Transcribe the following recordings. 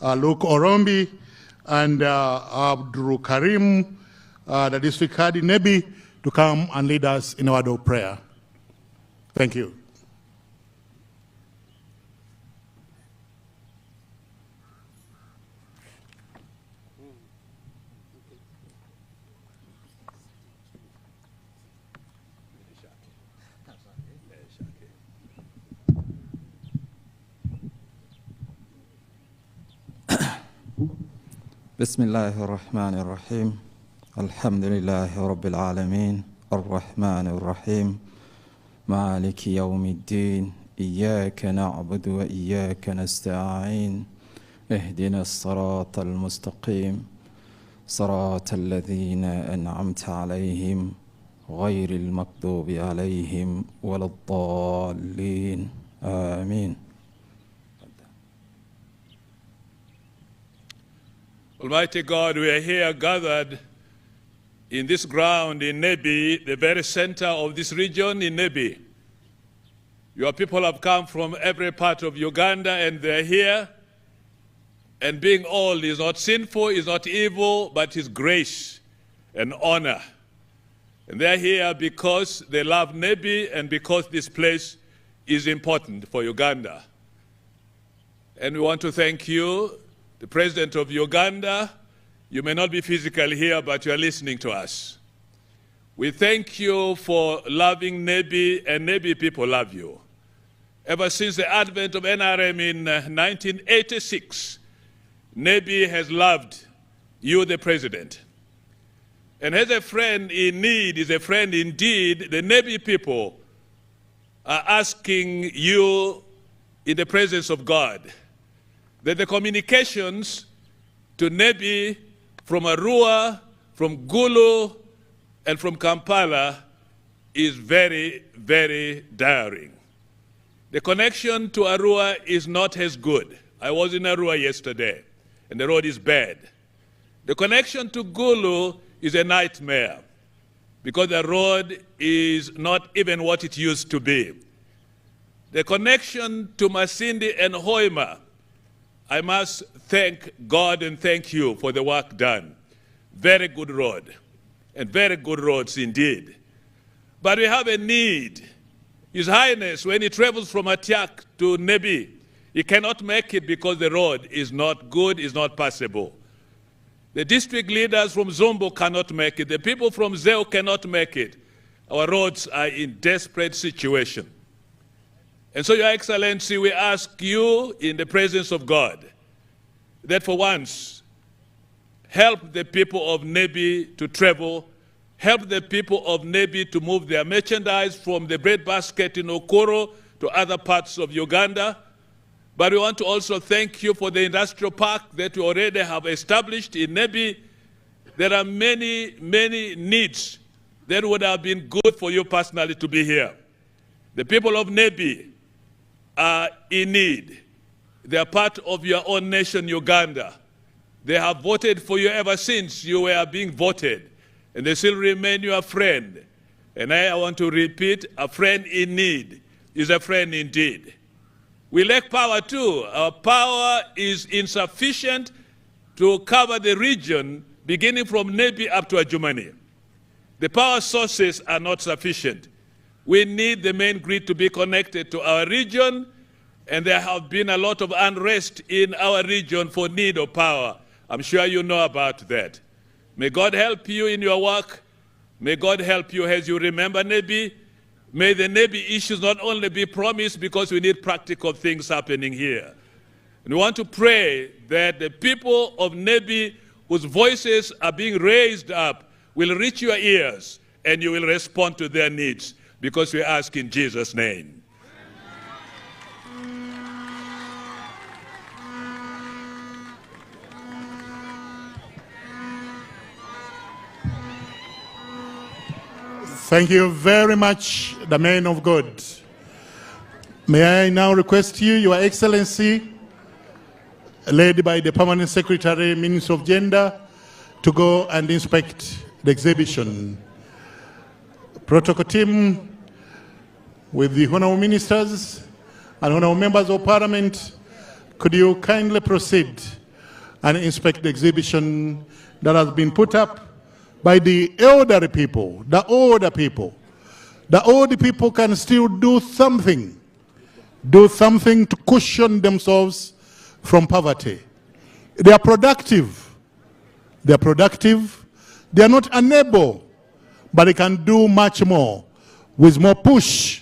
Luke Orombi, and Abdul Karim, the district head in Nebi, to come and lead us in our word of prayer. Thank you. بسم الله الرحمن الرحيم الحمد لله رب العالمين الرحمن الرحيم مالك يوم الدين إياك نعبد وإياك نستعين اهدنا الصراط المستقيم صراط الذين أنعمت عليهم غير المغضوب عليهم ولا الضالين آمين. Almighty God, we are here gathered in this ground in Nebi, the very center of this region in Nebi. Your people have come from every part of Uganda and they're here. And being old is not sinful, is not evil, but is grace and honor. And they're here because they love Nebi and because this place is important for Uganda. And we want to thank you, the President of Uganda. You may not be physically here, but you are listening to us. We thank you for loving Nebi, and Nebi people love you. Ever since the advent of NRM in 1986, Nebi has loved you, the President. And as a friend in need is a friend indeed, the Nebi people are asking you in the presence of God that the communications to Nebi from Arua, from Gulu, and from Kampala is very, very dire. The connection to Arua is not as good. I was in Arua yesterday, and the road is bad. The connection to Gulu is a nightmare because the road is not even what it used to be. The connection to Masindi and Hoima, I must thank God and thank you for the work done. Very good road, and very good roads indeed. But we have a need. His Highness, when he travels from Atiak to Nebi, he cannot make it because the road is not good, is not passable. The district leaders from Zombo cannot make it. The people from Zeo cannot make it. Our roads are in desperate situation. And so, Your Excellency, we ask you in the presence of God that for once, help the people of Nebi to travel, help the people of Nebi to move their merchandise from the breadbasket in Okoro to other parts of Uganda. But we want to also thank you for the industrial park that we already have established in Nebi. There are many, many needs that would have been good for you personally to be here. The people of Nebi are in need. They are part of your own nation, Uganda. They have voted for you ever since you were being voted, and they still remain your friend. And I want to repeat, a friend in need is a friend indeed. We lack power too. Our power is insufficient to cover the region beginning from Nebi up to Adjumani. The power sources are not sufficient. We need the main grid to be connected to our region, and there have been a lot of unrest in our region for need of power. I'm sure you know about that. May God help you in your work. May God help you as you remember Nebi. May the Nebi issues not only be promised because we need practical things happening here. And we want to pray that the people of Nebi whose voices are being raised up will reach your ears and you will respond to their needs, because we ask in Jesus' name. Thank you very much, the man of God. May I now request you, Your Excellency, led by the Permanent Secretary, Minister of Gender, to go and inspect the exhibition. Protocol team, with the honorable ministers and honorable members of Parliament, could you kindly proceed and inspect the exhibition that has been put up by the elderly people, the older people. The older people can still do something to cushion themselves from poverty. They are productive. They are not unable, but they can do much more. With more push,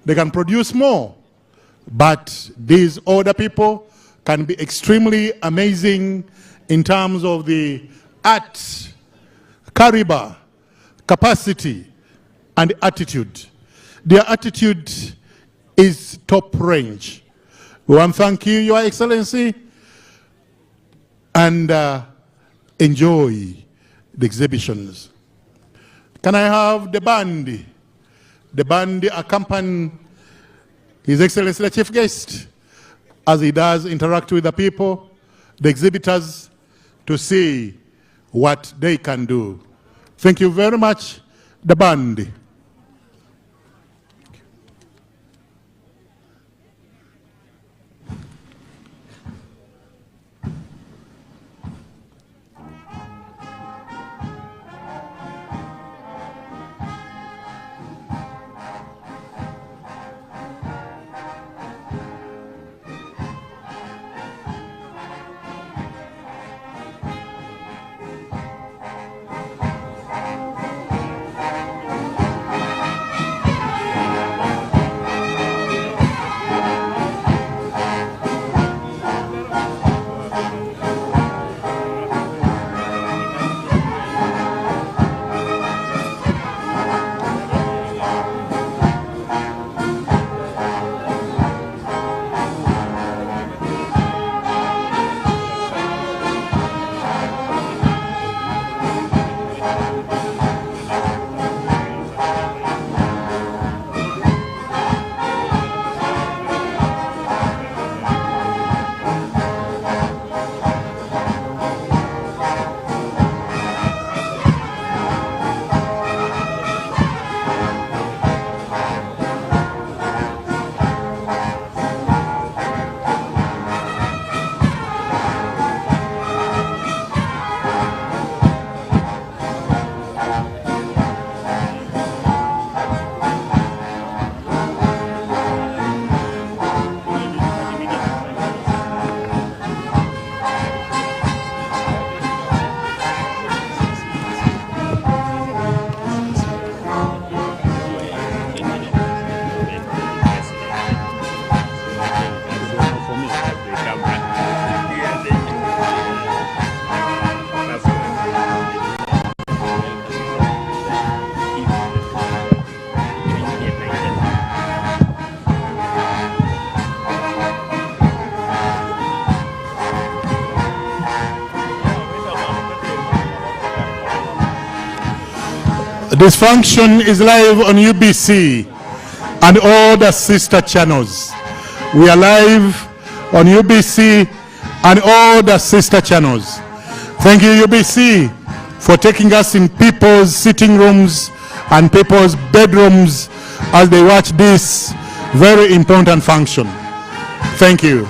they can produce more. But these older people can be extremely amazing in terms of the art, caliber, capacity, and attitude. Their attitude is top range. We want to thank you, Your Excellency, and enjoy the exhibitions. Can I have the band? The band accompany His Excellency the Chief Guest as he does interact with the people, the exhibitors, to see what they can do. Thank you very much, the band. This function is live on UBC and all the sister channels. We are live on UBC and all the sister channels. Thank you, UBC, for taking us in people's sitting rooms and people's bedrooms as they watch this very important function. Thank you.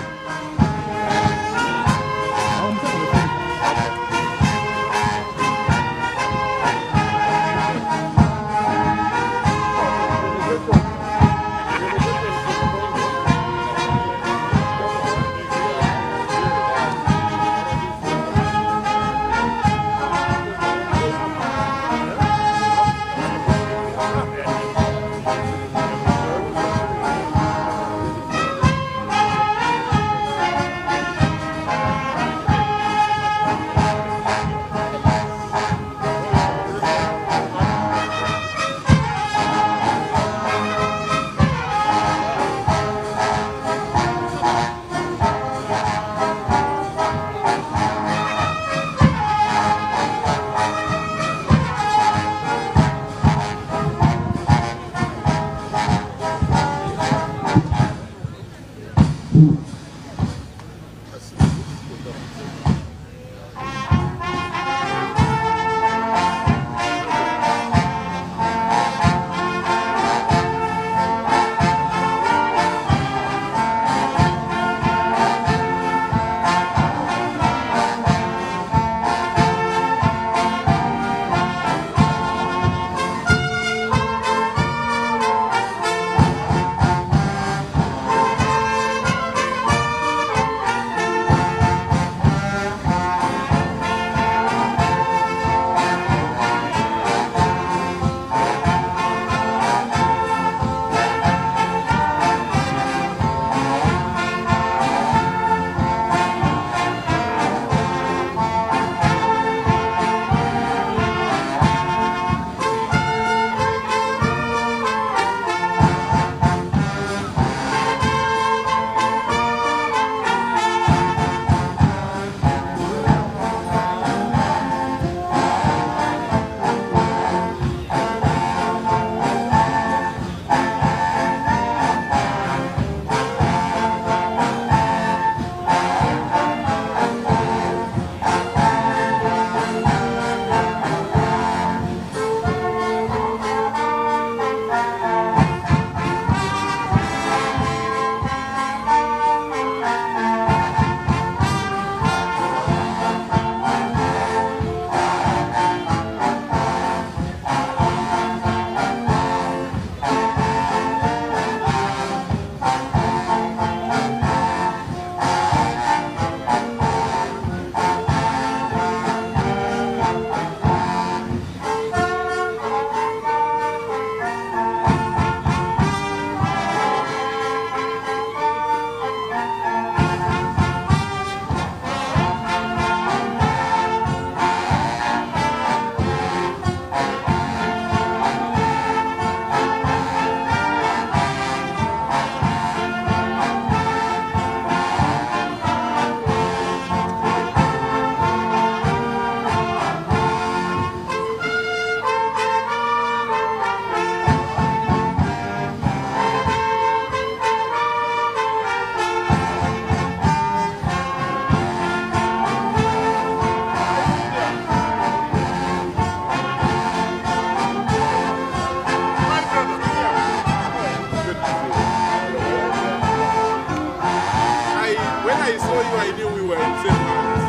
I knew we were in the same hands.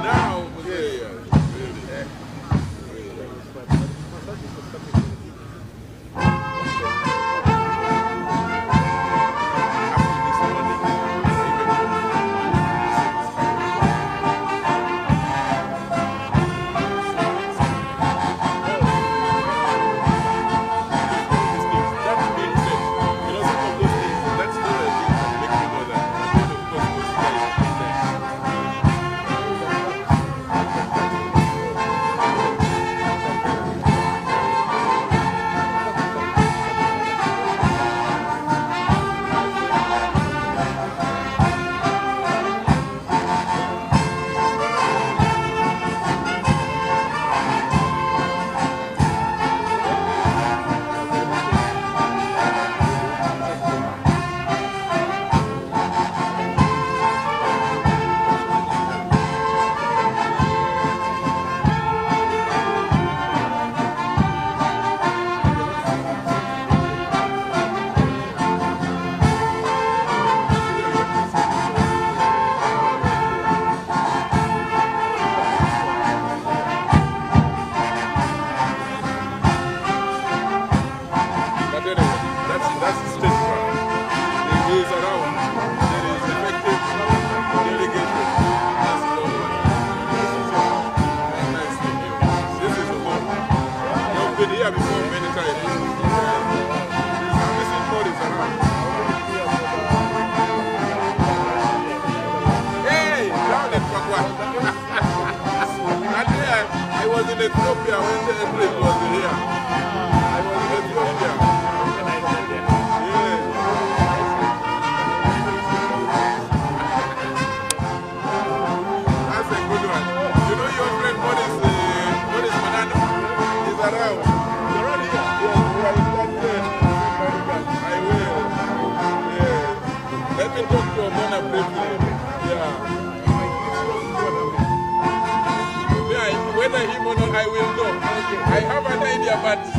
Now, Ethiopia when the April was here. I was in Ethiopia. Yes. That's a good one. You know your friend Boris Manano is around. You're around here? Yes, we are I will. Yes. Let me talk to Omona briefly. Yeah. Whether him or not, I will know. I have an idea, but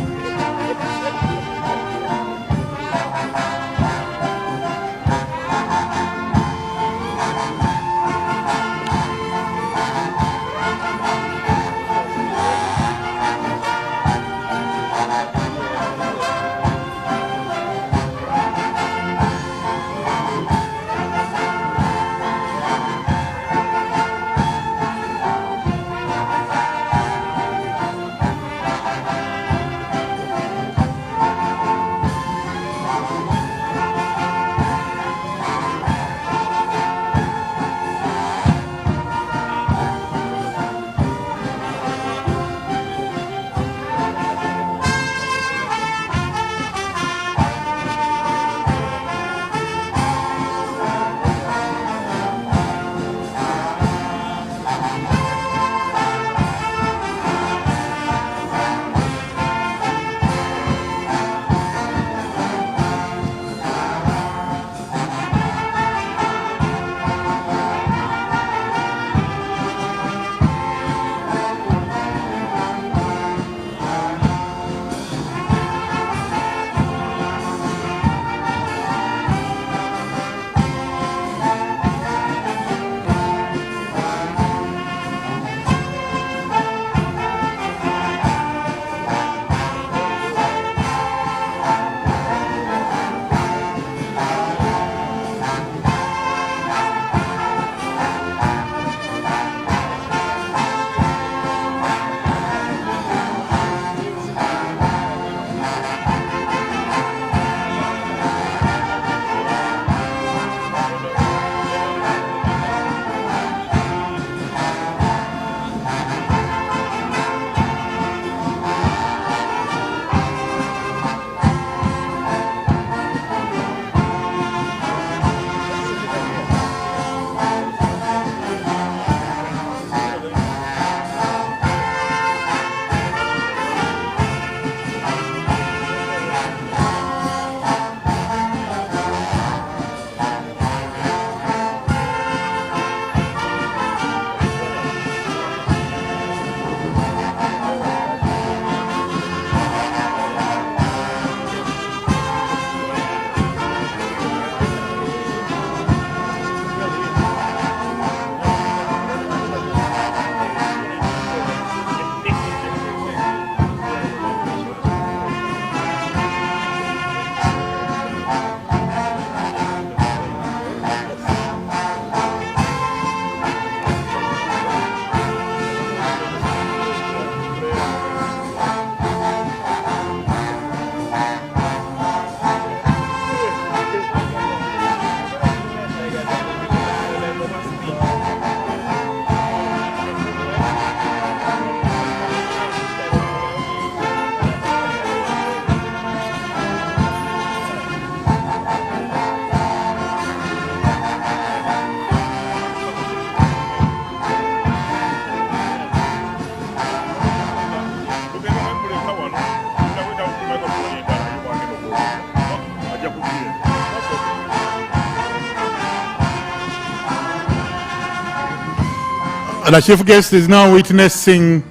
The chief guest is now witnessing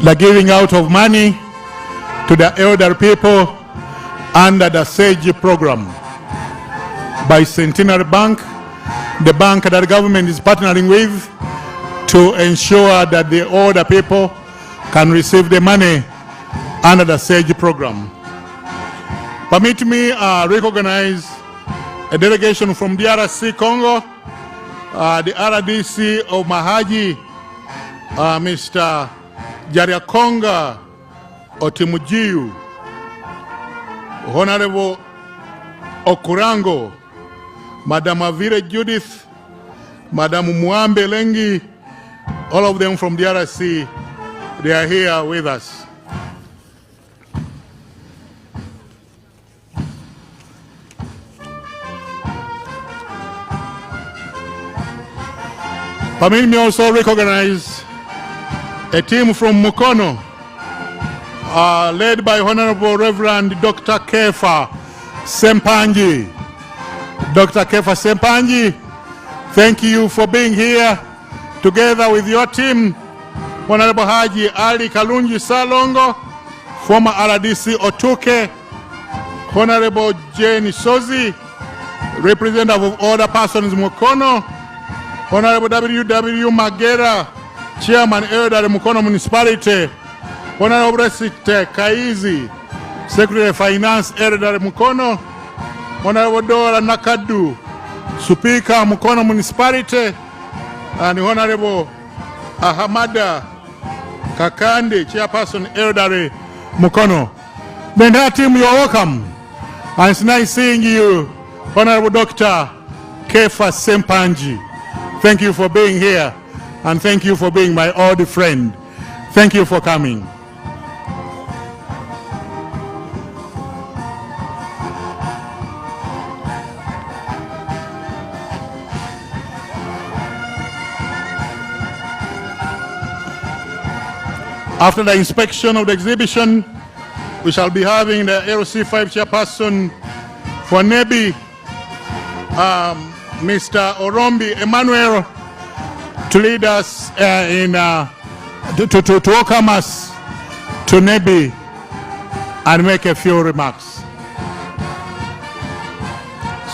the giving out of money to the elder people under the SAGE program by Centenary Bank, the bank that the government is partnering with to ensure that the older people can receive the money under the SAGE program. Permit me recognize a delegation from DRC Congo, the RDC of Mahaji, Mr. Jariakonga Otimujiu, Honorable Okurango, Madam Avire Judith, Madam Muambe Lengi, all of them from DRC, they are here with us. Permit me also recognize a team from Mukono, led by Honorable Reverend Dr. Kefa Sempanji. Dr. Kefa Sempanji, thank you for being here together with your team. Honorable Haji Ali Kalunji Salongo, former RDC Otuke, Honorable Jane Sozi, representative of other persons Mukono, Honorable W.W. Magera, Chairman Elder Mukono Municipality, Honorable Resite Kaizi, Secretary of Finance Elder Mukono, Honorable Dora Nakadu, Speaker Mukono Municipality, and Honorable Ahamada Kakande, Chairperson Elder Mukono. The entire team, you are welcome. And it's nice seeing you, Honorable Dr. Kefa Sempanji. Thank you for being here, and thank you for being my old friend. Thank you for coming. After the inspection of the exhibition, we shall be having the LC5 chairperson for NEBI, Mr. Orombi Emmanuel, to lead us to welcome us to NEBI and make a few remarks.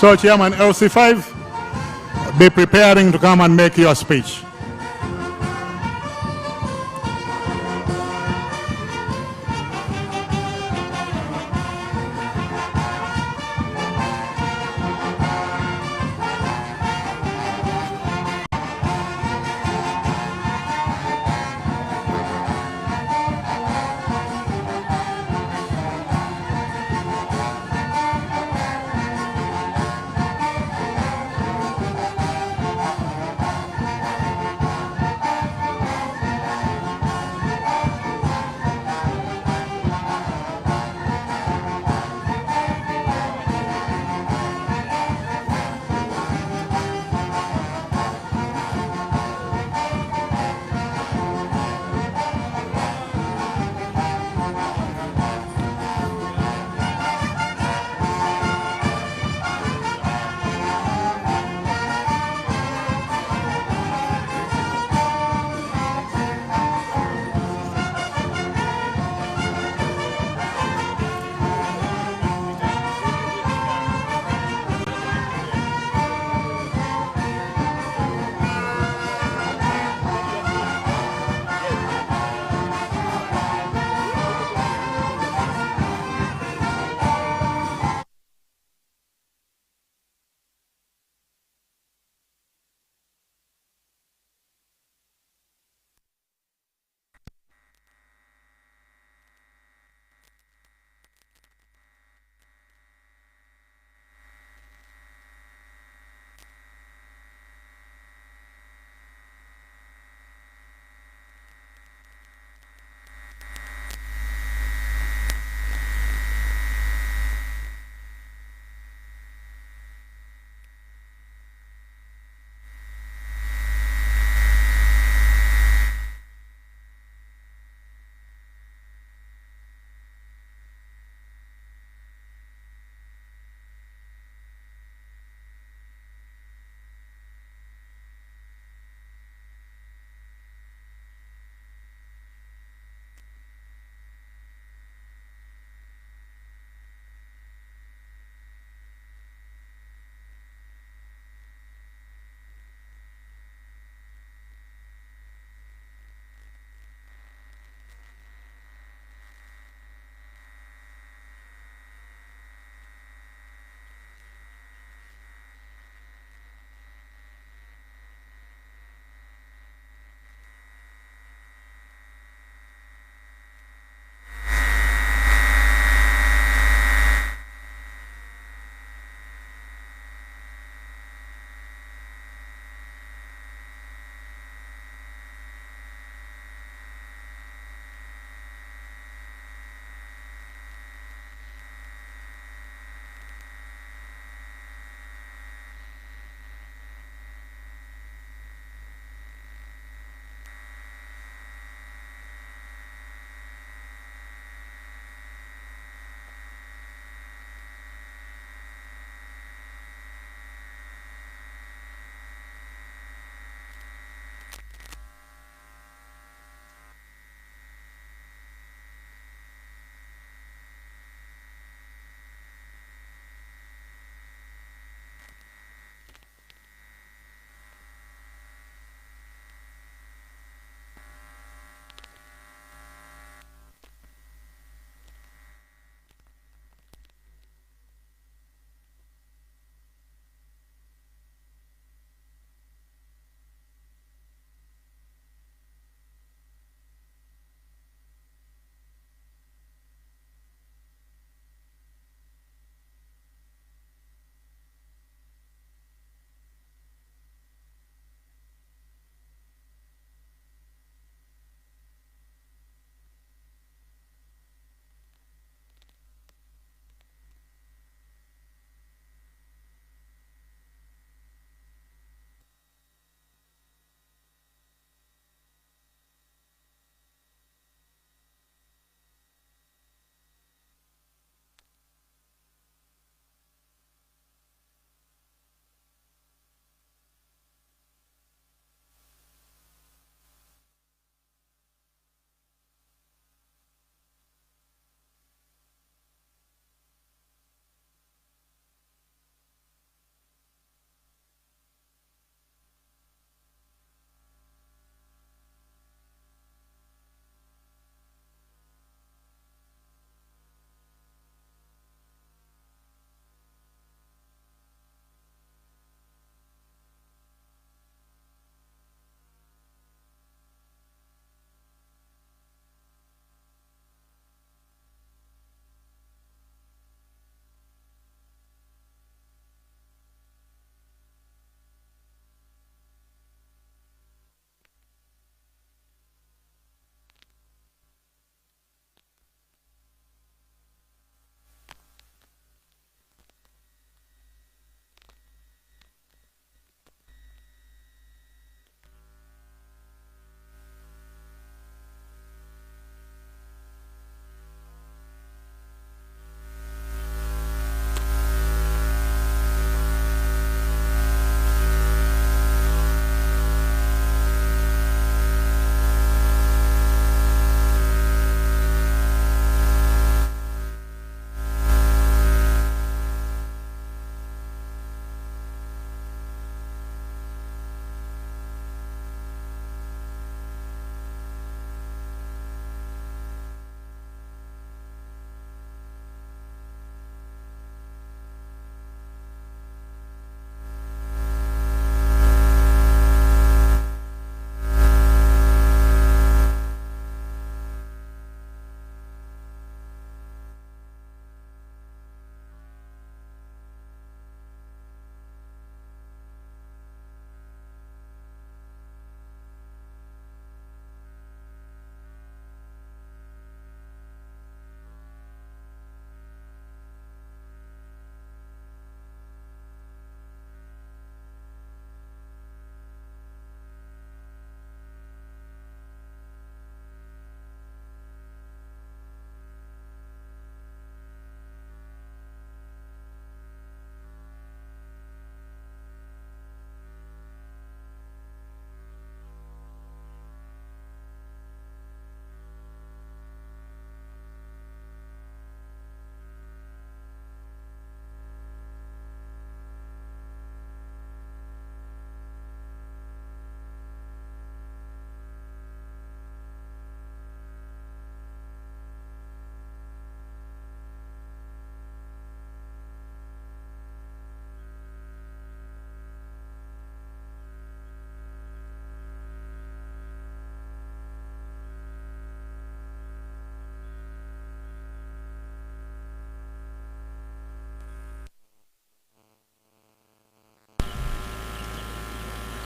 So, Chairman LC5, be preparing to come and make your speech.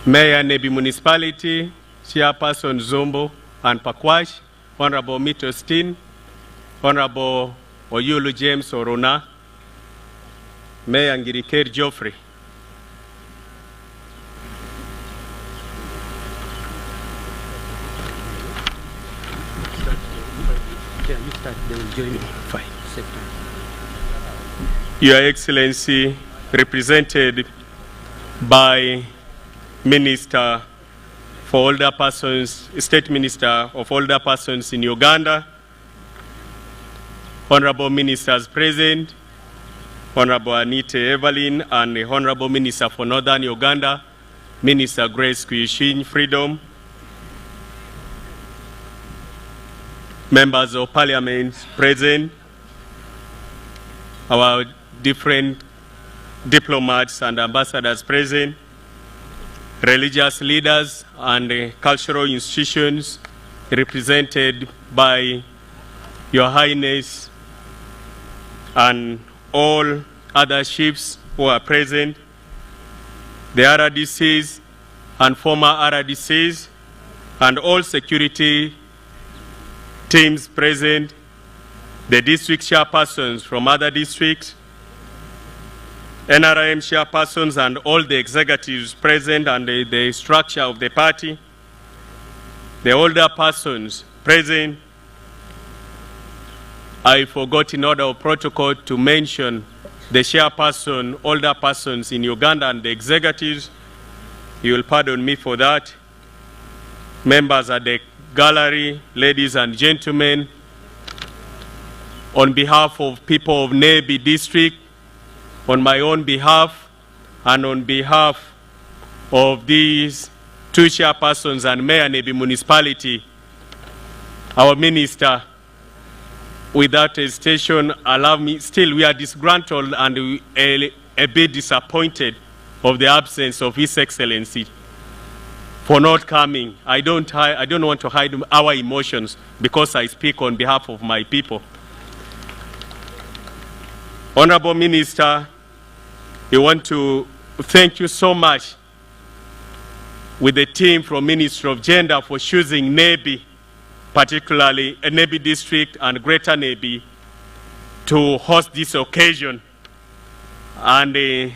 Mayor Nebi Municipality, Chairperson Zombo and Pakwash, Honorable Mito Steen, Honorable Oyulu James Orona, Mayor Ngiriker Geoffrey. Your Excellency, represented by Minister for Older Persons, State Minister of Older Persons in Uganda, Honorable Ministers present, Honorable Anita Evelyn, and the Honorable Minister for Northern Uganda, Minister Grace Kuyishin Freedom, members of Parliament present, our different diplomats and ambassadors present, religious leaders and cultural institutions represented by Your Highness and all other chiefs who are present, the RDCs and former RDCs, and all security teams present, the district chairpersons from other districts, NRM chairpersons and all the executives present and the structure of the party, the older persons present. I forgot in order of protocol to mention the chairperson, older persons in Uganda and the executives. You will pardon me for that. Members at the gallery, ladies and gentlemen, on behalf of people of Nebi District, on my own behalf, and on behalf of these two chairpersons and Mayor Nebi Municipality, our Minister, without hesitation, allow me, still we are disgruntled and a bit disappointed of the absence of His Excellency for not coming. I don't want to hide our emotions because I speak on behalf of my people. Honorable Minister, we want to thank you so much with the team from Ministry of Gender for choosing Nebi, particularly Nebi District and Greater Nebi, to host this occasion. And we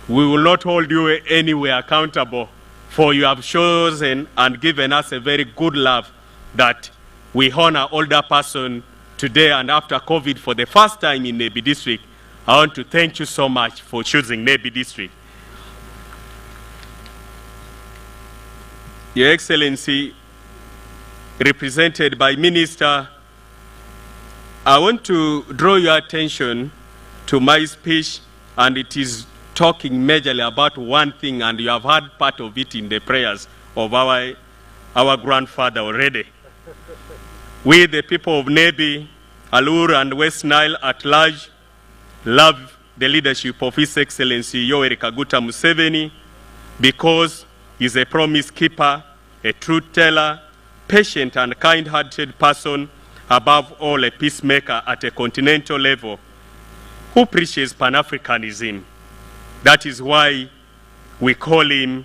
will not hold you anywhere accountable, for you have chosen and given us a very good love that we honor older person today and after COVID for the first time in Nebi District. I want to thank you so much for choosing Nebi District. Your Excellency, represented by Minister, I want to draw your attention to my speech, and it is talking majorly about one thing, and you have heard part of it in the prayers of our grandfather already. We, the people of Nebi, Alur and West Nile at large, love the leadership of His Excellency Yoweri Kaguta Museveni because he's a promise keeper, a truth teller, patient and kind-hearted person, above all a peacemaker at a continental level, who preaches Pan-Africanism. That is why we call him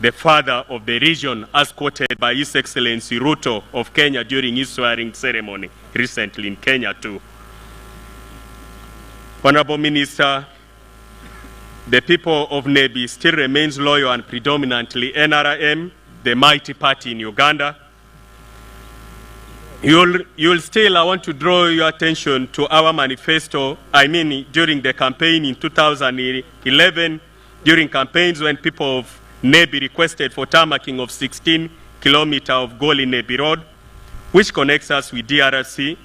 the father of the region, as quoted by His Excellency Ruto of Kenya during his swearing ceremony recently in Kenya too. Honorable Minister, the people of Nebi still remains loyal and predominantly NRM, the mighty party in Uganda. You'll still, I want to draw your attention to our manifesto. During the campaign in 2011, during campaigns when people of Nebi requested for tarmacking of 16 kilometers of Goli Nebi Road, which connects us with DRC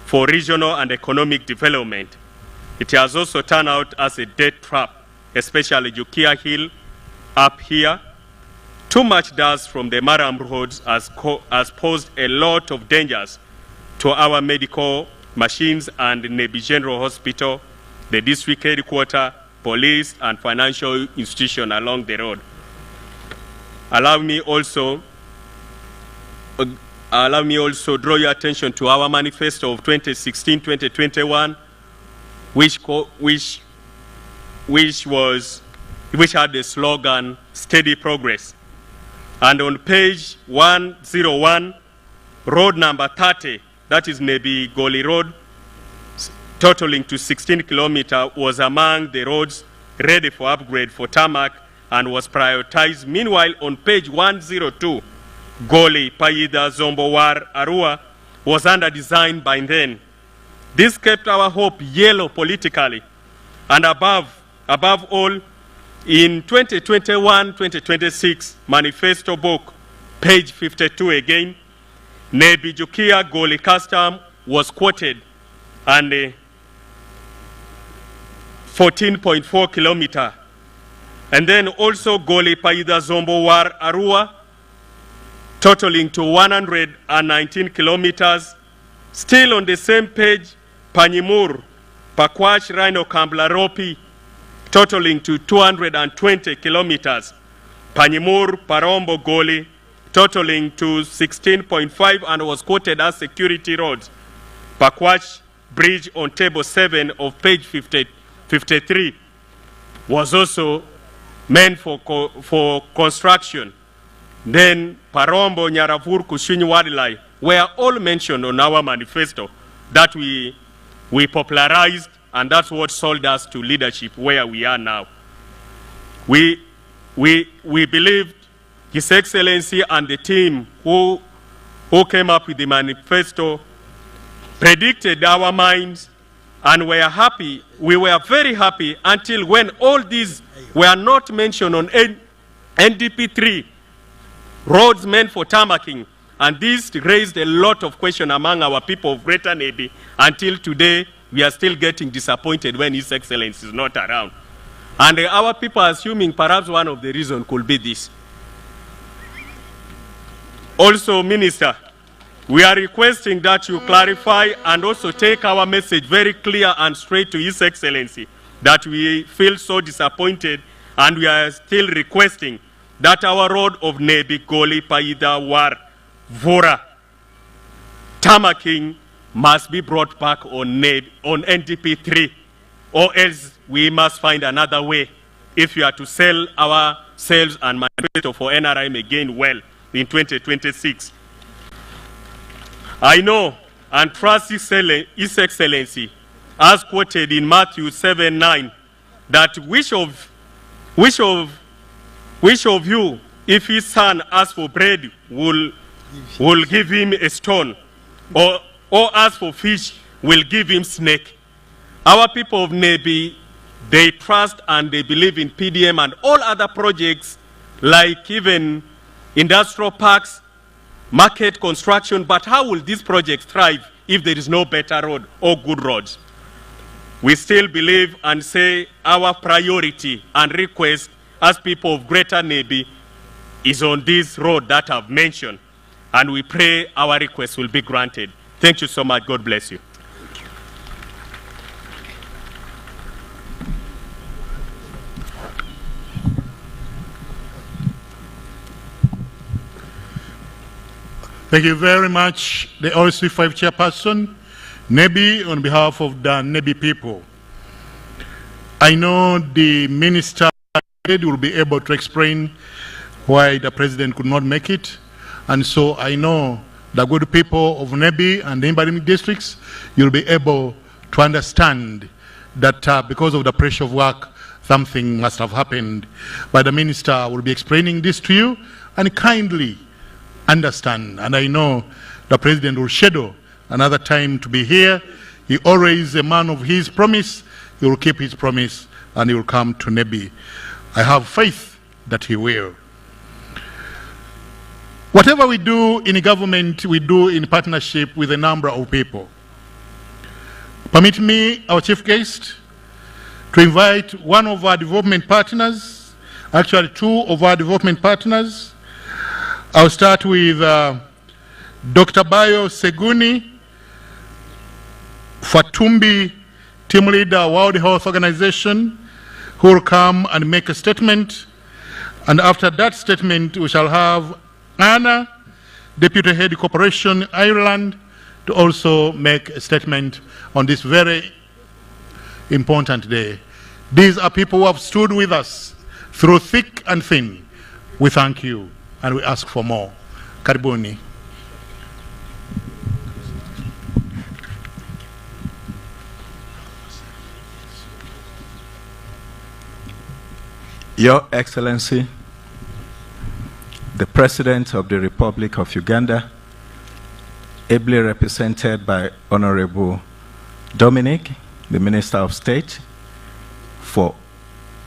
for regional and economic development. It has also turned out as a death trap, especially Jukia Hill up here. Too much dust from the Maram roads has posed a lot of dangers to our medical machines and Nebi General Hospital, the district headquarters, police, and financial institution along the road. Allow me also draw your attention to our manifesto of 2016-2021, which had the slogan, steady progress. And on page 101, road number 30, that is Nebi Goli Road, totaling to 16 kilometers, was among the roads ready for upgrade for tarmac and was prioritized. Meanwhile, on page 102, Goli, Paida, Zombowar, Arua was under design by then. This kept our hope yellow politically. And above all, in 2021-2026 manifesto book, page 52 again, Nebi Jukia Goli Custom was quoted and 14.4 kilometers. And then also Goli Paida Zombowar Arua, totaling to 119 kilometers. Still on the same page, Panyimur, Pakwash Rhino Kamblaropi, totaling to 220 kilometers. Panyimur, Parombo, Goli, totaling to 16.5 and was quoted as security roads. Pakwash Bridge on table 7 of page 53 was also meant for construction. Then Parombo, Nyaravur, Kushinyi, Wadilai were all mentioned on our manifesto that we popularized, and that's what sold us to leadership where we are now. We believed His Excellency and the team who came up with the manifesto predicted our minds, and we are happy. We were very happy until when all these were not mentioned on NDP 3, roads meant for tarmacking. And this raised a lot of questions among our people of Greater Nebi. Until today, we are still getting disappointed when His Excellency is not around. And our people are assuming perhaps one of the reasons could be this. Also, Minister, we are requesting that you clarify and also take our message very clear and straight to His Excellency that we feel so disappointed, and we are still requesting that our road of Nebi, Goli, Paida, War, Vora, tarmacking must be brought back on NDP 3, or else we must find another way if we are to sell our sales and manifesto for NRM again well in 2026. I know and trust His Excellency, as quoted in Matthew 7:9, that which of you, if his son asks for bread, will give him a stone, or ask for fish, will give him snake. Our people of Nebi, they trust and they believe in PDM and all other projects, like even industrial parks, market construction. But how will these projects thrive if there is no better road or good roads? We still believe and say our priority and request as people of Greater Nebi is on this road that I've mentioned. And we pray our request will be granted. Thank you so much. God bless you. Thank you very much, the OC5 chairperson, Nebi, on behalf of the Nebi people. I know the minister will be able to explain why the president could not make it. And so I know the good people of Nebi and the neighboring districts, you'll be able to understand that because of the pressure of work, something must have happened. But the minister will be explaining this to you and kindly understand. And I know the president will schedule another time to be here. He always a man of his promise. He will keep his promise and he will come to Nebi. I have faith that he will. Whatever we do in government, we do in partnership with a number of people. Permit me, our chief guest, to invite one of our development partners, actually two of our development partners. I'll start with Dr. Bayo Seguni, Fatumbi, team leader, World Health Organization, who will come and make a statement. And after that statement, we shall have Anna, Deputy Head Corporation, Ireland, to also make a statement on this very important day. These are people who have stood with us through thick and thin. We thank you. and we ask for more. Karibuni. Your Excellency, the President of the Republic of Uganda, ably represented by Honorable Dominic, the Minister of State for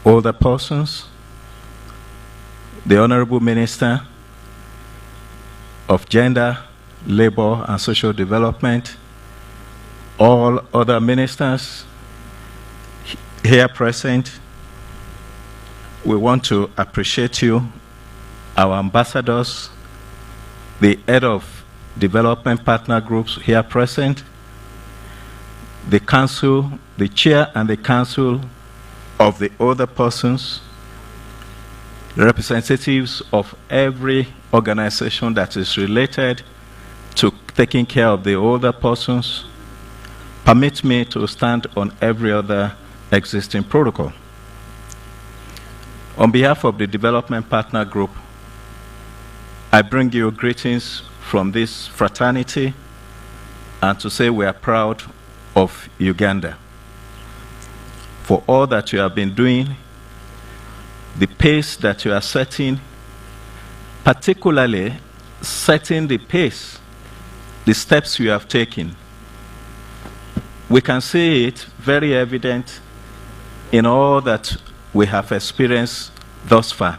Older Persons, the Honorable Minister of Gender, Labor and Social Development, all other ministers here present, we want to appreciate you, our ambassadors, the head of development partner groups here present, the council, the chair and the council of the other persons, the representatives of every organization that is related to taking care of the older persons. Permit me to stand on every other existing protocol. On behalf of the Development Partner Group, I bring you greetings from this fraternity and to say we are proud of Uganda for all that you have been doing, the pace that you are setting, particularly setting the pace, the steps you have taken. We can see it very evident in all that we have experienced thus far.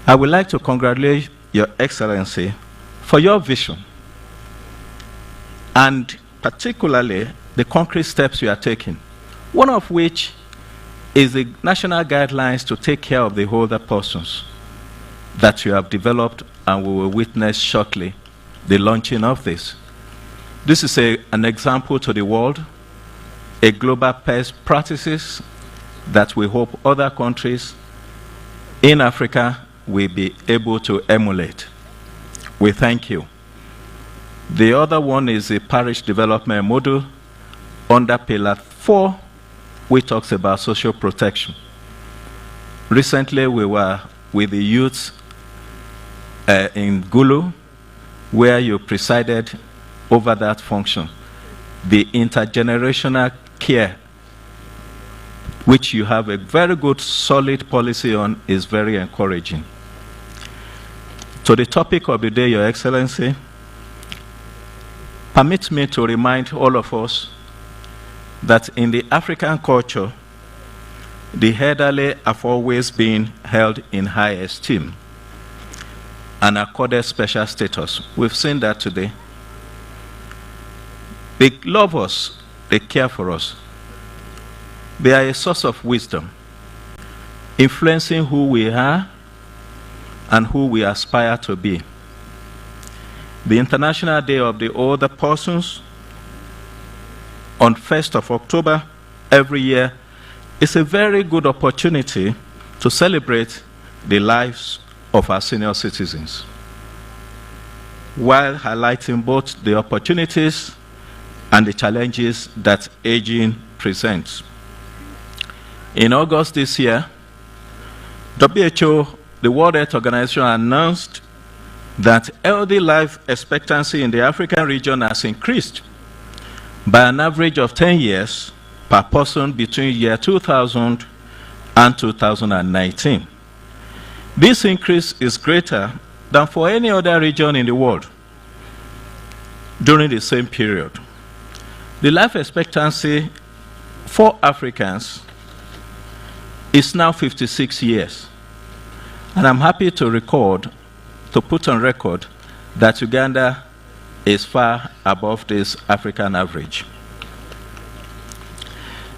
I would like to congratulate Your Excellency for your vision and particularly the concrete steps you are taking, one of which is the national guidelines to take care of the older persons that you have developed, and we will witness shortly the launching of this. This is an example to the world, a global best practices that we hope other countries in Africa will be able to emulate. We thank you. The other one is the parish development model under Pillar 4, which talks about social protection. Recently, we were with the youth in Gulu, where you presided over that function. The intergenerational care, which you have a very good, solid policy on, is very encouraging. To the topic of the day, Your Excellency, permit me to remind all of us that in the African culture, the elderly have always been held in high esteem and accorded special status. We've seen that today. They love us, they care for us. They are a source of wisdom, influencing who we are and who we aspire to be. The International Day of the Older Persons on 1st of October every year is a very good opportunity to celebrate the lives of our senior citizens, while highlighting both the opportunities and the challenges that aging presents. In August this year, WHO, the World Health Organization, announced that healthy life expectancy in the African region has increased by an average of 10 years per person between year 2000 and 2019. This increase is greater than for any other region in the world during the same period. The life expectancy for Africans is now 56 years. And I'm happy to put on record that Uganda is far above this African average.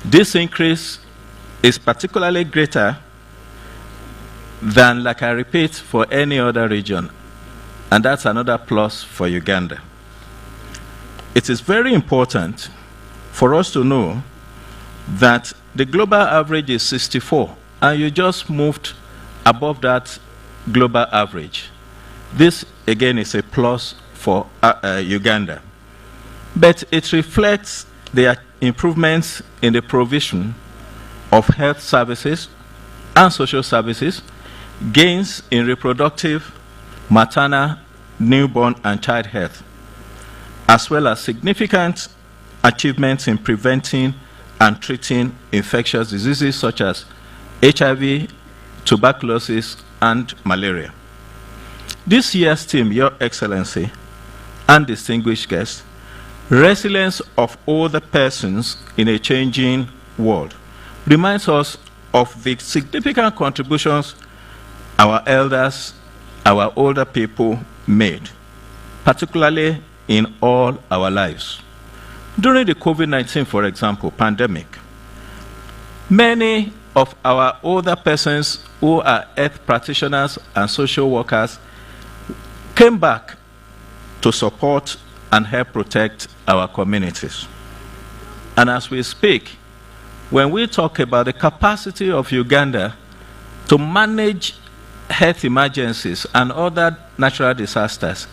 This increase is particularly greater than, like I repeat, for any other region. And that's another plus for Uganda. It is very important for us to know that the global average is 64, and you just moved above that global average. This, again, is a plus for Uganda. But it reflects the improvements in the provision of health services and social services, gains in reproductive, maternal, newborn, and child health, as well as significant achievements in preventing and treating infectious diseases such as HIV, tuberculosis, and malaria. This year's theme, Your Excellency and distinguished guests, Resilience of Older Persons in a Changing World, reminds us of the significant contributions our elders, our older people made, particularly in all our lives. During the COVID-19, for example, pandemic, many of our older persons who are health practitioners and social workers came back to support and help protect our communities. And as we speak, when we talk about the capacity of Uganda to manage health emergencies and other natural disasters,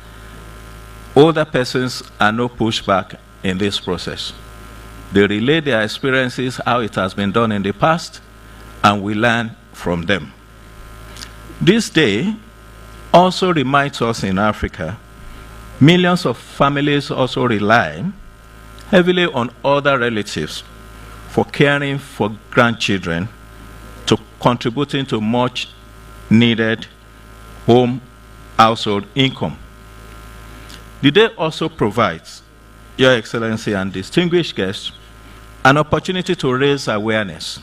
older persons are no pushback in this process. They relay their experiences, how it has been done in the past, and we learn from them. This day also reminds us in Africa, millions of families also rely heavily on other relatives for caring for grandchildren, to contributing to much needed home household income. The day also provides, Your Excellency and distinguished guests, an opportunity to raise awareness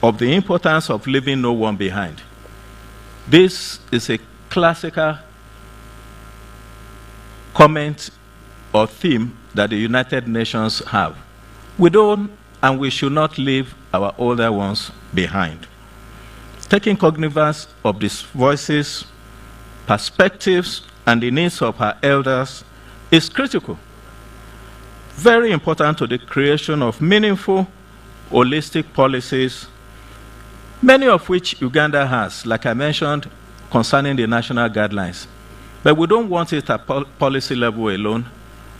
of the importance of leaving no one behind. This is a classical comment or theme that the United Nations have. We don't and we should not leave our older ones behind. Taking cognizance of these voices, perspectives, and the needs of our elders is critical. Very important to the creation of meaningful, holistic policies, many of which Uganda has, like I mentioned, concerning the national guidelines. But we don't want it at policy level alone.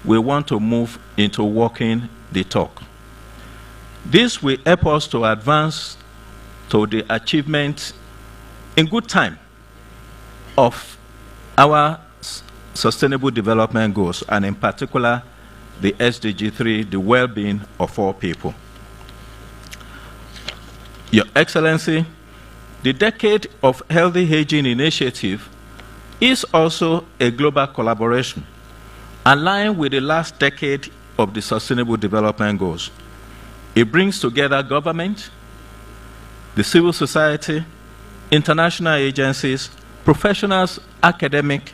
We want to move into walking the talk. This will help us to advance to the achievement in good time of our Sustainable Development Goals, and in particular, the SDG 3, the well-being of all people. Your Excellency, the Decade of Healthy Aging Initiative is also a global collaboration aligned with the last decade of the Sustainable Development Goals. It brings together government, the civil society, international agencies, professionals, academic,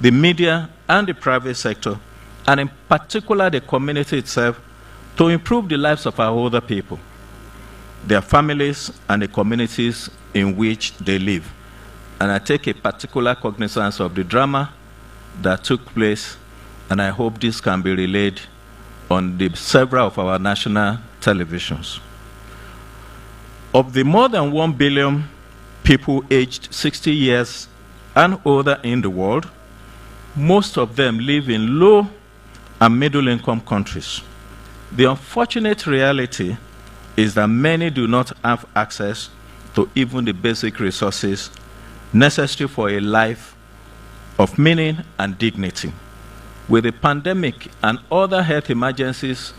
the media, and the private sector, and in particular the community itself, to improve the lives of our older people, their families, and the communities in which they live. And I take a particular cognizance of the drama that took place, and I hope this can be relayed on the several of our national televisions. Of the more than 1 billion people aged 60 years and older in the world, most of them live in low and middle-income countries. The unfortunate reality is that many do not have access to even the basic resources necessary for a life of meaning and dignity. With the pandemic and other health emergencies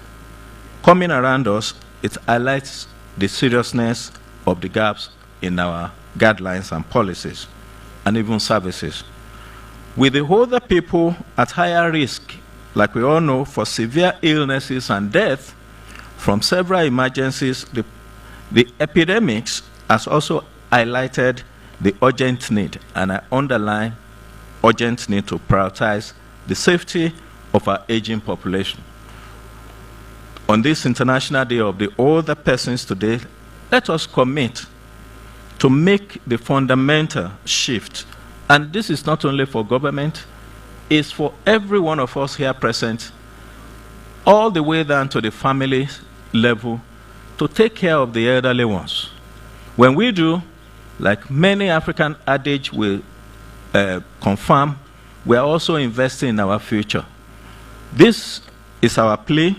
coming around us, it highlights the seriousness of the gaps in our guidelines and policies, and even services. With the older people at higher risk, like we all know, for severe illnesses and death from several emergencies, the epidemics has also highlighted the urgent need, and I underline urgent need to prioritize the safety of our aging population. On this International Day of the Older Persons today, let us commit to make the fundamental shift. And this is not only for government, it's for every one of us here present, all the way down to the family level, to take care of the elderly ones. When we do, like many African adage will confirm, we are also investing in our future. This is our plea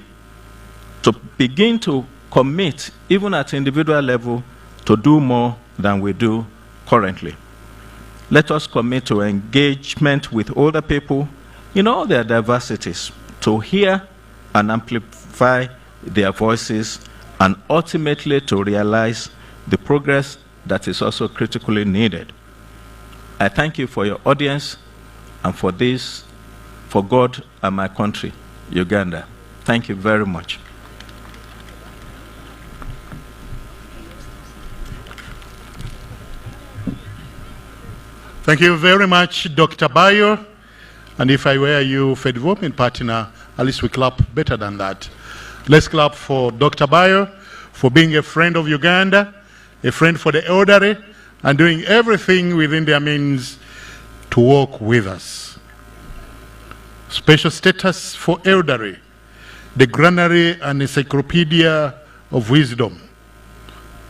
to begin to commit, even at individual level, to do more than we do currently. Let us commit to engagement with older people in all their diversities, to hear and amplify their voices, and ultimately to realize the progress that is also critically needed. I thank you for your audience and for this, for God and my country, Uganda. Thank you very much. Thank you very much, Dr. Bayo. And if I were you, for development partner, at least we clap better than that. Let's clap for Dr. Bayo for being a friend of Uganda, a friend for the elderly, and doing everything within their means to work with us. Special status for elderly, the granary and encyclopedia of wisdom.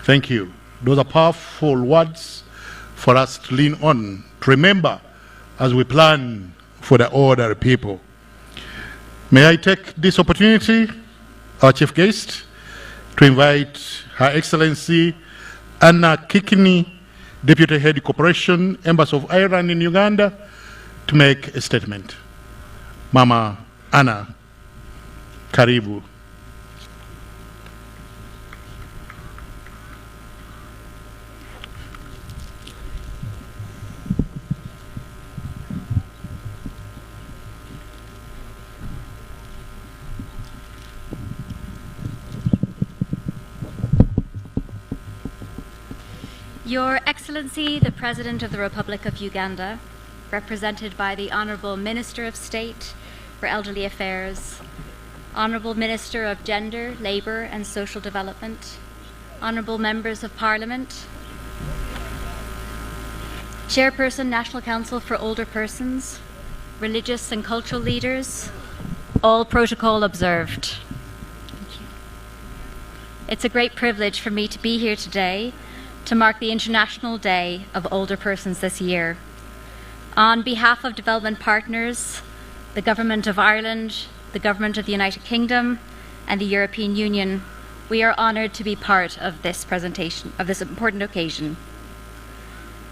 Thank you. Those are powerful words for us to lean on, to remember as we plan for the older people. May I take this opportunity, our chief guest, to invite Her Excellency Anna Kikini, Deputy Head Corporation, Embassy of Ireland in Uganda, to make a statement. Mama Anna, karibu. Your Excellency, the President of the Republic of Uganda, represented by the Honourable Minister of State for Elderly Affairs, Honourable Minister of Gender, Labour and Social Development, Honourable Members of Parliament, Chairperson, National Council for Older Persons, religious and cultural leaders, all protocol observed. Thank you. It's a great privilege for me to be here today to mark the International Day of Older Persons this year. On behalf of development partners, the Government of Ireland, the Government of the United Kingdom, and the European Union, we are honoured to be part of this presentation, of this important occasion.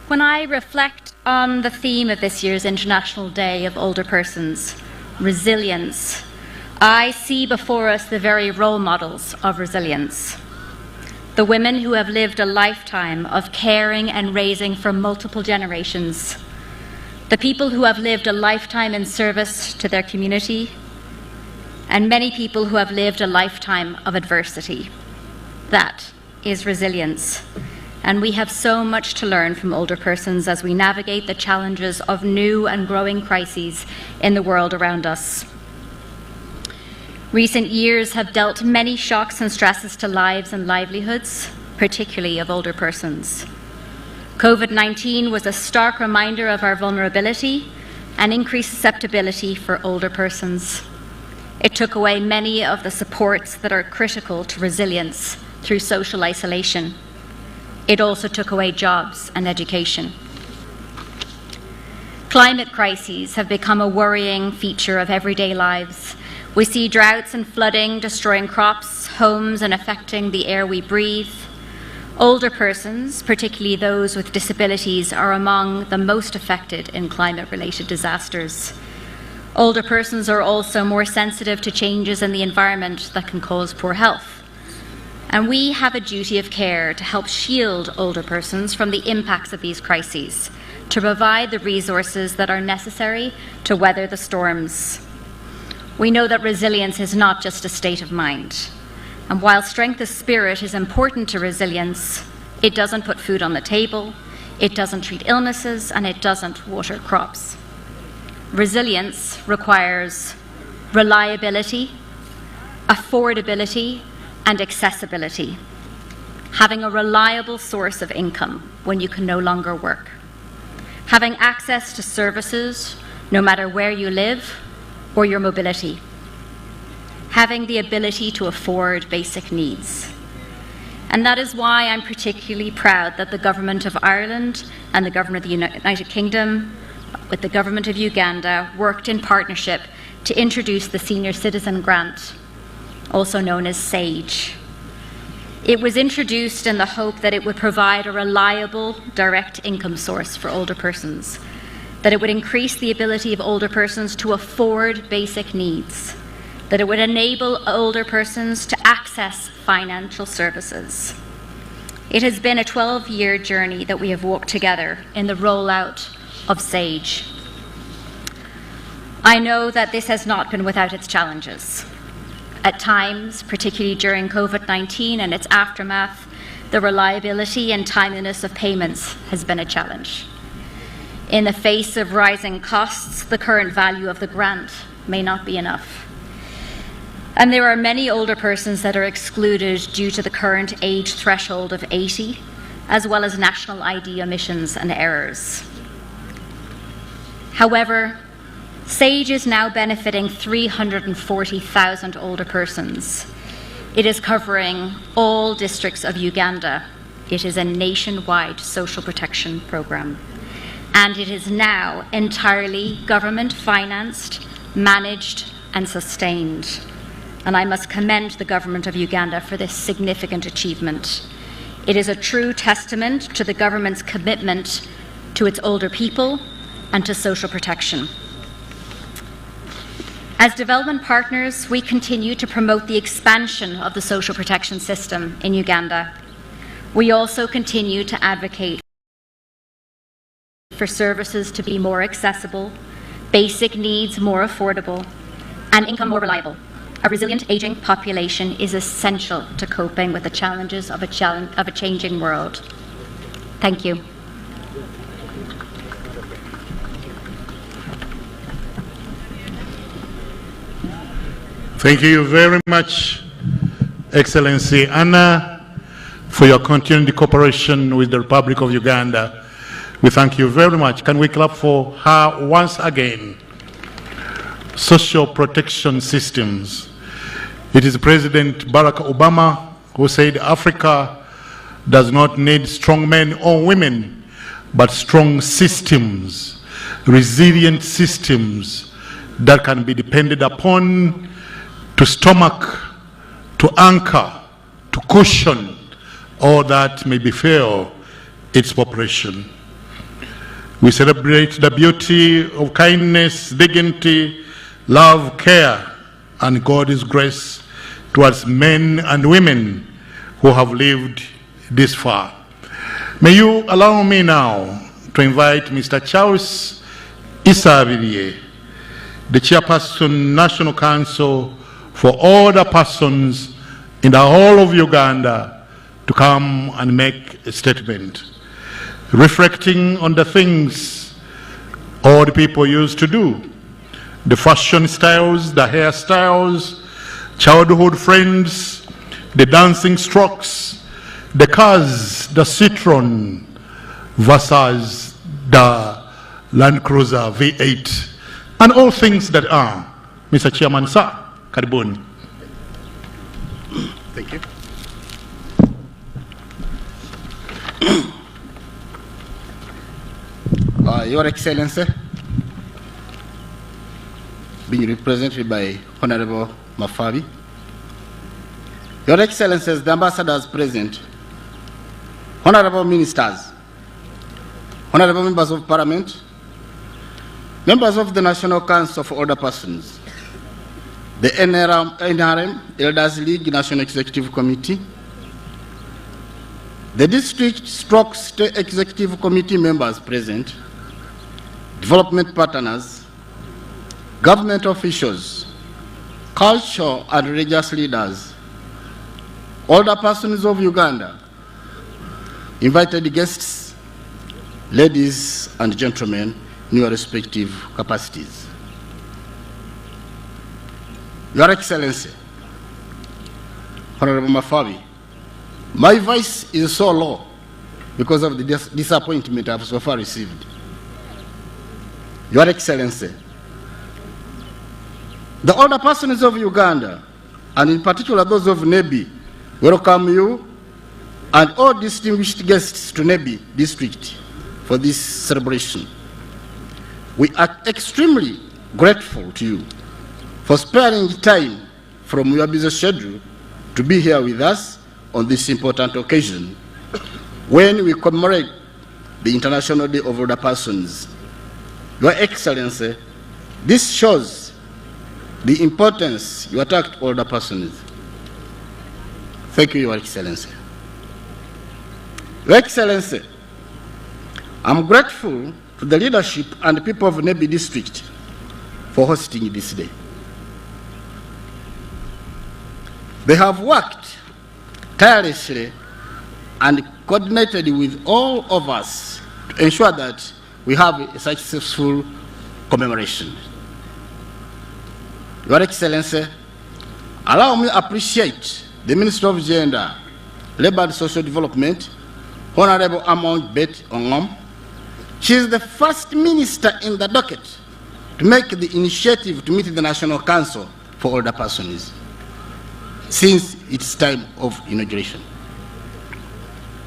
When I reflect on the theme of this year's International Day of Older Persons, resilience, I see before us the very role models of resilience. The women who have lived a lifetime of caring and raising for multiple generations. The people who have lived a lifetime in service to their community. And many people who have lived a lifetime of adversity. That is resilience. And we have so much to learn from older persons as we navigate the challenges of new and growing crises in the world around us. Recent years have dealt many shocks and stresses to lives and livelihoods, particularly of older persons. COVID-19 was a stark reminder of our vulnerability and increased susceptibility for older persons. It took away many of the supports that are critical to resilience through social isolation. It also took away jobs and education. Climate crises have become a worrying feature of everyday lives. We see droughts and flooding destroying crops, homes, and affecting the air we breathe. Older persons, particularly those with disabilities, are among the most affected in climate-related disasters. Older persons are also more sensitive to changes in the environment that can cause poor health. And we have a duty of care to help shield older persons from the impacts of these crises, to provide the resources that are necessary to weather the storms. We know that resilience is not just a state of mind. And while strength of spirit is important to resilience, it doesn't put food on the table, it doesn't treat illnesses, and it doesn't water crops. Resilience requires reliability, affordability, and accessibility. Having a reliable source of income when you can no longer work. Having access to services no matter where you live or your mobility. Having the ability to afford basic needs. And that is why I'm particularly proud that the Government of Ireland and the Government of the United Kingdom, with the Government of Uganda, worked in partnership to introduce the Senior Citizen Grant, also known as SAGE. It was introduced in the hope that it would provide a reliable, direct income source for older persons, that it would increase the ability of older persons to afford basic needs, that it would enable older persons to access financial services. It has been a 12-year journey that we have walked together in the rollout of SAGE. I know that this has not been without its challenges. At times, particularly during COVID-19 and its aftermath, the reliability and timeliness of payments has been a challenge. In the face of rising costs, the current value of the grant may not be enough. And there are many older persons that are excluded due to the current age threshold of 80, as well as national ID omissions and errors. However, SAGE is now benefiting 340,000 older persons. It is covering all districts of Uganda. It is a nationwide social protection program. And it is now entirely government-financed, managed and sustained. And I must commend the government of Uganda for this significant achievement. It is a true testament to the government's commitment to its older people and to social protection. As development partners, we continue to promote the expansion of the social protection system in Uganda. We also continue to advocate for services to be more accessible, basic needs more affordable, and income more reliable. A resilient aging population is essential to coping with the challenges of a changing world. Thank you. Thank you very much, Excellency Anna, for your continued cooperation with the Republic of Uganda. We thank you very much. Can we clap for her once again? Social protection systems. It is President Barack Obama who said Africa does not need strong men or women, but strong systems, resilient systems that can be depended upon to stomach, to anchor, to cushion all that may befall its population. We celebrate the beauty of kindness, dignity, love, care, and God's grace towards men and women who have lived this far. May you allow me now to invite Mr. Charles Isabirie, the Chairperson, National Council for Older Persons in the whole of Uganda, to come and make a statement, reflecting on the things all the people used to do, the fashion styles, the hairstyles, childhood friends, the dancing strokes, the cars, the Citroen versus the Land Cruiser V8, and all things that are. Mr. Chairman, sir, karibuni. Thank you. Your Excellency, being represented by Honorable Mafabi, Your Excellencies, the ambassadors present, Honorable Ministers, Honorable Members of Parliament, members of the National Council for Older Persons, the NRM Elders League National Executive Committee, the District State Executive Committee members present, development partners, government officials, cultural and religious leaders, older persons of Uganda, invited guests, ladies and gentlemen in your respective capacities. Your Excellency, Honorable Mafabi, my voice is so low because of the disappointment I've so far received. Your Excellency, the older persons of Uganda, and in particular those of Nebi, welcome you and all distinguished guests to Nebi District for this celebration. We are extremely grateful to you for sparing time from your busy schedule to be here with us on this important occasion when we commemorate the International Day of Older Persons. Your Excellency, this shows the importance you attach to older persons. Thank you, Your Excellency. Your Excellency, I'm grateful to the leadership and people of Nebbi District for hosting this day. They have worked tirelessly and coordinated with all of us to ensure that we have a successful commemoration. Your Excellency, allow me to appreciate the Minister of Gender, Labour and Social Development, Honorable Amon Bet Ongom. She is the first minister in the docket to make the initiative to meet the National Council for Older Persons since its time of inauguration.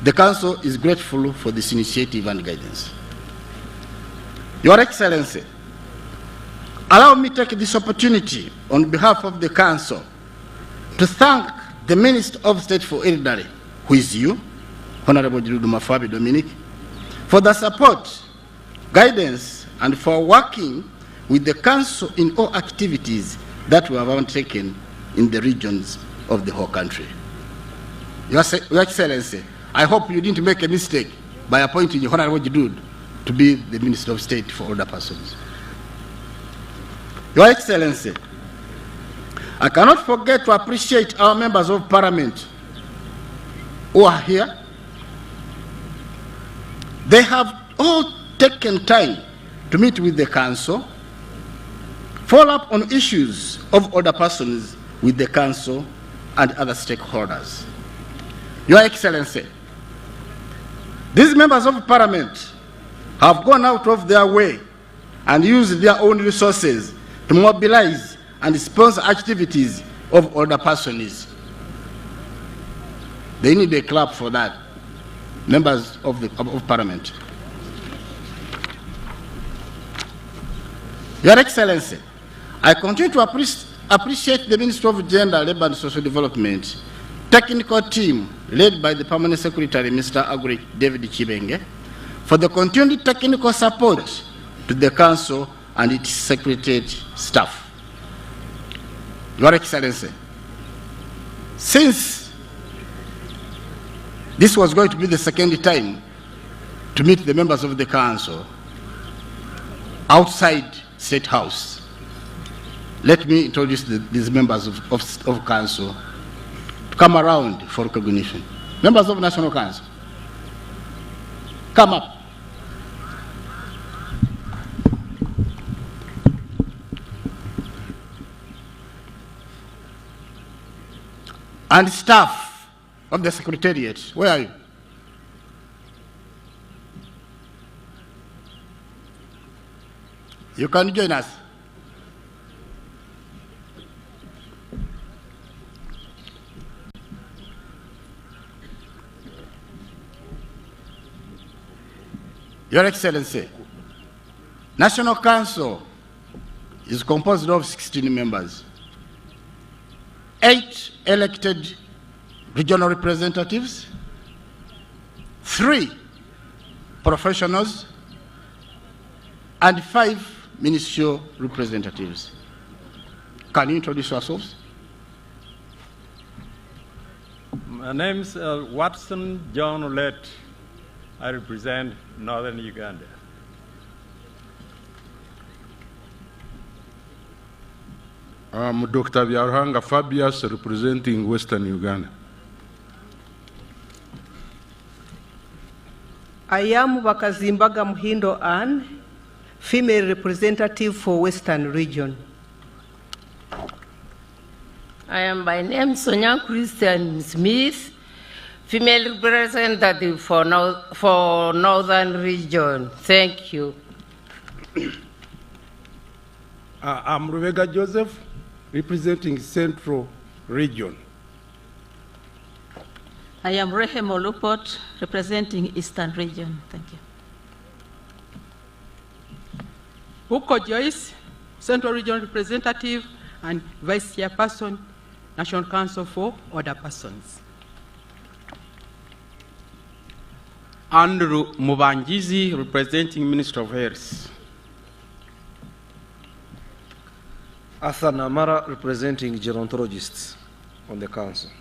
The Council is grateful for this initiative and guidance. Your Excellency, allow me to take this opportunity on behalf of the Council to thank the Minister of State for Elderly, who is you, Honorable Jirudu Mafabi Dominic, for the support, guidance, and for working with the Council in all activities that we have undertaken in the regions of the whole country. Your Excellency, I hope you didn't make a mistake by appointing Honorable Jirudu to be the Minister of State for Older Persons. Your Excellency, I cannot forget to appreciate our members of Parliament who are here. They have all taken time to meet with the Council, follow up on issues of older persons with the Council and other stakeholders. Your Excellency, these members of Parliament have gone out of their way and used their own resources to mobilize and sponsor activities of older persons. They need a clap for that, members of Parliament. Your Excellency, I continue to appreciate the Ministry of Gender, Labour and Social Development technical team led by the Permanent Secretary, Mr. Agri David Chibenge, for the continued technical support to the Council and its Secretariat staff. Your Excellency, since this was going to be the second time to meet the members of the Council outside State House, let me introduce these members of Council to come around for recognition. Members of National Council, come up. And staff of the Secretariat, where are you? You can join us. Your Excellency, National Council is composed of 16 members. 8 elected regional representatives, 3 professionals, and 5 ministerial representatives. Can you introduce yourselves? My name is Watson John Olet. I represent Northern Uganda. I'm Dr. Byaruhanga Fabius, representing Western Uganda. I am Wakazimbaga Muhindo Ann, female representative for Western Region. I am by name Sonia Christian Smith, female representative for Northern Region. Thank you. I'm Rubega Joseph, representing Central Region. I am Rehem Olupot, representing Eastern Region. Thank you. Buko Joyce, Central Region Representative and Vice Chairperson, National Council for Older Persons. Andrew Mubangizi, representing Minister of Health. Arthur Namara, representing gerontologists on the council.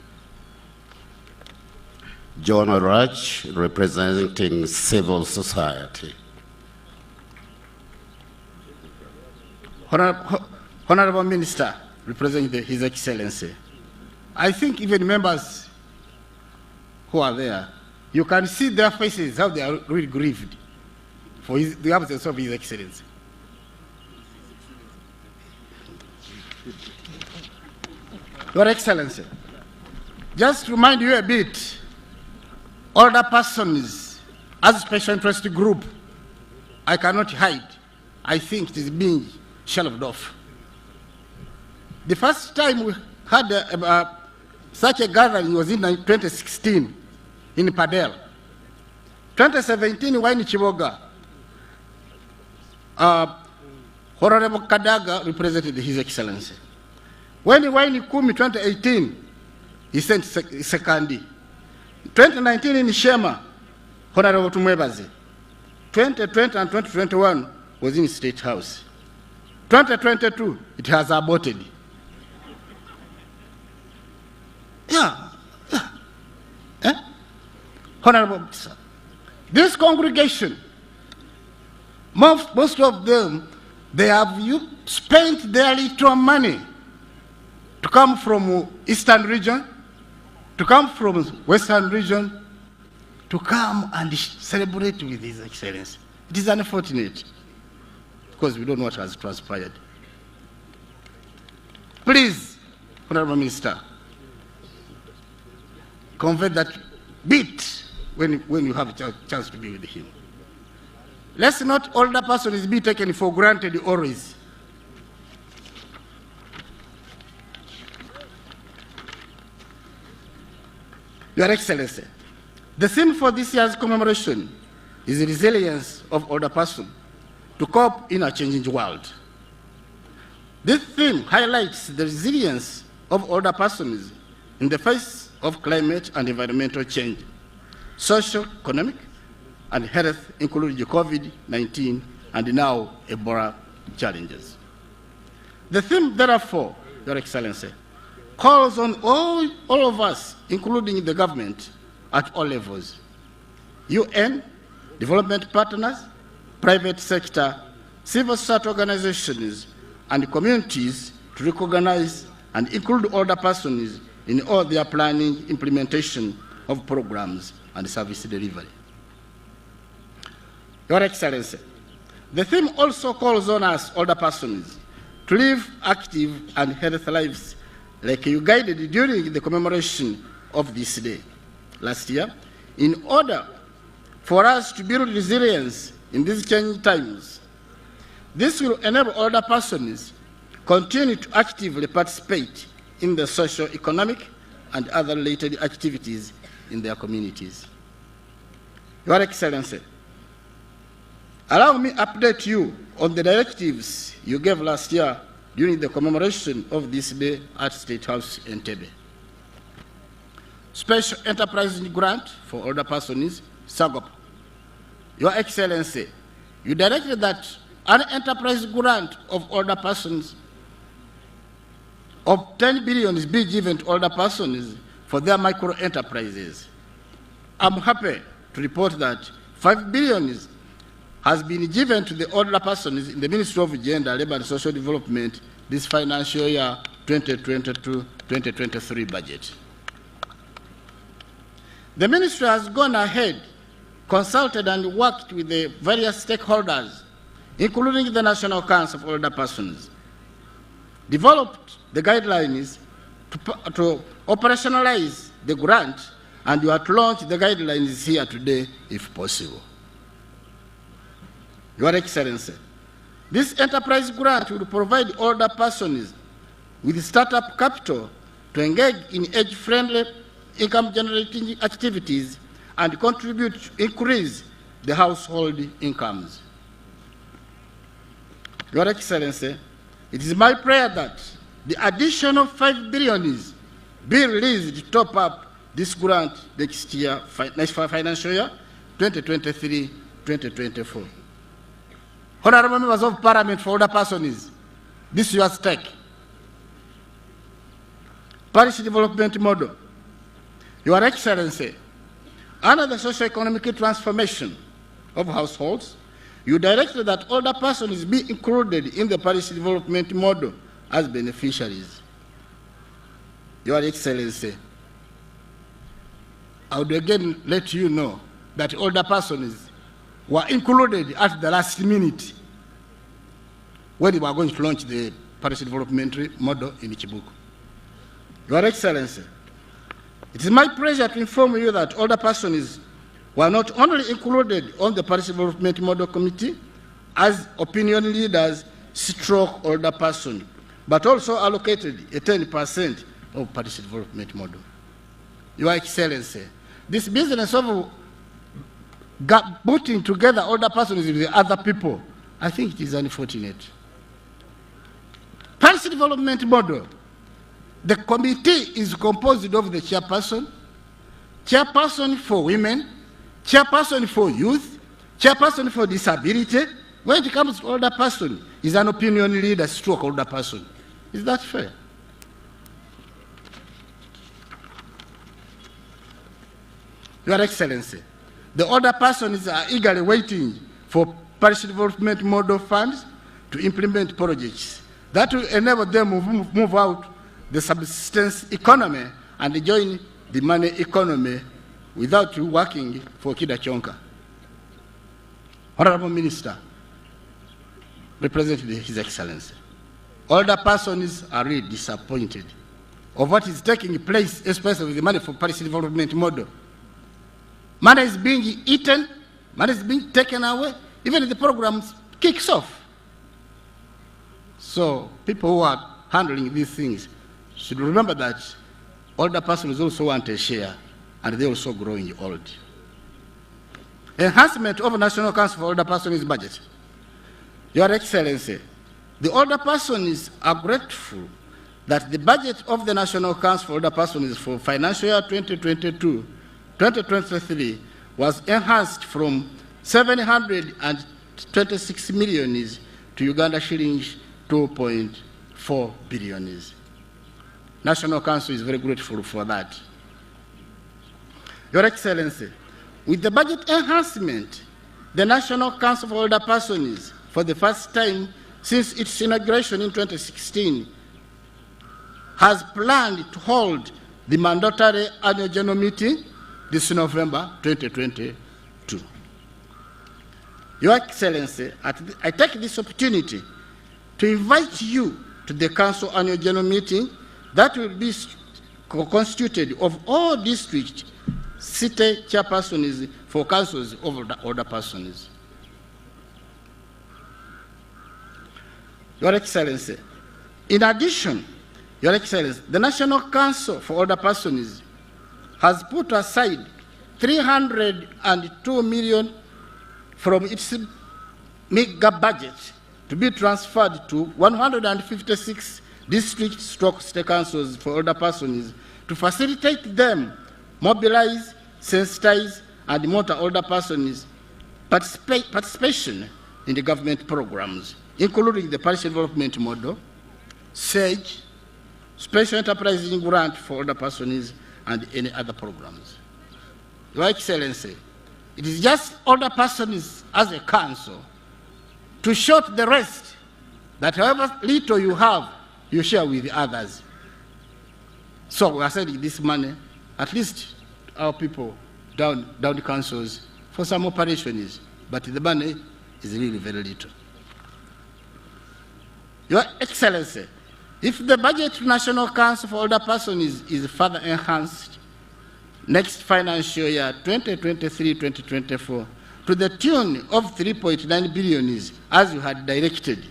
John Raj, representing civil society. Honorable Minister, representing His Excellency, I think even members who are there, you can see their faces, how they are really grieved for the absence of His Excellency. Your Excellency, just to remind you a bit, older persons as a special interest group, I cannot hide. I think it is being shelved off. The first time we had such a gathering was in 2016 in Padel. 2017, Wine Chiboga, Honorable Kadaga represented His Excellency. When Wine Kumi 2018, he sent Sekandi. 2019 in Shema, Honorable Tumwebazi. 2020 and 2021 was in State House. 2022, it has aborted. Yeah. Honorable Sir, this congregation, most of them, they have spent their little money to come from Eastern region, to come from Western region, to come and celebrate with His Excellency. It is unfortunate, because we don't know what has transpired. Please, Honorable Minister, convey that bit when you have a chance to be with him. Let's not older persons be taken for granted always. Your Excellency, the theme for this year's commemoration is the resilience of older persons to cope in a changing world. This theme highlights the resilience of older persons in the face of climate and environmental change, social, economic, and health, including COVID-19 and now Ebola challenges. The theme, therefore, Your Excellency, calls on all of us, including the government, at all levels, UN, development partners, private sector, civil society organizations, and communities to recognize and include older persons in all their planning, implementation of programs and service delivery. Your Excellency, the theme also calls on us, older persons, to live active and healthy lives like you guided during the commemoration of this day last year, in order for us to build resilience in these changing times. This will enable older persons continue to actively participate in the social, economic, and other related activities in their communities. Your Excellency, allow me to update you on the directives you gave last year during the commemoration of this day at State House in Entebbe. Special Enterprise Grant for Older Persons, SAGOP. Your Excellency, you directed that an enterprise grant of older persons of 10 billion is being given to older persons for their micro enterprises. I'm happy to report that 5 billion has been given to the older persons in the Ministry of Gender, Labour and Social Development this financial year 2022-2023 budget. The Ministry has gone ahead, consulted and worked with the various stakeholders, including the National Council of Older Persons, developed the guidelines to operationalize the grant, and you are to launch the guidelines here today if possible. Your Excellency, this enterprise grant will provide older persons with startup capital to engage in age-friendly income-generating activities and contribute to increase the household incomes. Your Excellency, it is my prayer that the additional 5 billion be released to top up this grant next year, next financial year, 2023-2024. Honorable members of Parliament for older persons, this is your stake. Parish development model. Your Excellency, under the socio-economic transformation of households, you directed that older persons be included in the parish development model as beneficiaries. Your Excellency, I would again let you know that older persons were included at the last minute when we were going to launch the parish development model in Chibuku. Your Excellency, it is my pleasure to inform you that older persons were not only included on the parish development model committee as opinion leaders stroke older person, but also allocated a 10% of parish development model. Your Excellency, this business of putting together older persons with other people, I think it is unfortunate. Parish development model, the committee is composed of the chairperson, chairperson for women, chairperson for youth, chairperson for disability. When it comes to older person, is an opinion leader stroke older person. Is that fair? Your Excellency, the older persons are eagerly waiting for parish development model funds to implement projects that will enable them to move out the subsistence economy and join the money economy without working for Kida Chonka. Honorable Minister, representing His Excellency, older persons are really disappointed of what is taking place, especially with the money for parish development model. Money is being eaten, money is being taken away, even if the program kicks off. So people who are handling these things should remember that older persons also want a share, and they're also growing old. Enhancement of National Council for Older Persons budget. Your Excellency, the older persons are grateful that the budget of the National Council for Older Persons for financial year 2022-2023 was enhanced from 726 million to Uganda shillings 2.4 billion. National Council is very grateful for that. Your Excellency, with the budget enhancement, the National Council for Older Persons, for the first time since its inauguration in 2016, has planned to hold the mandatory annual general meeting this November 2022. Your Excellency, I take this opportunity to invite you to the Council annual general meeting that will be constituted of all district city chairpersons for councils of older persons. Your Excellency, in addition, Your Excellency, the National Council for Older Persons has put aside 302 million from its mega budget to be transferred to 156 district state councils for older persons to facilitate them mobilize, sensitize, and monitor older persons' participation in the government programs, including the parish development model, SAGE, special enterprising grant for older persons, and any other programs. Your Excellency, it is just older persons as a council to short the rest, that however little you have, you share with others. So we are sending this money, at least our people down the councils, for some operations, but the money is really very little. Your Excellency, if the budget to National Council for Older Persons is further enhanced next financial year 2023-2024 to the tune of 3.9 billion as you had directed,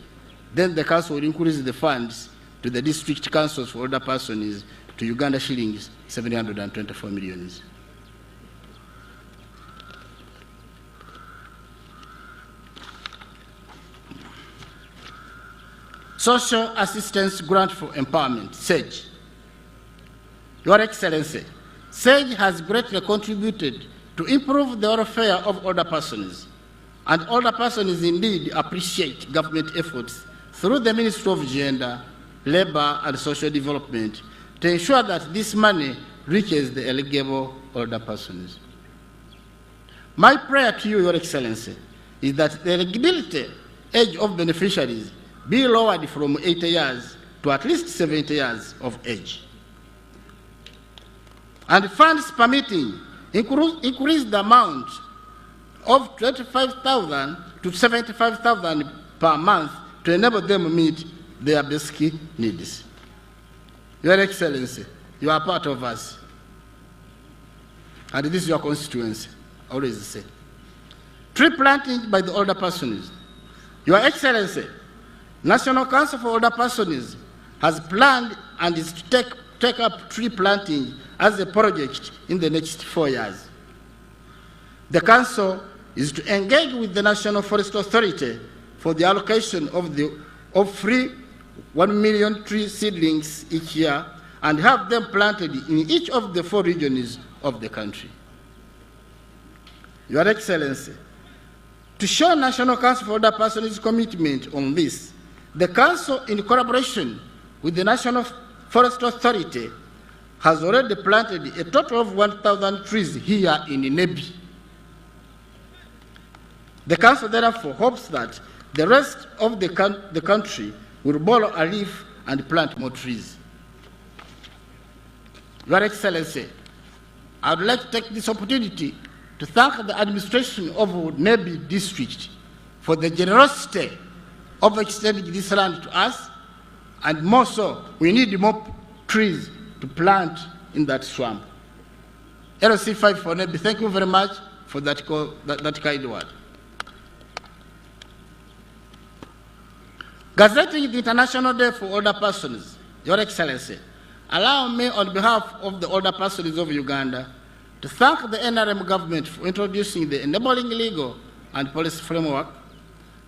then the council will increase the funds to the district councils for older persons to Uganda shillings 724 million. Social Assistance Grant for Empowerment, SAGE. Your Excellency, SAGE has greatly contributed to improve the welfare of older persons. And older persons indeed appreciate government efforts through the Ministry of Gender, Labor and Social Development to ensure that this money reaches the eligible older persons. My prayer to you, Your Excellency, is that the eligibility age of beneficiaries be lowered from 80 years to at least 70 years of age. And funds permitting, increase the amount of 25,000 to 75,000 per month to enable them to meet their basic needs. Your Excellency, you are part of us. And this is your constituency, I always say. Tree planting by the older persons. Your Excellency, National Council for Older Persons has planned and is to take up tree planting as a project in the next 4 years. The Council is to engage with the National Forest Authority for the allocation of free 1 million tree seedlings each year and have them planted in each of the 4 regions of the country. Your Excellency, to show National Council for Older Persons' commitment on this, the Council, in collaboration with the National Forest Authority, has already planted a total of 1,000 trees here in Nebi. The Council therefore hopes that the rest of the country will borrow a leaf and plant more trees. Your Excellency, I would like to take this opportunity to thank the administration of Nebi district for the generosity of extending this land to us, and more so, we need more trees to plant in that swamp. LC5 for Nebi, thank you very much for that kind word. Gazetting the International Day for Older Persons, Your Excellency, allow me on behalf of the older persons of Uganda to thank the NRM government for introducing the enabling legal and policy framework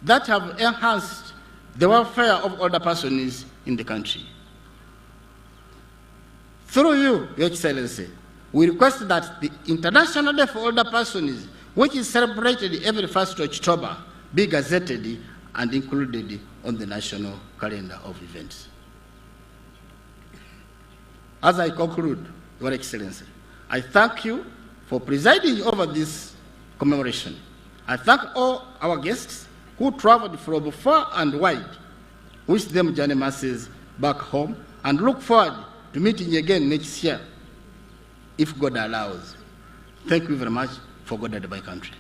that have enhanced the welfare of older persons in the country. Through you, Your Excellency, we request that the International Day for Older Persons, which is celebrated every 1st October, be gazetted and included on the national calendar of events. As I conclude, Your Excellency, I thank you for presiding over this commemoration. I thank all our guests who traveled from far and wide. Wish them journey masses back home and look forward to meeting again next year, if God allows. Thank you very much for God and my country.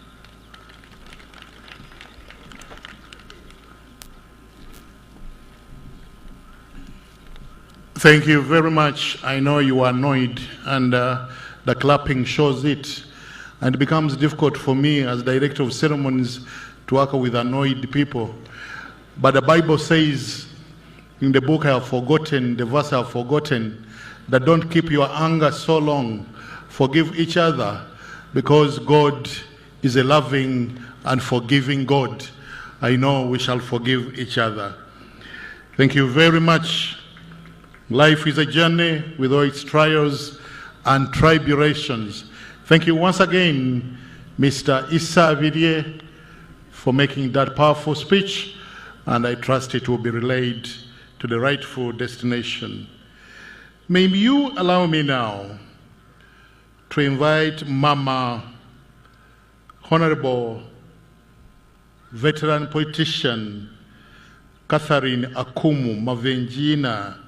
Thank you very much. I know you are annoyed, and the clapping shows it. And it becomes difficult for me as director of ceremonies to work with annoyed people. But the Bible says in the book I have forgotten, the verse I have forgotten, that don't keep your anger so long. Forgive each other, because God is a loving and forgiving God. I know we shall forgive each other. Thank you very much. Life is a journey with all its trials and tribulations. Thank you once again, Mr. Issa Avidie, for making that powerful speech, and I trust it will be relayed to the rightful destination. May you allow me now to invite Mama, Honorable veteran politician Catherine Akumu Mavenjina,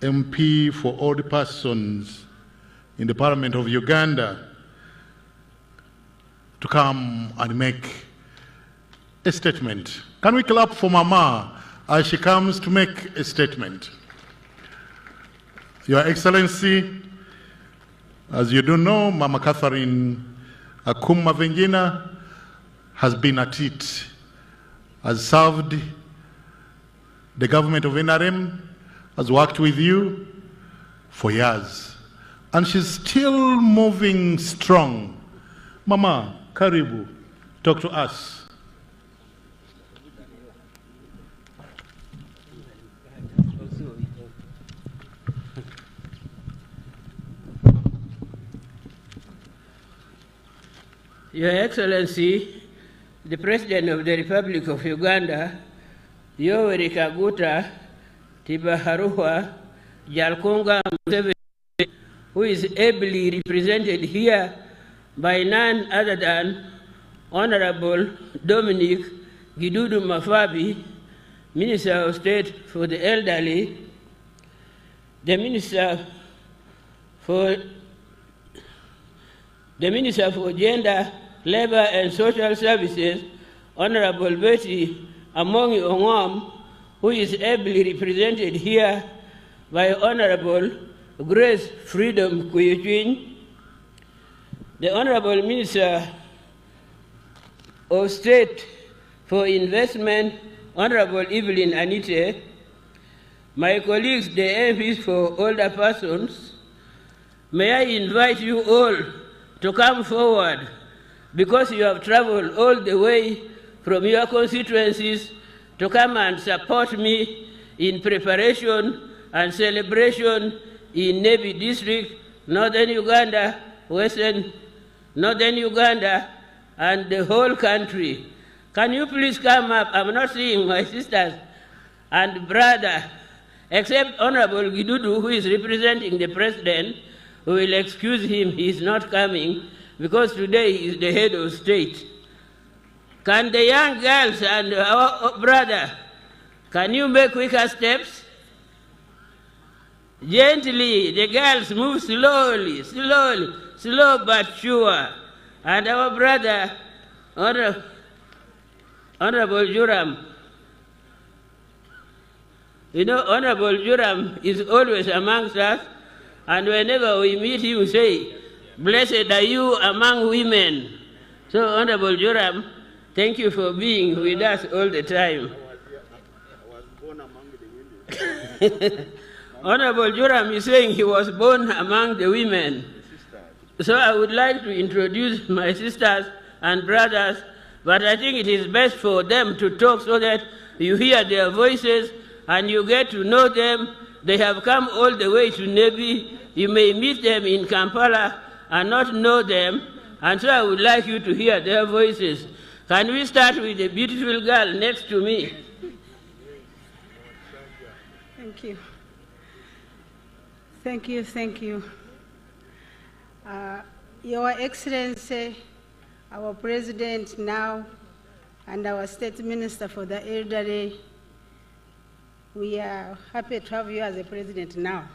MP for Older Persons in the Parliament of Uganda, to come and make a statement. Can we clap for Mama as she comes to make a statement? Your Excellency, as you do know, Mama Catherine Akumu Mavenjina has been at it, has served the government of NRM, has worked with you for years, and she's still moving strong. Mama, karibu, talk to us. Your Excellency, the President of the Republic of Uganda, Yoweri Kaguta Tibaharuwa Jalkonga Museveni, who is ably represented here by none other than Honorable Dominic Gidudu Mafabi, Minister of State for the Elderly, the Minister for Gender, Labor and Social Services, Honorable Betty Amongi Ongom, who is ably represented here by Honorable Grace Freedom Kuyuchin, the Honorable Minister of State for Investment, Honorable Evelyn Anite, my colleagues, the MPs for older persons, may I invite you all to come forward because you have traveled all the way from your constituencies to come and support me in preparation and celebration in Nebi District, Northern Uganda, Northern Uganda, and the whole country. Can you please come up? I'm not seeing my sisters and brother, except Honorable Gidudu, who is representing the President, who will excuse him, he is not coming, because today he is the head of state. Can the young girls and our brother, can you make quicker steps? Gently, the girls move slowly, slow but sure. And our brother, Honorable Joram, you know, Honorable Joram is always amongst us, and whenever we meet him, we say, "Blessed are you among women." So, Honorable Joram, thank you for being with us all the time. I was born among the women. Honorable Joram is saying he was born among the women. So I would like to introduce my sisters and brothers, but I think it is best for them to talk so that you hear their voices and you get to know them. They have come all the way to Nebi. You may meet them in Kampala and not know them, and so I would like you to hear their voices. Can we start with the beautiful girl next to me? Thank you. Thank you, thank you. Your Excellency, our President now, and our State Minister for the Elderly, we are happy to have you as a President now.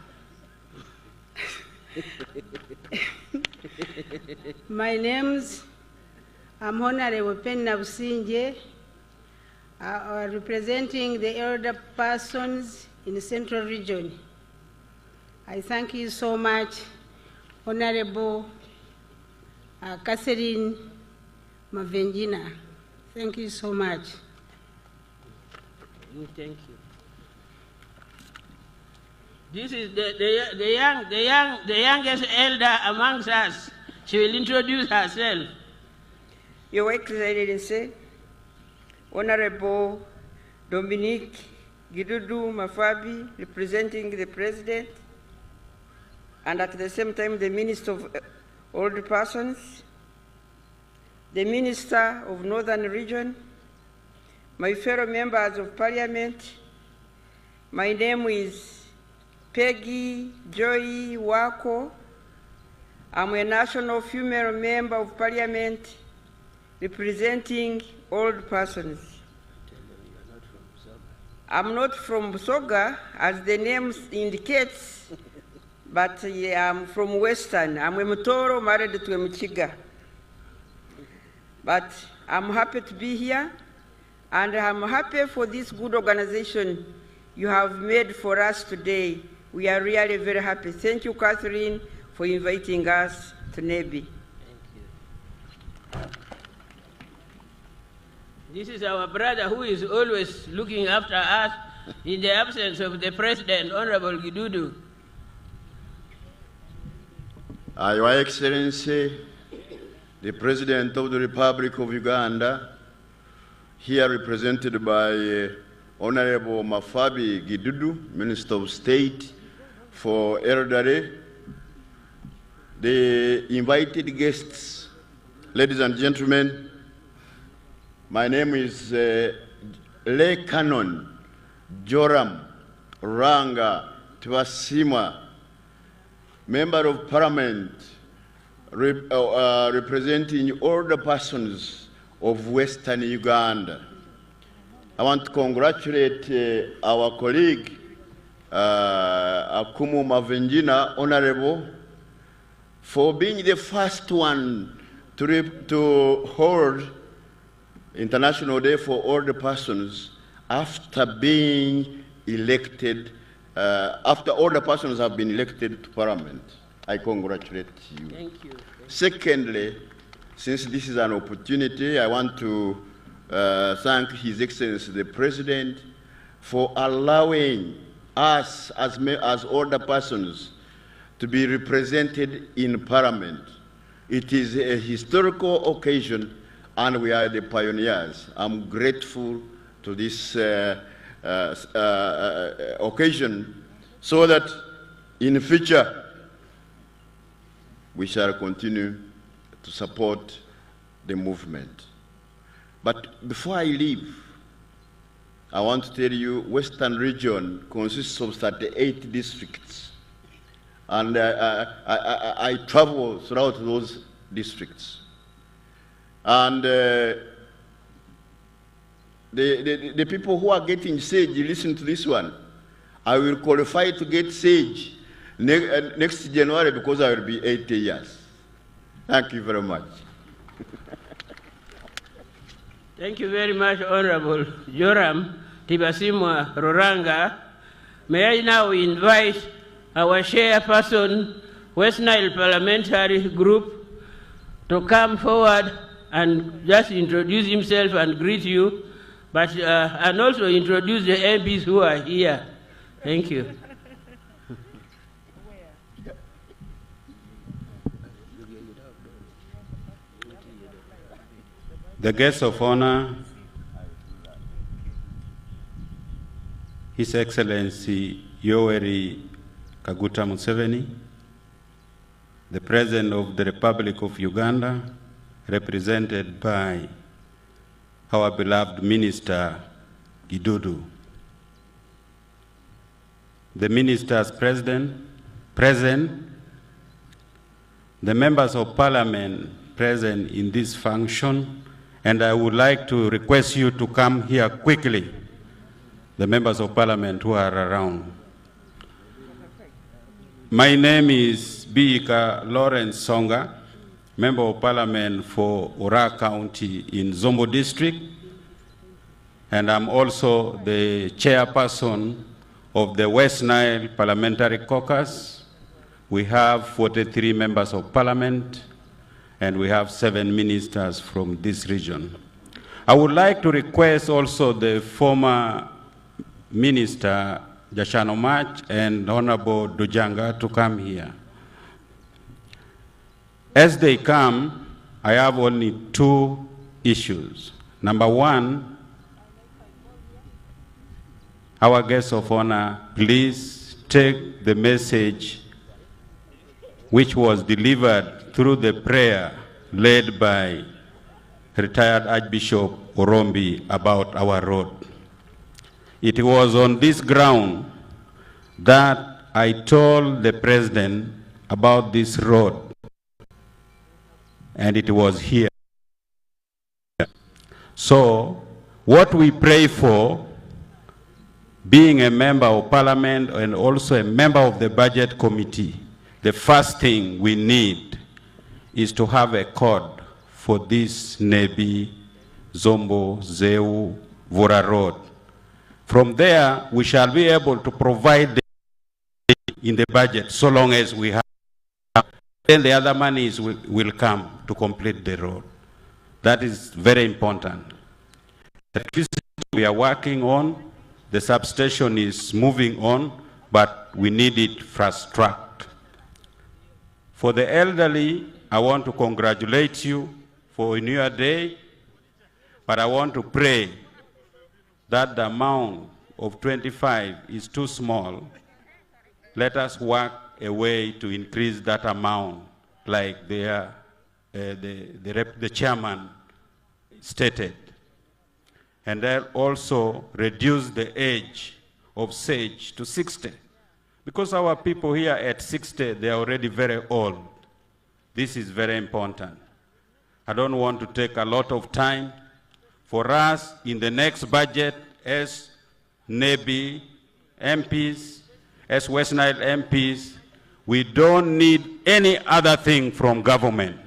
My name's I'm Honorable Penna Businje, representing the elder persons in the Central Region. I thank you so much, Honorable Catherine Mavenjina. Thank you so much. Thank you. This is the youngest elder amongst us. She will introduce herself. Your Excellency, Honorable Dominique Gidudu Mafabi, representing the President, and at the same time the Minister of Older Persons, the Minister of Northern Region, my fellow members of Parliament. My name is Peggy Joy Wako. I'm a national female member of Parliament representing old persons. I'm not from Busoga, as the name indicates, but I'm from Western. I'm a Mutoro married to a Mchiga. But I'm happy to be here, and I'm happy for this good organization you have made for us today. We are really very happy. Thank you, Catherine, for inviting us to Nebi. This is our brother who is always looking after us in the absence of the President, Honorable Gidudu. Your Excellency, the President of the Republic of Uganda, here represented by Honorable Mafabi Gidudu, Minister of State for Elderly, the invited guests, ladies and gentlemen, my name is Lay Canon Joram Ranga Twasimwa, Member of Parliament representing all the persons of Western Uganda. I want to congratulate our colleague, Akumu Mavenjina, Honorable, for being the first one to hold International Day for All the Persons after being elected, after all the persons have been elected to Parliament. I congratulate you. Thank you. Secondly, since this is an opportunity, I want to thank His Excellency the President for allowing us as older persons to be represented in Parliament. It is a historical occasion and we are the pioneers. I'm grateful to this occasion so that in the future we shall continue to support the movement. But before I leave, I want to tell you Western region consists of 38 districts. And I travel throughout those districts. And the people who are getting sage, listen to this one. I will qualify to get sage next January because I will be 80 years. Thank you very much. Thank you very much, Honorable Joram Twasimwa Ruranga. May I now invite our chairperson, West Nile Parliamentary Group, to come forward and just introduce himself and greet you, but and also introduce the MPs who are here. Thank you. The guests of honor, His Excellency Yoweri Kaguta Museveni, the President of the Republic of Uganda, represented by our beloved Minister Gidudu, the Ministers present, the Members of Parliament present in this function, and I would like to request you to come here quickly, the Members of Parliament who are around. My name is Biika Lawrence Songa, Member of Parliament for Ora County in Zombo District, and I'm also the chairperson of the West Nile Parliamentary Caucus. We have 43 members of Parliament, and we have 7 ministers from this region. I would like to request also the former Minister Jashano Mach and Honorable Dujanga to come here. As they come, I have only 2 issues. Number 1, our guests of honor, please take the message which was delivered through the prayer led by retired Archbishop Orombi about our road. It was on this ground that I told the President about this road, and it was here. So, what we pray for, being a member of Parliament and also a member of the Budget Committee, the first thing we need is to have a code for this Nebi, Zombo, Zeu, Vora road. From there, we shall be able to provide in the budget so long as we have. Then the other monies will come to complete the road. That is very important. The electricity we are working on, the substation is moving on, but we need it fast-tracked. For the elderly, I want to congratulate you for your day, but I want to pray that the amount of 25 is too small. Let us work a way to increase that amount like their the chairman stated. And then also reduce the age of SAGE to 60. Because our people here at 60, they are already very old. This is very important. I don't want to take a lot of time. For us, in the next budget, as NEBI MPs, as West Nile MPs, we don't need any other thing from government.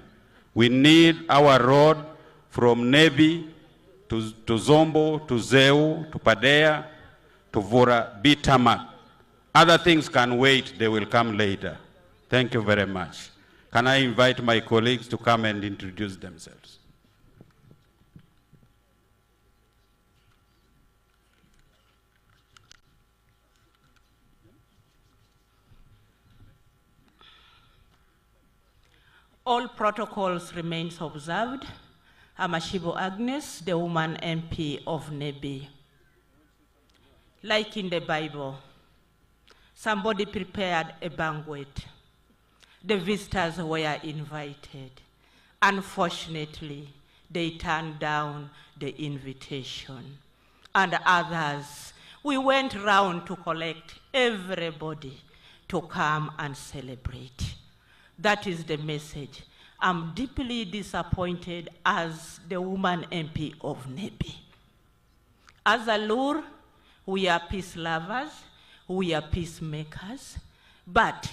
We need our road from NEBI to Zombo, to Zeu, to Padea, to Vora, be tarmac. Other things can wait, they will come later. Thank you very much. Can I invite my colleagues to come and introduce themselves? All protocols remain observed. I'm Ashibo Agnes, the woman MP of Nebi. Like in the Bible, somebody prepared a banquet. The visitors were invited. Unfortunately, they turned down the invitation. And others, we went round to collect everybody to come and celebrate. That is the message. I'm deeply disappointed as the woman MP of Nebi. As a Lur, we are peace lovers, we are peacemakers, but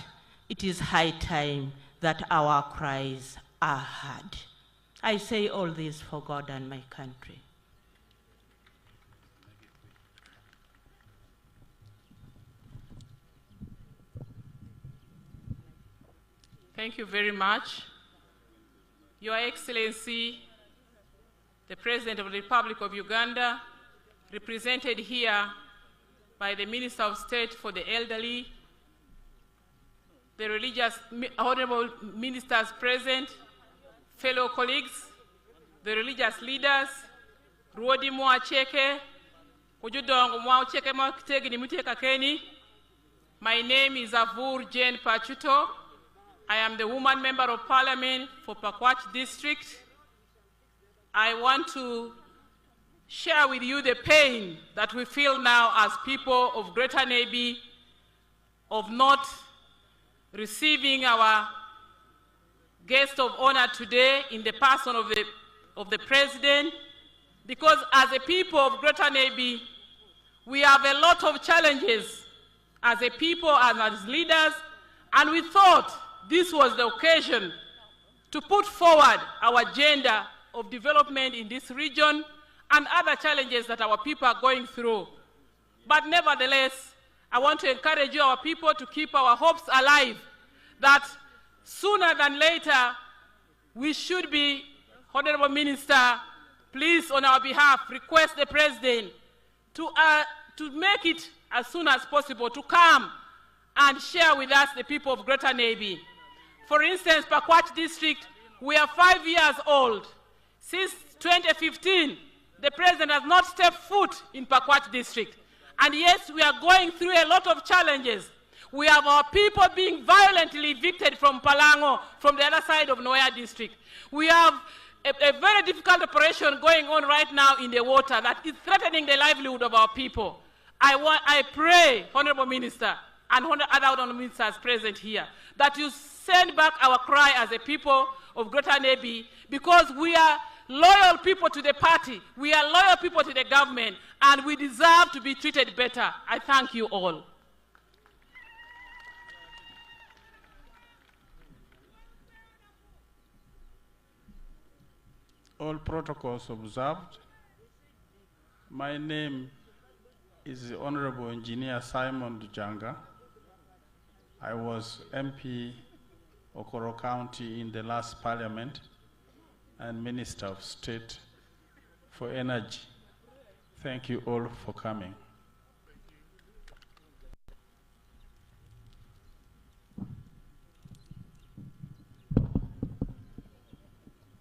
it is high time that our cries are heard. I say all this for God and my country. Thank you very much. Your Excellency, the President of the Republic of Uganda, represented here by the Minister of State for the Elderly, the religious honorable ministers present, fellow colleagues, the religious leaders, Ruodi Mwacheke, Ujudong Mwacheke Mwakitegi Nimuteka Keni. My name is Avur Jane Pachuto. I am the woman member of parliament for Pakwach district. I want to share with you the pain that we feel now as people of Greater Nebi of not receiving our guest of honor today in the person of the president, because as a people of Greater Nebi, we have a lot of challenges as a people and as leaders, and we thought this was the occasion to put forward our agenda of development in this region and other challenges that our people are going through. But nevertheless, I want to encourage our people to keep our hopes alive that sooner than later, we should be, Honorable Minister, please on our behalf, request the President to make it as soon as possible to come and share with us the people of Greater Nebi. For instance, Pakwach district, we are 5 years old. Since 2015, the President has not stepped foot in Pakwach district. And yes, we are going through a lot of challenges. We have our people being violently evicted from Palango, from the other side of Noya district. We have a very difficult operation going on right now in the water that is threatening the livelihood of our people. I pray, Honorable Minister, and other honorable ministers present here, that you send back our cry as a people of Greater Nebi, because we are loyal people to the party, we are loyal people to the government, and we deserve to be treated better. I thank you all. All protocols observed. My name is the Honorable Engineer Simon Dujanga. I was MP Okoro County in the last parliament and Minister of State for Energy. Thank you all for coming.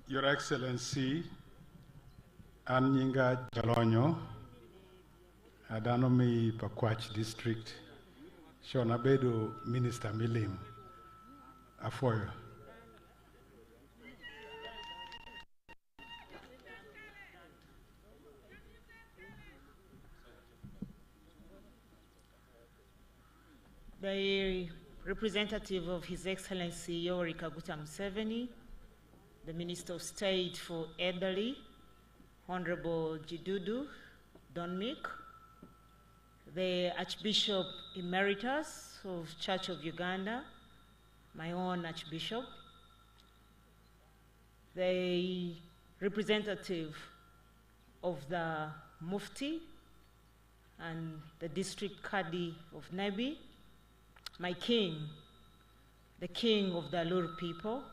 Your Excellency, Anyinga Jalonyo, Adanomi Pakwach District, Shonabedo Minister Milim, Afoyo. the representative of His Excellency Yoweri Kaguta Museveni, the Minister of State for Elderly, Honorable Jidudu Donmik, the Archbishop Emeritus of Church of Uganda, my own Archbishop, the representative of the Mufti and the District Kadi of Nebi, my king, the king of the Alur people.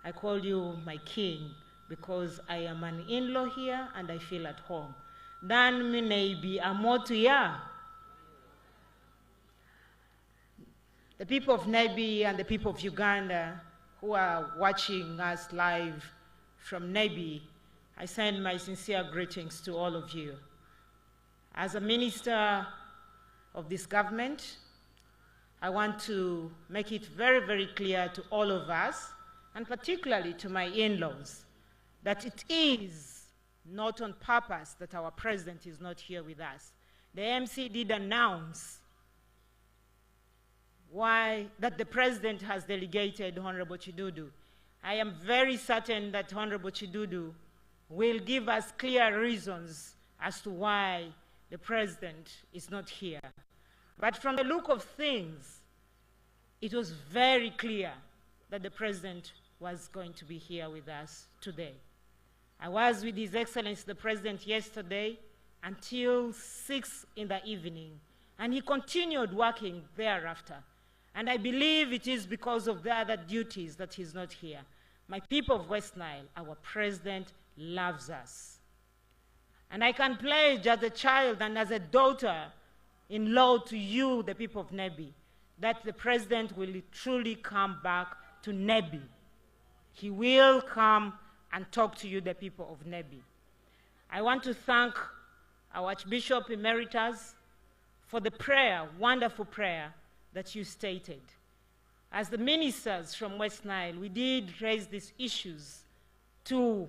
I call you my king because I am an in-law here and I feel at home. Dan Minebi Amotuya. The people of Nebi and the people of Uganda who are watching us live from Nebi, I send my sincere greetings to all of you. As a minister of this government, I want to make it very, very clear to all of us, and particularly to my in-laws, that it is not on purpose that our president is not here with us. The MC did announce that the president has delegated Honorable Chidudu. I am very certain that Honorable Chidudu will give us clear reasons as to why the president is not here. But from the look of things, it was very clear that the president was going to be here with us today. I was with His Excellency the President yesterday until 6 in the evening, and he continued working thereafter. And I believe it is because of the other duties that he's not here. My people of West Nile, our president loves us. And I can pledge as a child and as a daughter-in-law to you, the people of Nebi, that the president will truly come back to Nebi. He will come and talk to you, the people of Nebi. I want to thank our Archbishop Emeritus for the prayer, wonderful prayer, that you stated. As the ministers from West Nile, we did raise these issues to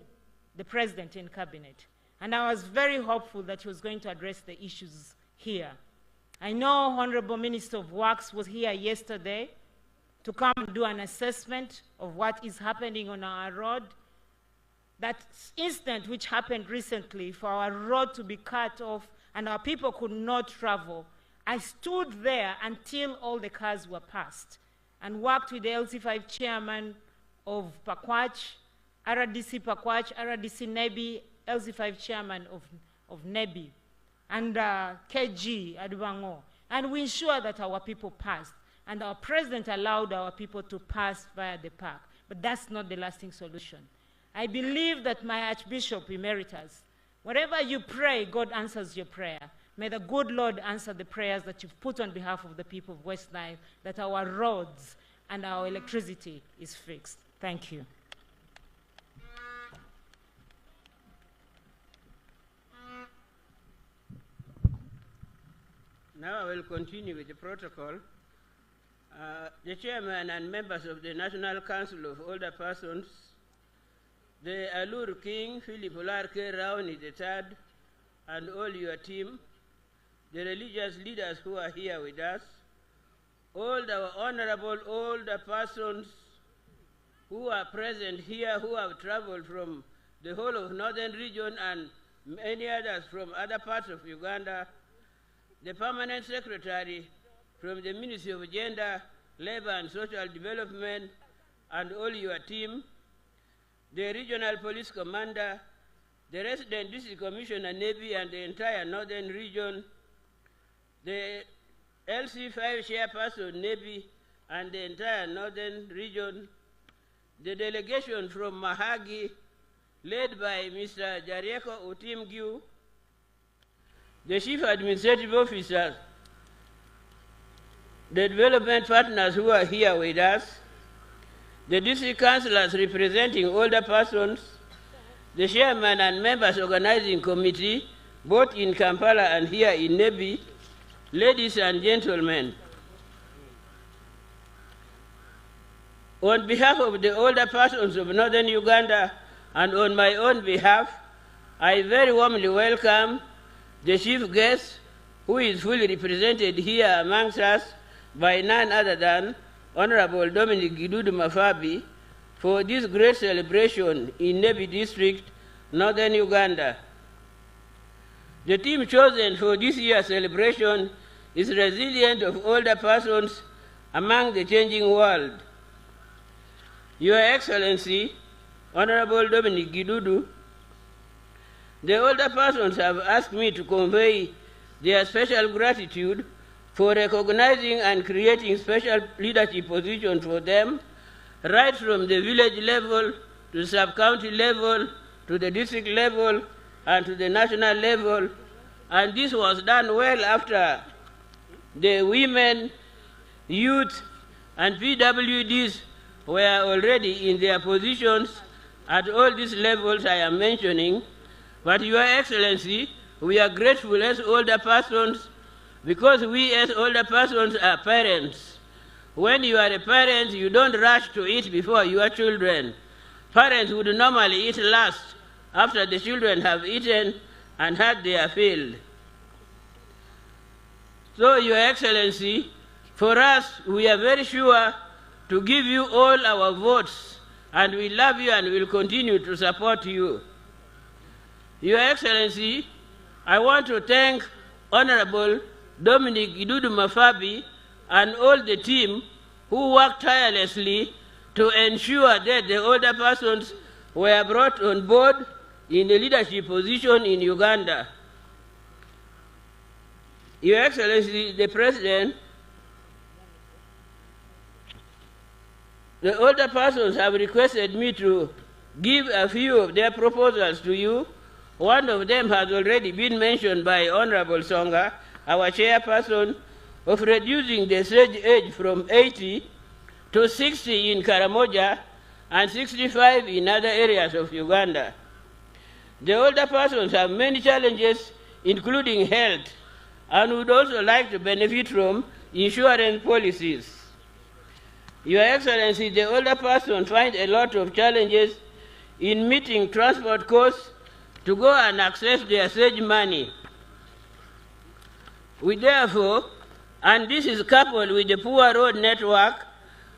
the president in cabinet. And I was very hopeful that he was going to address the issues here. I know Honorable Minister of Works was here yesterday to come and do an assessment of what is happening on our road. That incident which happened recently for our road to be cut off and our people could not travel, I stood there until all the cars were passed and worked with the LC5 chairman of Pakwach, RDC Pakwach, RDC Nebi, LC5 chairman of Nebi, and KG Adubango. And we ensured that our people passed. And our president allowed our people to pass via the park. But that's not the lasting solution. I believe that my Archbishop Emeritus, whatever you pray, God answers your prayer. May the good Lord answer the prayers that you've put on behalf of the people of West Nile, that our roads and our electricity is fixed. Thank you. Now I will continue with the protocol. The chairman and members of the National Council of Older Persons, the Alur King, Philip Olarke Raoni III, and all your team, the religious leaders who are here with us, all our honorable older persons who are present here, who have traveled from the whole of Northern region and many others from other parts of Uganda, the permanent secretary from the Ministry of Gender, Labor and Social Development, and all your team, the regional police commander, the resident district commissioner, Nebi, and the entire Northern region, the LC5 chairperson, Nebi, and the entire Northern region, the delegation from Mahagi, led by Mr. Jarieko Utimgiu, the chief administrative officers, the development partners who are here with us, the district councillors representing older persons, the chairman and members organizing committee, both in Kampala and here in Nebi, ladies and gentlemen, on behalf of the older persons of Northern Uganda and on my own behalf, I very warmly welcome the chief guest who is fully represented here amongst us, by none other than Honorable Dominic Gidudu Mafabi for this great celebration in Nebi District, Northern Uganda. The theme chosen for this year's celebration is Resilience of Older Persons Among the Changing World. Your Excellency, Honorable Dominic Gidudu, the older persons have asked me to convey their special gratitude for recognizing and creating special leadership positions for them, right from the village level to the sub-county level, to the district level, and to the national level. And this was done well after the women, youth, and PWDs were already in their positions at all these levels I am mentioning. But Your Excellency, we are grateful as older persons because we as older persons are parents. When you are a parent, you don't rush to eat before your children. Parents would normally eat last after the children have eaten and had their fill. So, Your Excellency, for us, we are very sure to give you all our votes, and we love you and will continue to support you. Your Excellency, I want to thank Honorable Dominic Gidudu Mafabi and all the team who worked tirelessly to ensure that the older persons were brought on board in the leadership position in Uganda. Your Excellency, the President, the older persons have requested me to give a few of their proposals to you. One of them has already been mentioned by Honorable Songa, our chairperson, of reducing the stage age from 80 to 60 in Karamoja and 65 in other areas of Uganda. The older persons have many challenges, including health, and would also like to benefit from insurance policies. Your Excellency, the older person finds a lot of challenges in meeting transport costs to go and access their stage money. We therefore, and this is coupled with the poor road network,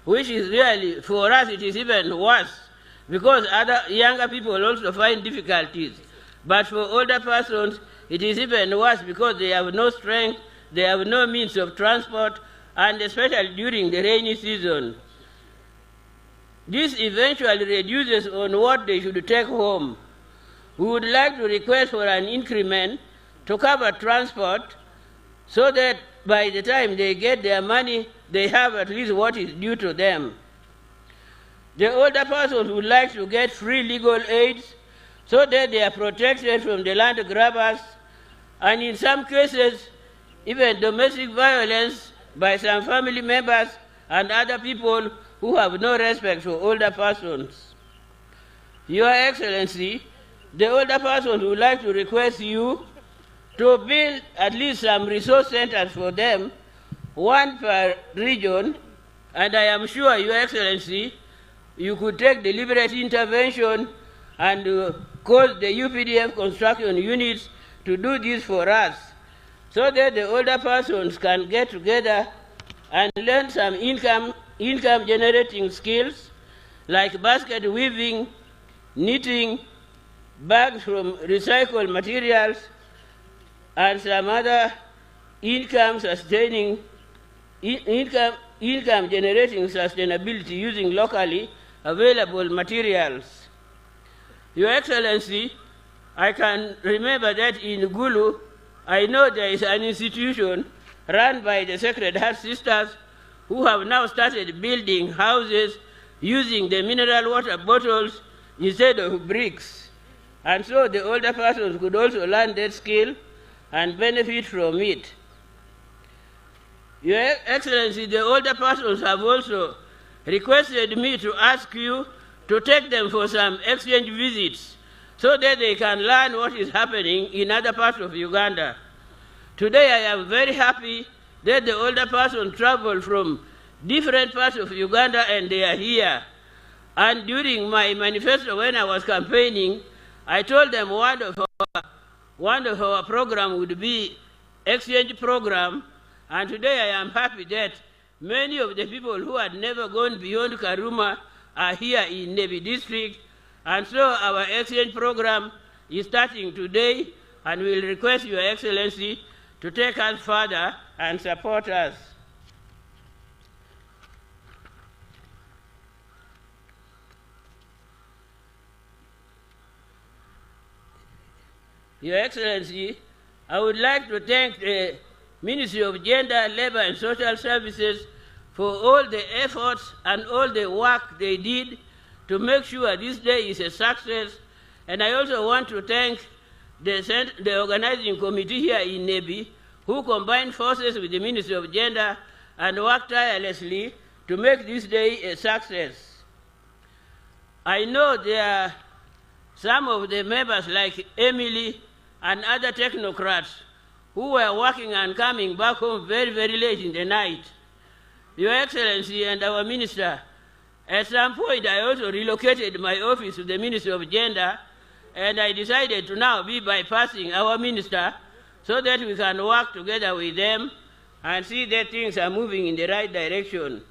which is really, for us, it is even worse, because other younger people also find difficulties. But for older persons, it is even worse because they have no strength, they have no means of transport, and especially during the rainy season. This eventually reduces on what they should take home. We would like to request for an increment to cover transport so that by the time they get their money, they have at least what is due to them. The older persons would like to get free legal aid so that they are protected from the land grabbers, and in some cases, even domestic violence by some family members and other people who have no respect for older persons. Your Excellency, the older persons would like to request you to build at least some resource centers for them, one per region, and I am sure, Your Excellency, you could take deliberate intervention and cause the UPDF construction units to do this for us, so that the older persons can get together and learn some income-generating skills like basket weaving, knitting, bags from recycled materials, and some other income-generating sustainability using locally available materials. Your Excellency, I can remember that in Gulu, I know there is an institution run by the Sacred Heart Sisters who have now started building houses using the mineral water bottles instead of bricks. And so the older persons could also learn that skill and benefit from it. Your Excellency, the older persons have also requested me to ask you to take them for some exchange visits so that they can learn what is happening in other parts of Uganda. Today I am very happy that the older persons travel from different parts of Uganda and they are here. And during my manifesto when I was campaigning, I told them one of our program would be exchange program, and today I am happy that Many of the people who had never gone beyond Karuma are here in Nebi district, and so our exchange program is starting today, and we'll request Your Excellency to take us further and support us. Your Excellency, I would like to thank the Ministry of Gender, Labor and Social Services for all the efforts and all the work they did to make sure this day is a success. And I also want to thank the organizing committee here in Nebi, who combined forces with the Ministry of Gender and worked tirelessly to make this day a success. I know there are some of the members like Emily and other technocrats who were working and coming back home very, very late in the night. Your Excellency and our minister, at some point I also relocated my office to the Ministry of Gender, and I decided to now be bypassing our minister so that we can work together with them and see that things are moving in the right direction.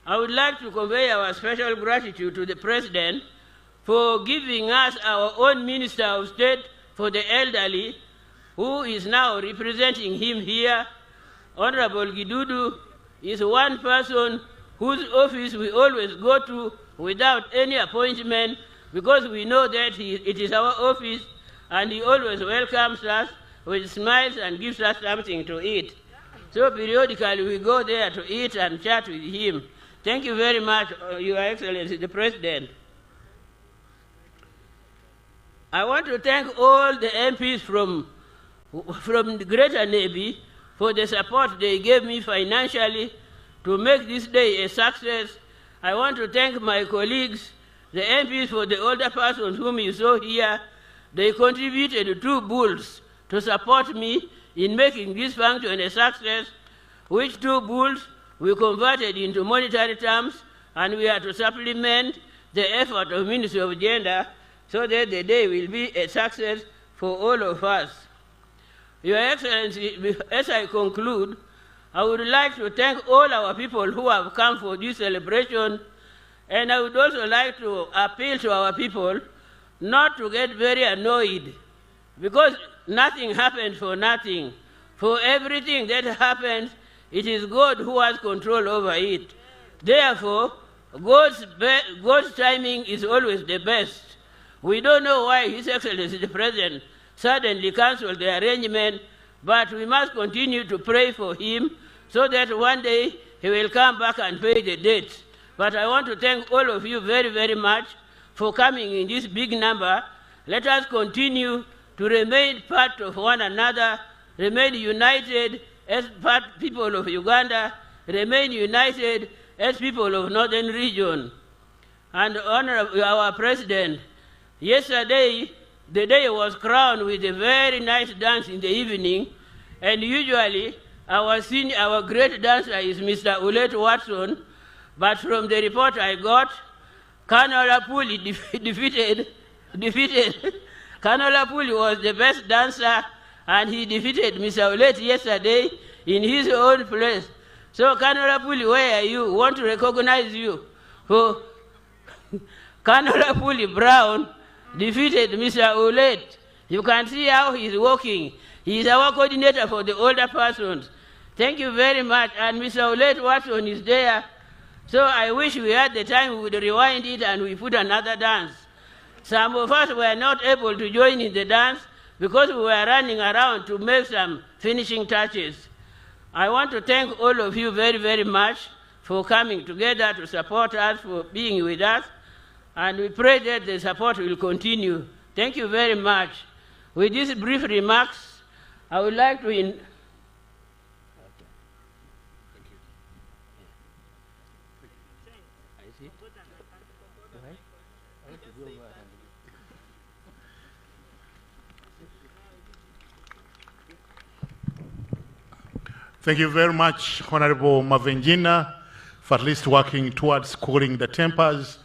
I would like to convey our special gratitude to the President for giving us our own Minister of State for the Elderly, who is now representing him here. Honorable Gidudu is one person whose office we always go to without any appointment, because we know that it is our office, and he always welcomes us with smiles and gives us something to eat. So periodically we go there to eat and chat with him. Thank you very much, Your Excellency, the President. I want to thank all the MPs from the Greater Nebi for the support they gave me financially to make this day a success. I want to thank my colleagues, the MPs for the older persons whom you saw here. They contributed 2 bulls to support me in making this function a success, which 2 bulls we converted into monetary terms, and we are to supplement the effort of Ministry of Gender so that the day will be a success for all of us. Your Excellency, as I conclude, I would like to thank all our people who have come for this celebration, and I would also like to appeal to our people not to get very annoyed, because nothing happens for nothing. For everything that happens, it is God who has control over it. Therefore, God's timing is always the best. We don't know why His Excellency the President suddenly canceled the arrangement, but we must continue to pray for him so that one day he will come back and pay the debt. But I want to thank all of you very, very much for coming in this big number. Let us continue to remain part of one another, remain united as people of Uganda, remain united as people of Northern Region. And Honorable our President, yesterday, the day was crowned with a very nice dance in the evening, and usually our great dancer is Mr. Ulet Watson, but from the report I got, Colonel Apuli defeated. Colonel Apuli was the best dancer, and he defeated Mr. Ulet yesterday in his own place. So Colonel Apuli, where are you? Want to recognize you. For Colonel Apuli Brown defeated Mr. Ulet. You can see how he's working. He is our coordinator for the older persons. Thank you very much. And Mr. Ulet Watson is there. So I wish we had the time we would rewind it and we put another dance. Some of us were not able to join in the dance because we were running around to make some finishing touches. I want to thank all of you very, very much for coming together to support us, for being with us. And we pray that the support will continue. Thank you very much. With these brief remarks, I would like to Thank you very much, Honorable Mavenjina, for at least working towards cooling the tempers.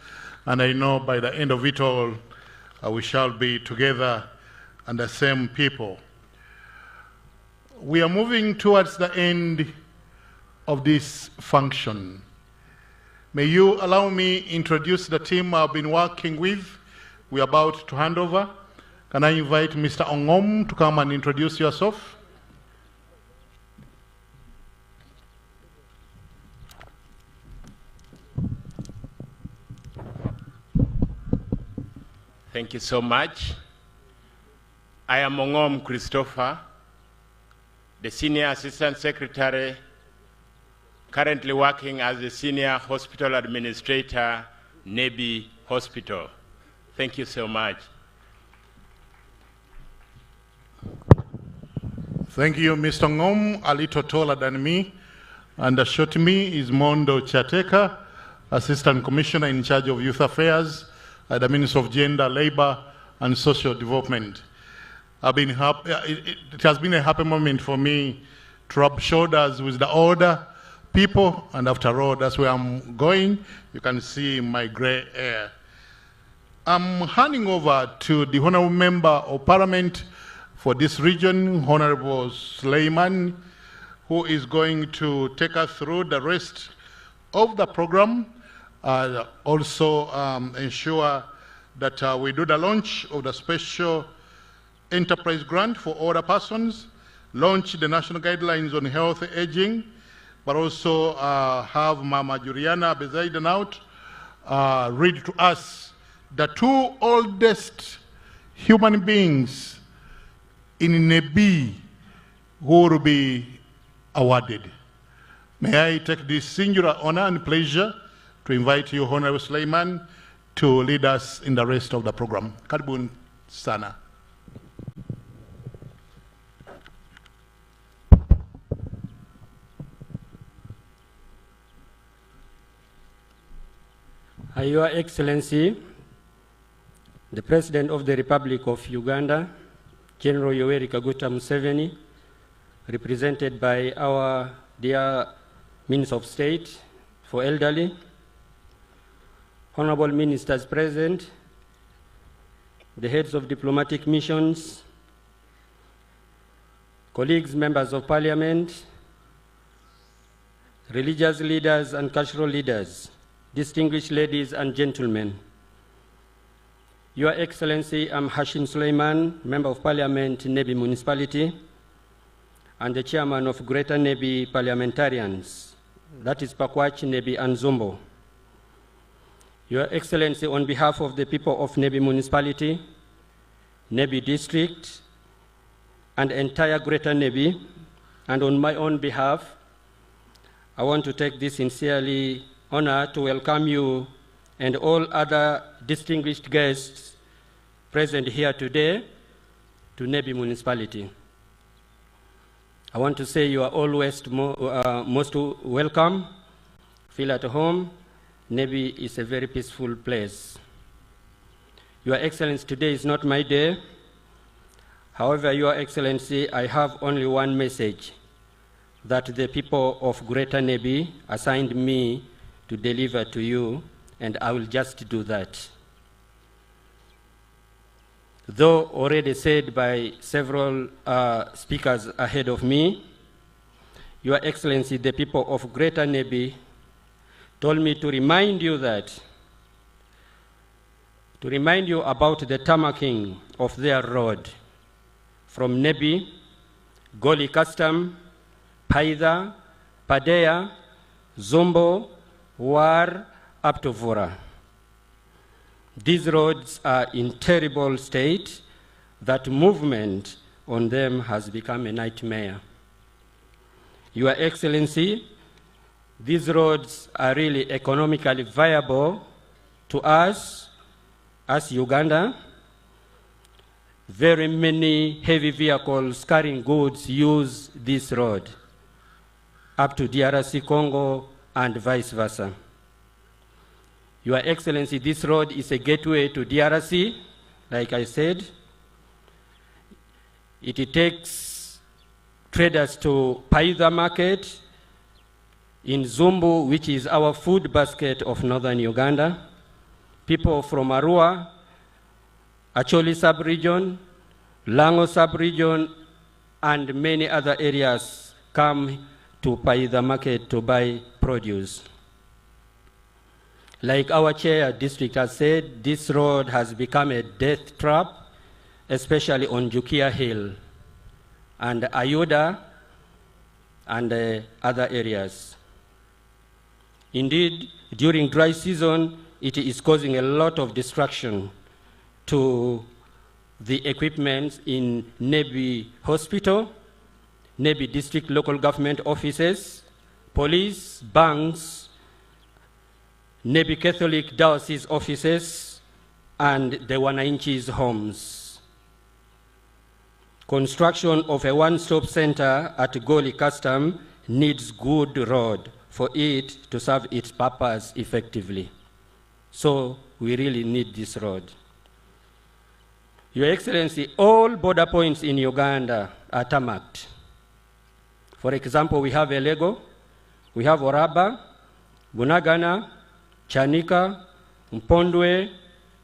And I know by the end of it all, we shall be together and the same people. We are moving towards the end of this function. May you allow me introduce the team I've been working with. We're about to hand over. Can I invite Mr. Ongom to come and introduce yourself? Thank you so much. I am Ongom Christopher, the Senior Assistant Secretary, currently working as the Senior Hospital Administrator, Nebi Hospital. Thank you so much. Thank you, Mr. Ngom, a little taller than me. And short to me is Mondo Chateka, Assistant Commissioner in charge of Youth Affairs at the Ministry of Gender, Labor, and Social Development. I've been happy, it has been a happy moment for me to rub shoulders with the older people, and after all, that's where I'm going. You can see my gray hair. I'm handing over to the Honorable Member of Parliament for this region, Honorable Suleiman, who is going to take us through the rest of the program, also ensure that we do the launch of the special enterprise grant for older persons, launch the national guidelines on health aging, but also have Mama Juliana Bezaiden out, read to us the two oldest human beings in Nebi who will be awarded. May I take this singular honor and pleasure to invite you, Honorable Suleiman, to lead us in the rest of the program. Karibuni sana. Your Excellency, the President of the Republic of Uganda, General Yoweri Kaguta Museveni, represented by our dear Minister of State for Elderly, Honorable Ministers present, the heads of diplomatic missions, colleagues, members of Parliament, religious leaders and cultural leaders, distinguished ladies and gentlemen. Your Excellency, I'm Hashim Suleiman, Member of Parliament, Nebi Municipality, and the Chairman of Greater Nebi Parliamentarians, that is Pakwach, Nebi, and Zombo. Your Excellency, on behalf of the people of Nebi Municipality, Nebi District, and entire Greater Nebi, and on my own behalf, I want to take this sincerely honor to welcome you and all other distinguished guests present here today to Nebi Municipality. I want to say you are always most welcome. Feel at home. Nebi is a very peaceful place. Your Excellency, today is not my day. However, Your Excellency, I have only one message that the people of Greater Nebi assigned me to deliver to you, and I will just do that. Though already said by several speakers ahead of me, Your Excellency, the people of Greater Nebi told me to remind you about the tarmacking of their road from Nebi, Goli Custom, Paida, Padea, Zombo, War, up to Vora. These roads are in terrible state that movement on them has become a nightmare. Your Excellency, these roads are really economically viable to us as Uganda. Very many heavy vehicles carrying goods use this road up to DRC Congo and vice versa. Your Excellency, this road is a gateway to DRC, like I said. It takes traders to Paida market in Zumbu, which is our food basket of northern Uganda. People from Arua, Acholi sub-region, Lango sub-region, and many other areas come to Paida market to buy produce. Like our chair district has said, this road has become a death trap, especially on Jukia Hill and Ayuda and other areas. Indeed, during dry season, it is causing a lot of destruction to the equipment in Nebi Hospital, Nebi District Local Government Offices, police, banks, Nebi Catholic Diocese offices, and the Wananchi's homes. Construction of a one-stop center at Goli Custom needs good road for it to serve its purpose effectively. So we really need this road. Your Excellency, all border points in Uganda are tarmacked. For example, we have Elego, we have Oraba, Bunagana, Chanika, Mpondwe,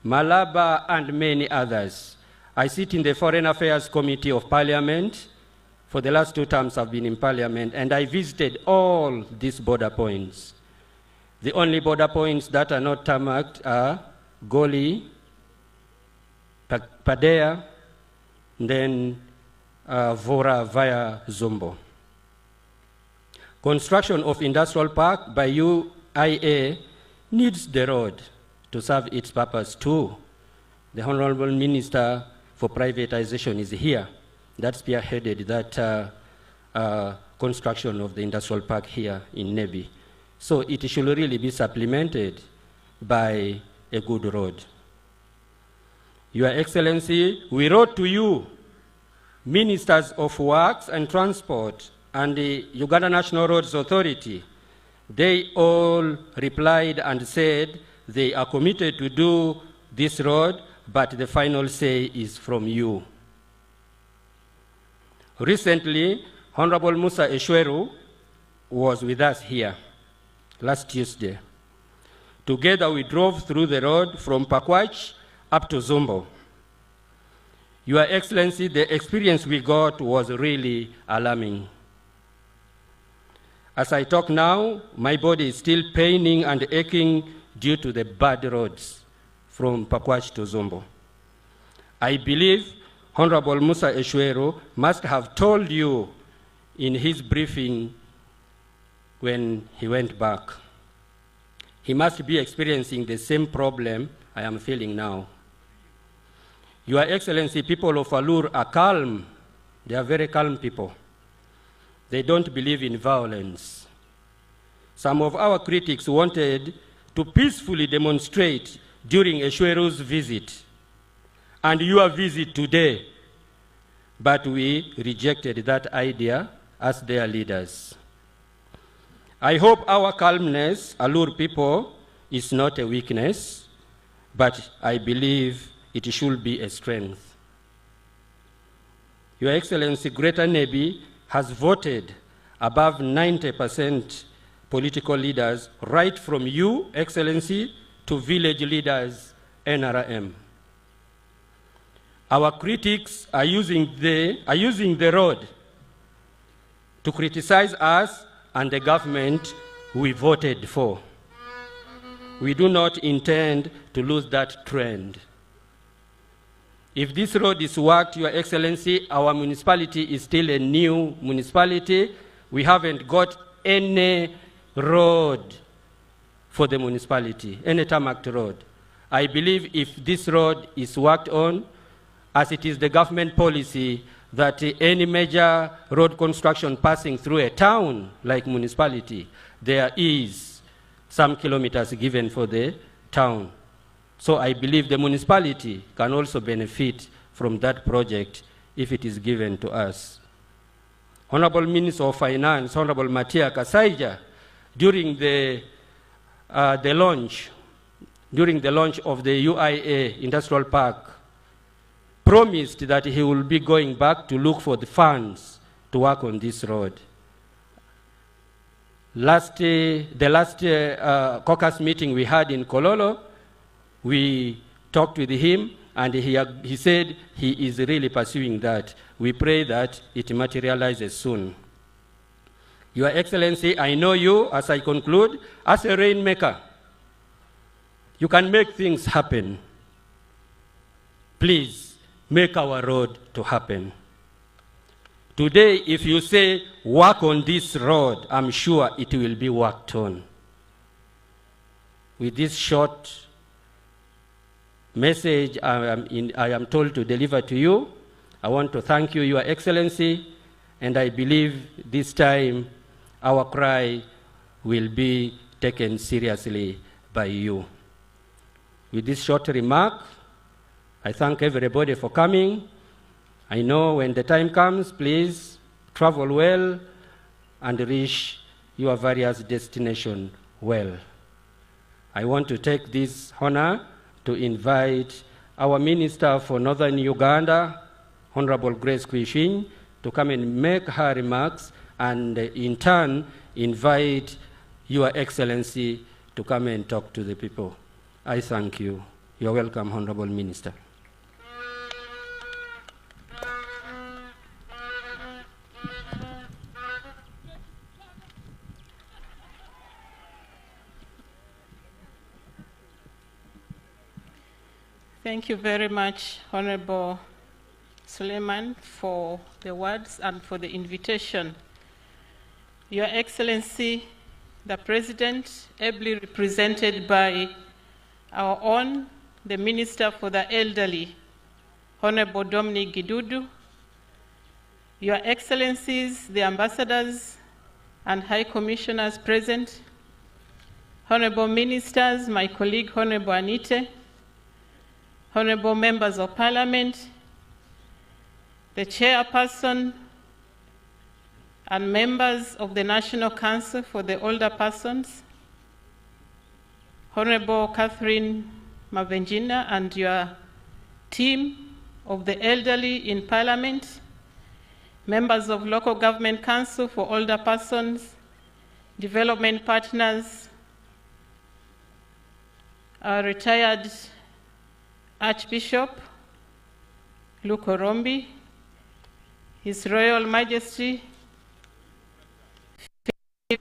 Malaba, and many others. I sit in the Foreign Affairs Committee of Parliament. For the last 2 terms I've been in Parliament, and I visited all these border points. The only border points that are not tarmacked are Goli, Padea, then Vora via Zumbo. Construction of industrial park by UIA needs the road to serve its purpose too. The Honorable Minister for Privatization is here. That spearheaded that construction of the industrial park here in Nebi. So it should really be supplemented by a good road. Your Excellency, we wrote to you, Ministers of Works and Transport and the Uganda National Roads Authority. They all replied and said they are committed to do this road, but the final say is from you. Recently, Honorable Musa Eshweru was with us here last Tuesday. Together we drove through the road from Pakwach up to Zumbo. Your Excellency, the experience we got was really alarming. As I talk now, my body is still paining and aching due to the bad roads from Pakwach to Zumbo. I believe Honorable Musa Eshweru must have told you in his briefing when he went back. He must be experiencing the same problem I am feeling now. Your Excellency, people of Alur are calm. They are very calm people. They don't believe in violence. Some of our critics wanted to peacefully demonstrate during Eshweru's visit and your visit today, but we rejected that idea as their leaders. I hope our calmness, Alur people, is not a weakness, but I believe it should be a strength. Your Excellency, Greater Nebi has voted above 90% political leaders, right from you, Excellency, to village leaders, NRM. Our critics are using the road to criticize us and the government we voted for. We do not intend to lose that trend. If this road is worked, Your Excellency, our municipality is still a new municipality. We haven't got any road for the municipality, any tarmacked road. I believe if this road is worked on, as it is the government policy that any major road construction passing through a town like municipality, there is some kilometers given for the town. So I believe the municipality can also benefit from that project if it is given to us. Honorable Minister of Finance, Honorable Matia Kasaija, during the launch of the UIA Industrial Park, promised that he will be going back to look for the funds to work on this road. The last caucus meeting we had in Kololo, we talked with him, and he said he is really pursuing that. We pray that it materializes soon. Your Excellency, I know you, as I conclude, as a rainmaker. You can make things happen. Please make our road to happen. Today, if you say, work on this road, I'm sure it will be worked on. With this short message I am told to deliver to you, I want to thank you, Your Excellency, and I believe this time our cry will be taken seriously by you. With this short remark, I thank everybody for coming. I know when the time comes, please travel well and reach your various destinations well. I want to take this honor to invite our Minister for Northern Uganda, Honorable Grace Kwishing, to come and make her remarks, and in turn invite Your Excellency to come and talk to the people. I thank you. You're welcome, Honorable Minister. Thank you very much, Honorable Suleiman, for the words and for the invitation. Your Excellency, the President, ably represented by our own, the Minister for the Elderly, Honorable Dominic Gidudu, Your Excellencies, the Ambassadors and High Commissioners present, Honorable Ministers, my colleague Honorable Anite, Honorable Members of Parliament, the Chairperson and members of the National Council for the Older Persons, Honorable Catherine Mavenjina and your team of the elderly in Parliament, members of Local Government Council for Older Persons, development partners, our retired Archbishop Luke Orombi, His Royal Majesty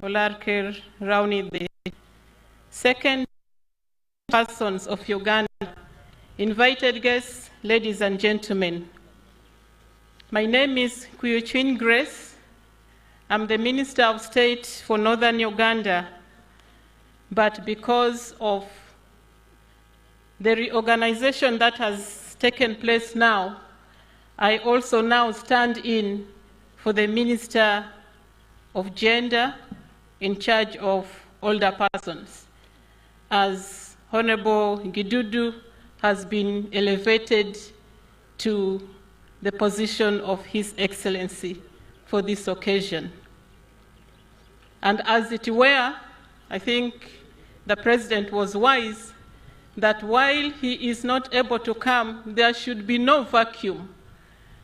Olarker Rauni, the second persons of Uganda, invited guests, ladies and gentlemen. My name is Kuyuchin Grace. I'm the Minister of State for Northern Uganda, but because of the reorganization that has taken place now, I also now stand in for the Minister of Gender in charge of older persons, as Honorable Gidudu has been elevated to the position of His Excellency for this occasion. And as it were, I think the President was wise that while he is not able to come, there should be no vacuum.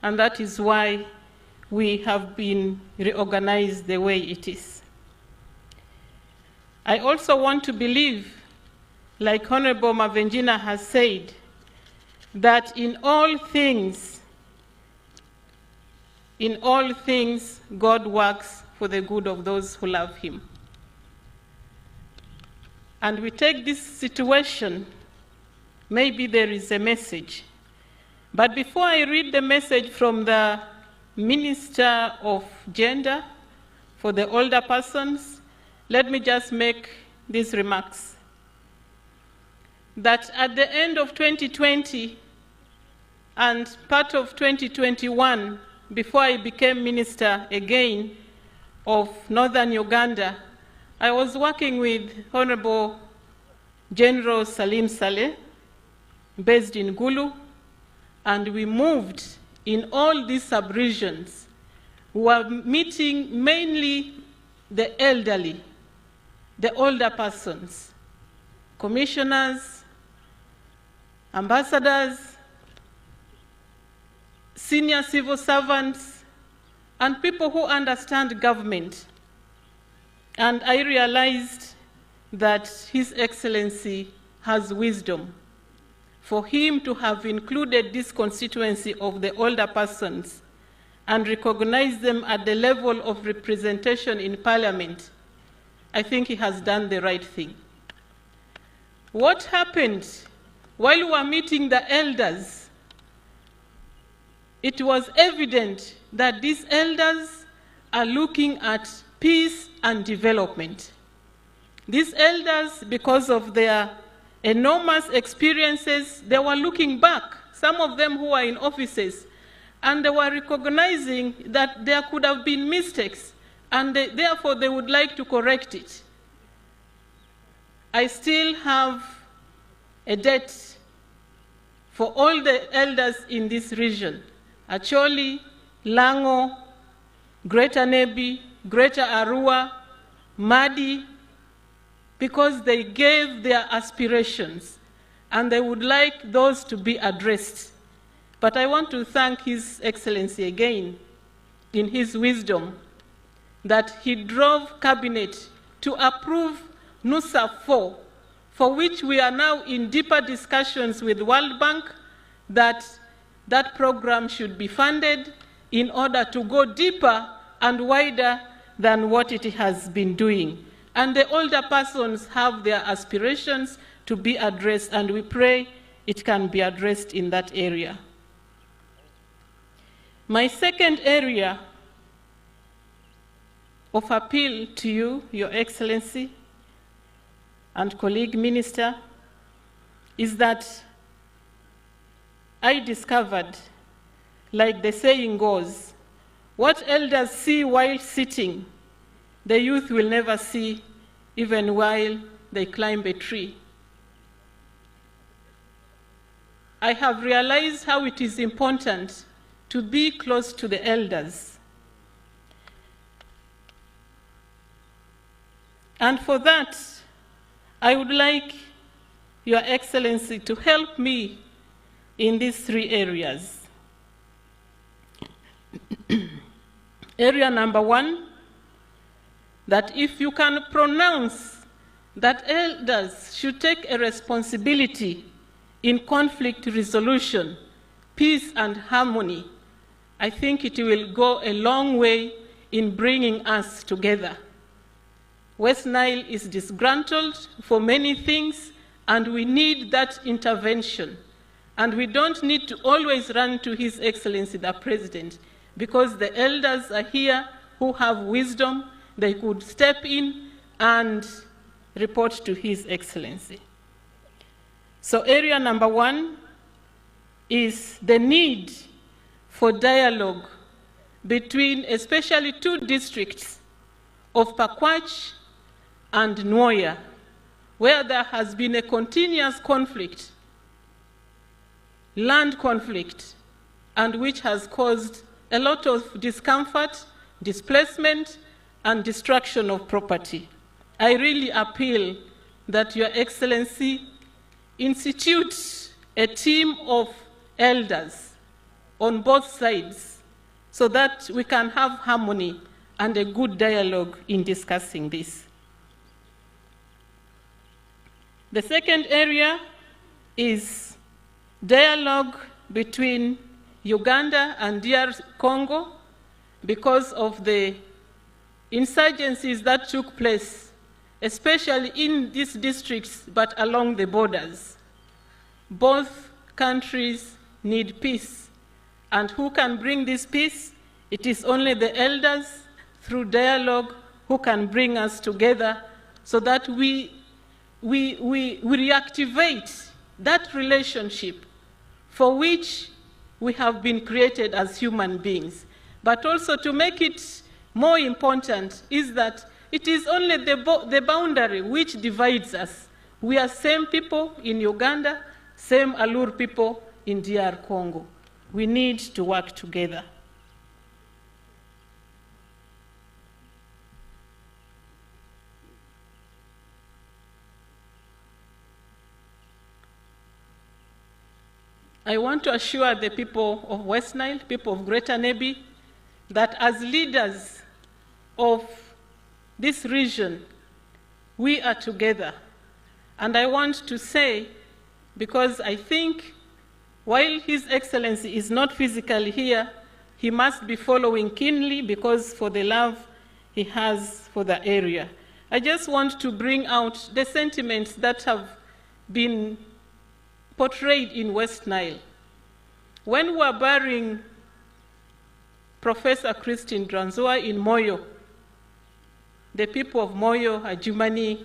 And that is why we have been reorganized the way it is. I also want to believe, like Honorable Mavenjina has said, that in all things, God works for the good of those who love Him. And we take this situation, maybe there is a message. But before I read the message from the Minister of Gender for the older persons, let me just make these remarks. That at the end of 2020 and part of 2021, before I became Minister again of Northern Uganda, I was working with Honorable General Salim Saleh, based in Gulu, and we moved in all these sub-regions. We were meeting mainly the elderly, the older persons, commissioners, ambassadors, senior civil servants, and people who understand government. And I realized that His Excellency has wisdom. For him to have included this constituency of the older persons and recognize them at the level of representation in Parliament, I think he has done the right thing. What happened while we were meeting the elders? It was evident that these elders are looking at peace and development. These elders, because of their enormous experiences, they were looking back, some of them who are in offices, and they were recognizing that there could have been mistakes, and therefore they would like to correct it. I still have a debt for all the elders in this region: Acholi, Lango, Greater Nebi, Greater Arua, Madi, because they gave their aspirations and they would like those to be addressed. But I want to thank His Excellency again in his wisdom that he drove Cabinet to approve NUSA 4, for which we are now in deeper discussions with World Bank, that that program should be funded in order to go deeper and wider than what it has been doing. And the older persons have their aspirations to be addressed, and we pray it can be addressed in that area. My second area of appeal to you, Your Excellency, and colleague minister, is that I discovered, like the saying goes, what elders see while sitting, the youth will never see even while they climb a tree. I have realized how it is important to be close to the elders. And for that, I would like Your Excellency to help me in these three areas. Area number one, that if you can pronounce that elders should take a responsibility in conflict resolution, peace and harmony, I think it will go a long way in bringing us together. West Nile is disgruntled for many things, and we need that intervention. And we don't need to always run to His Excellency the President, because the elders are here who have wisdom. They could step in and report to His Excellency. So area number one is the need for dialogue between especially two districts of Pakwach and Nwoya, where there has been a continuous conflict, land conflict, and which has caused a lot of discomfort, displacement, and destruction of property. I really appeal that Your Excellency institute a team of elders on both sides so that we can have harmony and a good dialogue in discussing this. The second area is dialogue between Uganda and DR Congo because of the insurgencies that took place, especially in these districts, but along the borders. Both countries need peace. And who can bring this peace? It is only the elders, through dialogue, who can bring us together so that we reactivate that relationship for which we have been created as human beings. But also, to make it more important, is that it is only the boundary which divides us. We are same people in Uganda, same Alur people in DR Congo. We need to work together. I want to assure the people of West Nile, people of Greater Nebi, that as leaders of this region, we are together. And I want to say, because I think while His Excellency is not physically here, he must be following keenly because for the love he has for the area. I just want to bring out the sentiments that have been portrayed in West Nile. When we were burying Professor Christine Dranzoa in Moyo, the people of Moyo, Ajumani,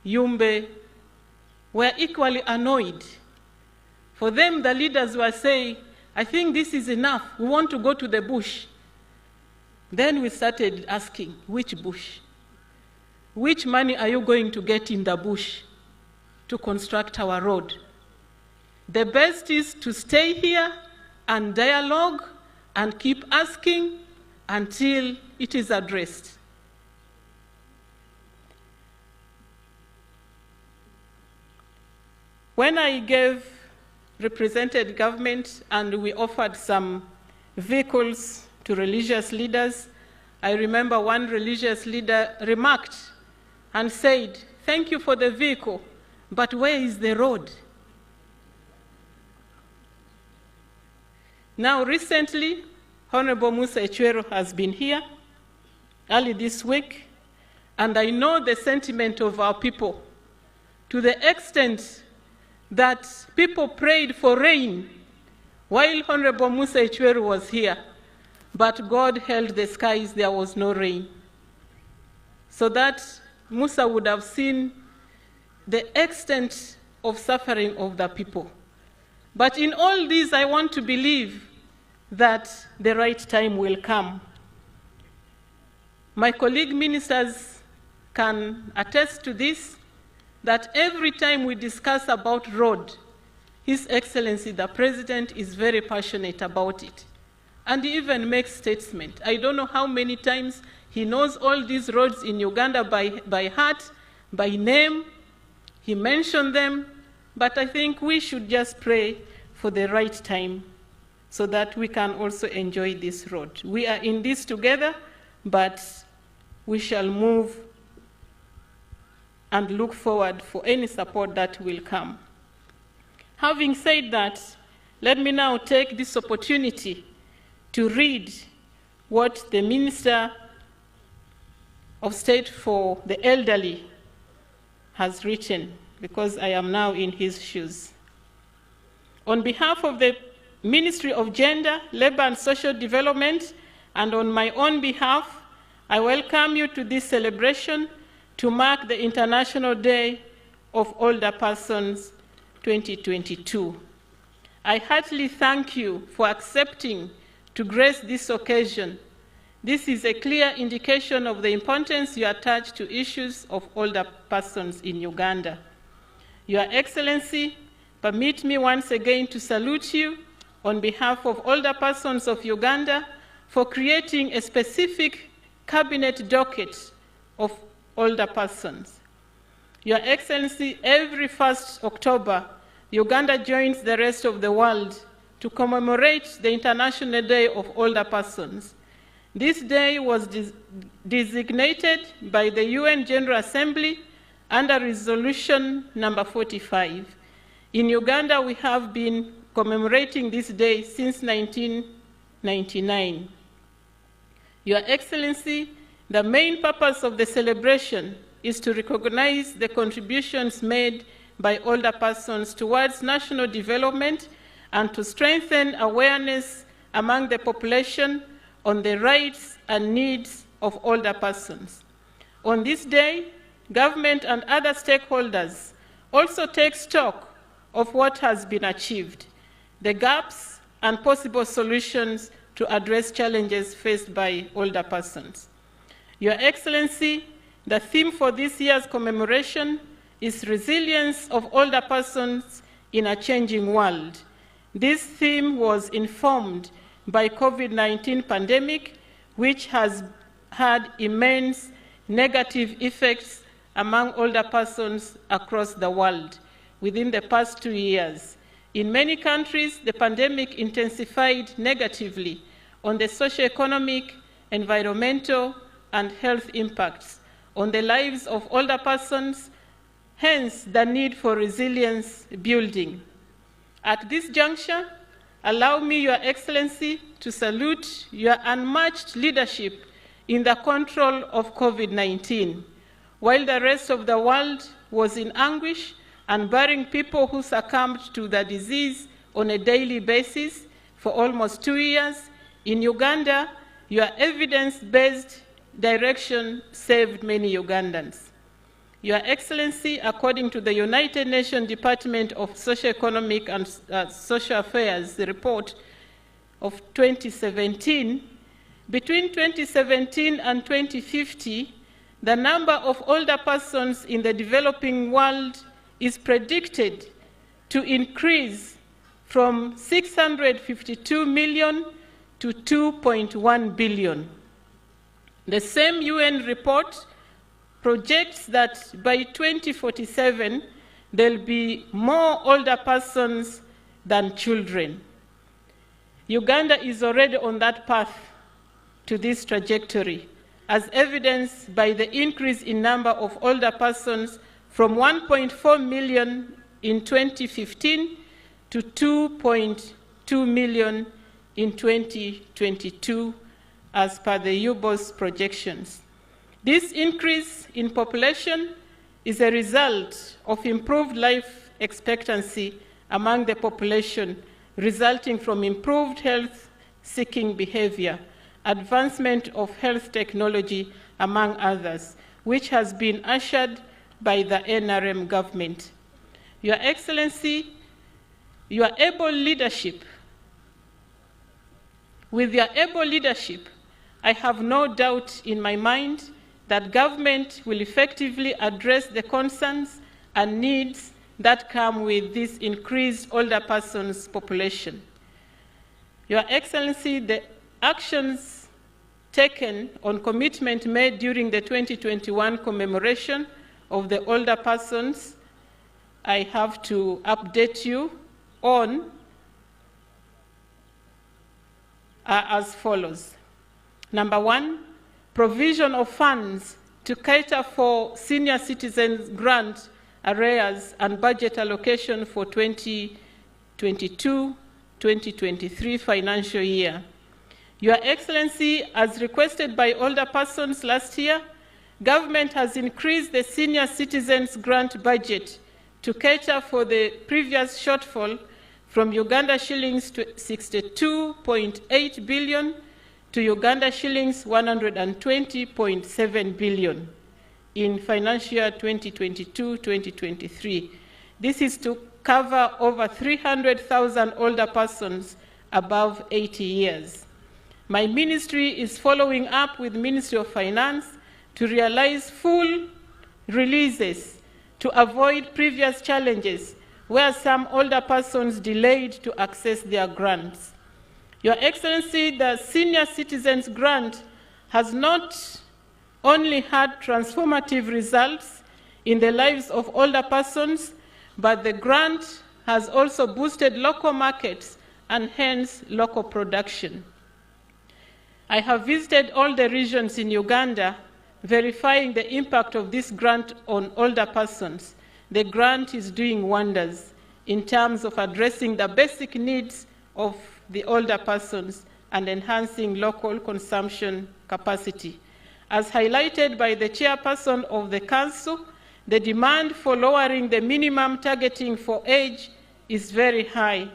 Yumbe, were equally annoyed. For them, the leaders were saying, I think this is enough. We want to go to the bush. Then we started asking, which bush? Which money are you going to get in the bush to construct our road? The best is to stay here and dialogue and keep asking until it is addressed. When I represented government and we offered some vehicles to religious leaders, I remember one religious leader remarked and said, thank you for the vehicle, but where is the road? Now recently, Honorable Musa Echwero has been here early this week, and I know the sentiment of our people to the extent that people prayed for rain while Honorable Musa Echwero was here, but God held the skies, there was no rain. So that Musa would have seen the extent of suffering of the people. But in all this, I want to believe that the right time will come. My colleague ministers can attest to this, that every time we discuss about road, His Excellency the President is very passionate about it. And he even makes statements. I don't know how many times he knows all these roads in Uganda by heart, by name. He mentioned them, but I think we should just pray for the right time so that we can also enjoy this road. We are in this together, but we shall move and look forward for any support that will come. Having said that, let me now take this opportunity to read what the Minister of State for the Elderly has written, because I am now in his shoes. On behalf of the Ministry of Gender, Labor and Social Development, and on my own behalf, I welcome you to this celebration to mark the International Day of Older Persons 2022. I heartily thank you for accepting to grace this occasion. This is a clear indication of the importance you attach to issues of older persons in Uganda. Your Excellency, permit me once again to salute you on behalf of older persons of Uganda for creating a specific cabinet docket of older persons. Your Excellency, every 1st October, Uganda joins the rest of the world to commemorate the International Day of Older Persons. This day was designated by the UN General Assembly under Resolution number 45. In Uganda, we have been commemorating this day since 1999. Your Excellency, the main purpose of the celebration is to recognize the contributions made by older persons towards national development and to strengthen awareness among the population on the rights and needs of older persons. On this day, government and other stakeholders also take stock of what has been achieved, the gaps and possible solutions to address challenges faced by older persons. Your Excellency, the theme for this year's commemoration is Resilience of Older Persons in a Changing World. This theme was informed by COVID-19 pandemic, which has had immense negative effects among older persons across the world within the past 2 years. In many countries, the pandemic intensified negatively on the socioeconomic, environmental, and health impacts on the lives of older persons, hence the need for resilience building. At this juncture, allow me, Your Excellency, to salute your unmatched leadership in the control of COVID-19. While the rest of the world was in anguish and burying people who succumbed to the disease on a daily basis for almost 2 years, in Uganda, your evidence-based direction saved many Ugandans. Your Excellency, according to the United Nations Department of Socio-Economic and Social Affairs report of 2017, between 2017 and 2050, the number of older persons in the developing world is predicted to increase from 652 million to 2.1 billion. The same UN report projects that by 2047, there'll be more older persons than children. Uganda is already on that path to this trajectory, as evidenced by the increase in number of older persons from 1.4 million in 2015 to 2.2 million in 2022, as per the UBOS projections. This increase in population is a result of improved life expectancy among the population, resulting from improved health-seeking behavior, advancement of health technology, among others, which has been ushered by the NRM government. Your Excellency, your able leadership, with your able leadership, I have no doubt in my mind that government will effectively address the concerns and needs that come with this increased older persons population. Your Excellency, the actions taken on commitment made during the 2021 commemoration of the older persons, I have to update you on, are as follows. Number one, provision of funds to cater for senior citizens grant arrears and budget allocation for 2022-2023 financial year. Your Excellency, as requested by older persons last year, government has increased the senior citizens grant budget to cater for the previous shortfall from Uganda shillings 62.8 billion to Uganda shillings 120.7 billion in financial year 2022-2023. This is to cover over 300,000 older persons above 80 years. My ministry is following up with Ministry of Finance to realize full releases to avoid previous challenges where some older persons delayed to access their grants. Your Excellency, the Senior Citizens Grant has not only had transformative results in the lives of older persons, but the grant has also boosted local markets and hence local production. I have visited all the regions in Uganda, verifying the impact of this grant on older persons. The grant is doing wonders in terms of addressing the basic needs of the older persons and enhancing local consumption capacity. As highlighted by the chairperson of the Council, the demand for lowering the minimum targeting for age is very high.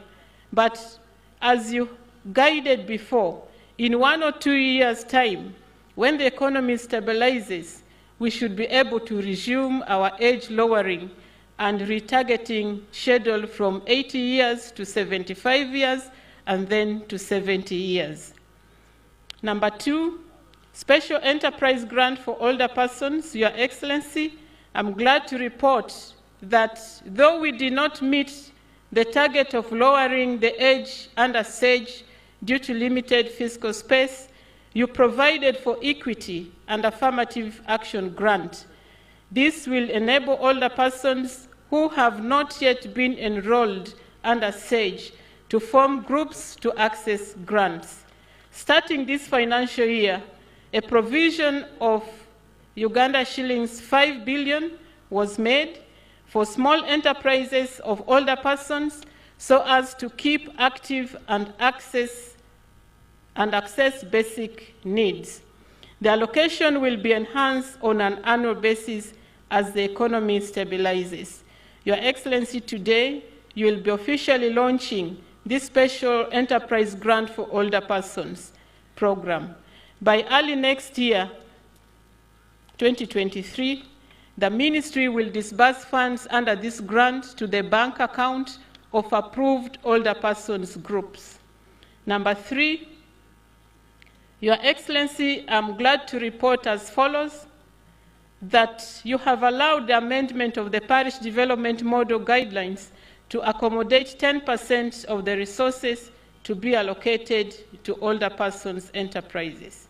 But as you guided before, in 1 or 2 years' time, when the economy stabilizes, we should be able to resume our age lowering and retargeting schedule from 80 years to 75 years and then to 70 years. Number two, special enterprise grant for older persons. Your Excellency, I'm glad to report that though we did not meet the target of lowering the age under SAGE due to limited fiscal space, you provided for equity and affirmative action grant. This will enable older persons who have not yet been enrolled under SAGE to form groups to access grants. Starting this financial year, a provision of Uganda shillings 5 billion was made for small enterprises of older persons so as to keep active and access basic needs. The allocation will be enhanced on an annual basis as the economy stabilizes. Your Excellency, today you will be officially launching this special enterprise grant for older persons program. By early next year, 2023, the ministry will disburse funds under this grant to the bank account of approved older persons groups. Number 3, Your Excellency, I'm glad to report as follows, that you have allowed the amendment of the Parish Development Model Guidelines to accommodate 10% of the resources to be allocated to older persons enterprises.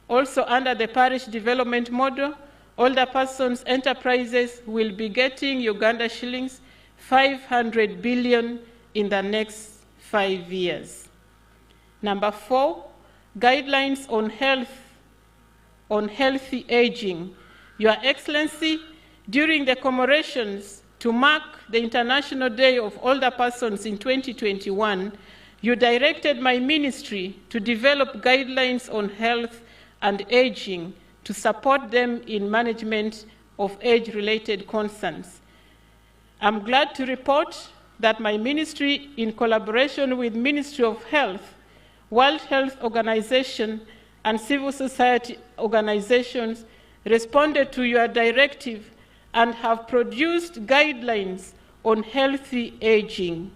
Also, under the Parish Development Model, older persons enterprises will be getting Uganda shillings 500 billion in the next 5 years. Number 4, guidelines on healthy aging. Your Excellency, during the commemorations to mark the International Day of Older Persons in 2021, you directed my ministry to develop guidelines on health and aging to support them in management of age-related concerns. I'm glad to report that my ministry, in collaboration with Ministry of Health, World Health Organization, and civil society organizations, responded to your directive and have produced guidelines on healthy aging.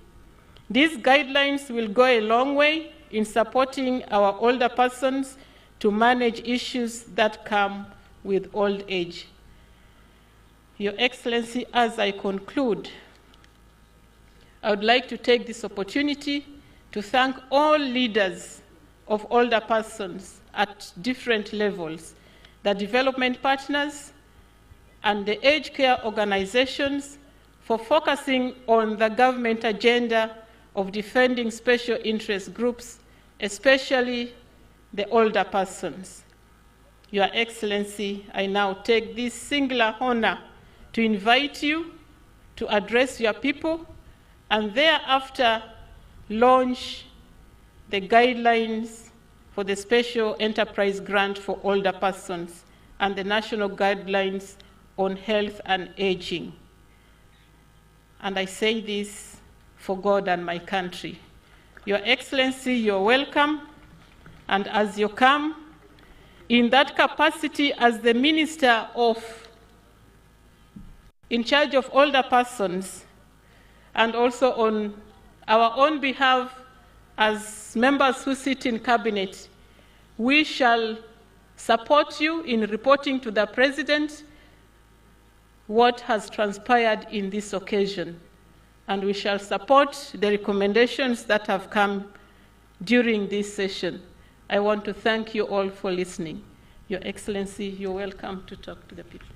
These guidelines will go a long way in supporting our older persons to manage issues that come with old age. Your Excellency, as I conclude, I would like to take this opportunity to thank all leaders of older persons at different levels, the development partners, and the aged care organizations for focusing on the government agenda of defending special interest groups, especially the older persons. Your Excellency, I now take this singular honor to invite you to address your people and thereafter launch the guidelines for the Special Enterprise Grant for Older Persons and the National Guidelines on Health and Aging. And I say this for God and my country. Your Excellency, you're welcome, and as you come, in that capacity as the Minister in charge of older persons, and also on our own behalf as members who sit in Cabinet, we shall support you in reporting to the President what has transpired in this occasion, and we shall support the recommendations that have come during this session. I want to thank you all for listening. Your Excellency, you're welcome to talk to the people.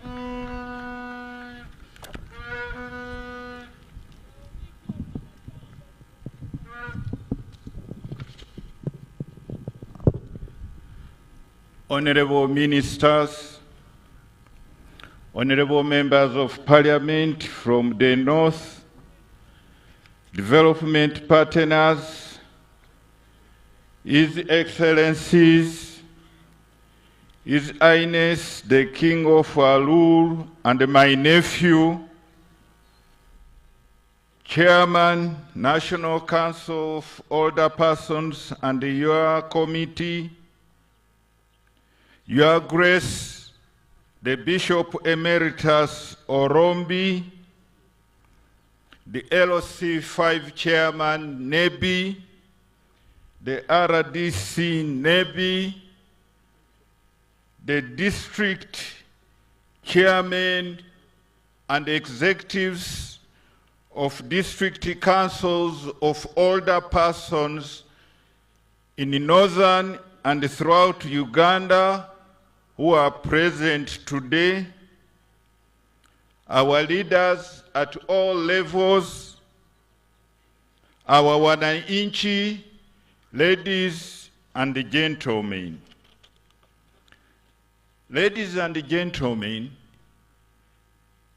Honorable Ministers, Honorable Members of Parliament from the North, development partners, His Excellencies, His Highness the King of Alur, and my nephew, Chairman, National Council of Older Persons and your committee, Your Grace, the Bishop Emeritus Orombi, the LOC5 Chairman Nebi, the RDC Nebi, the district chairmen and executives of district councils of older persons in northern and throughout Uganda who are present today, our leaders at all levels, our wananchi, ladies and gentlemen. Ladies and gentlemen,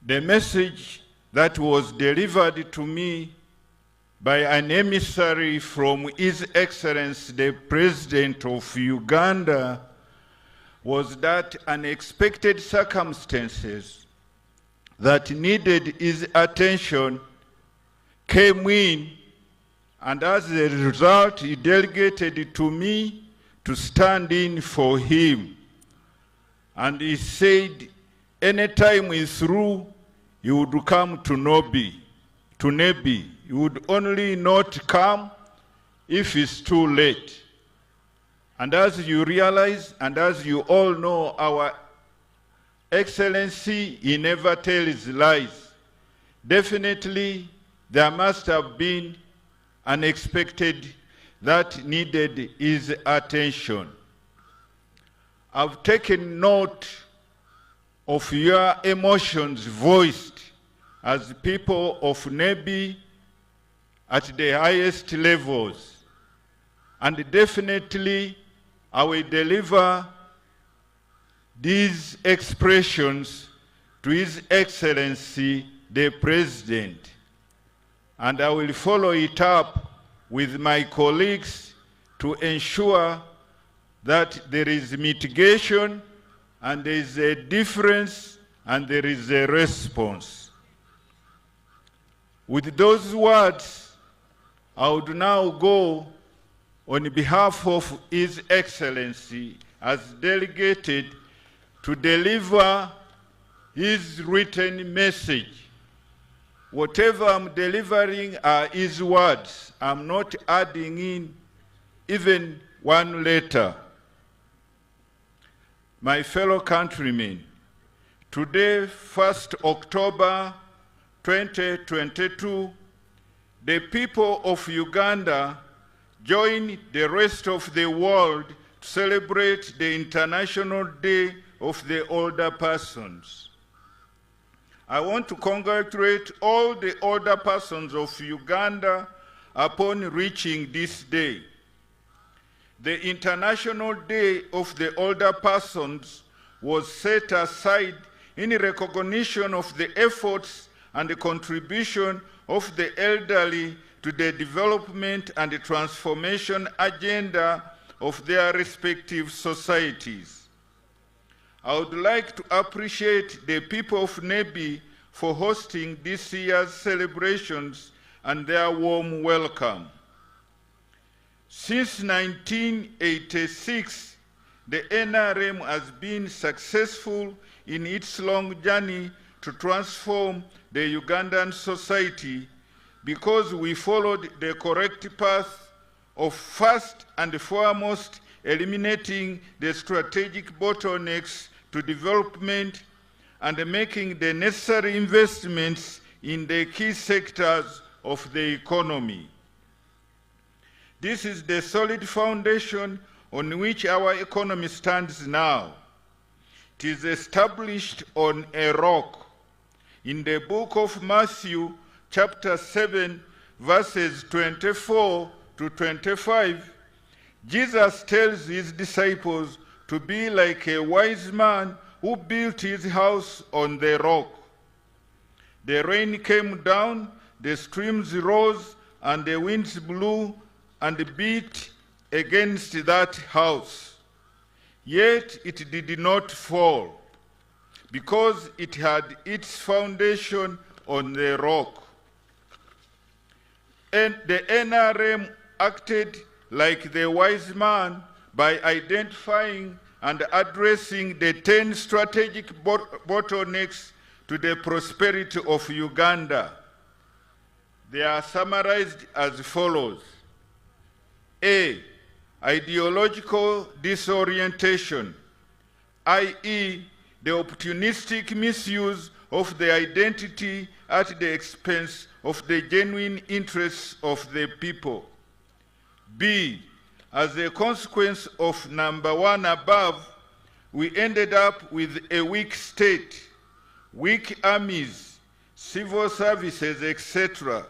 the message that was delivered to me by an emissary from His Excellency the President of Uganda was that unexpected circumstances that needed his attention came in, and as a result, he delegated to me to stand in for him. And he said, anytime he's through, he would come to Nebi. He would only not come if it's too late. And as you realize, and as you all know, our Excellency, he never tells lies. Definitely, there must have been unexpected that needed his attention. I've taken note of your emotions voiced as people of Nebi at the highest levels. And definitely, I will deliver these expressions to His Excellency, the President. And I will follow it up with my colleagues to ensure that there is mitigation and there is a difference and there is a response. With those words, I would now go on behalf of His Excellency as delegated to deliver his written message. Whatever I'm delivering are his words. I'm not adding in even one letter. My fellow countrymen, today, 1st October 2022, the people of Uganda join the rest of the world to celebrate the International Day of the Older Persons. I want to congratulate all the older persons of Uganda upon reaching this day. The International Day of the Older Persons was set aside in recognition of the efforts and the contribution of the elderly to the development and the transformation agenda of their respective societies. I would like to appreciate the people of Nebi for hosting this year's celebrations and their warm welcome. Since 1986, the NRM has been successful in its long journey to transform the Ugandan society because we followed the correct path of first and foremost eliminating the strategic bottlenecks to development and making the necessary investments in the key sectors of the economy. This is the solid foundation on which our economy stands now. It is established on a rock. In the book of Matthew, chapter 7, verses 24 to 25, Jesus tells his disciples to be like a wise man who built his house on the rock. The rain came down, the streams rose, and the winds blew and beat against that house. Yet it did not fall, because it had its foundation on the rock. And the NRM acted like the wise man by identifying and addressing the 10 strategic bottlenecks to the prosperity of Uganda. They are summarized as follows. A, ideological disorientation, i.e., the opportunistic misuse of the identity at the expense of the genuine interests of the people. B, as a consequence of number 1 above, we ended up with a weak state, weak armies, civil services, etc.,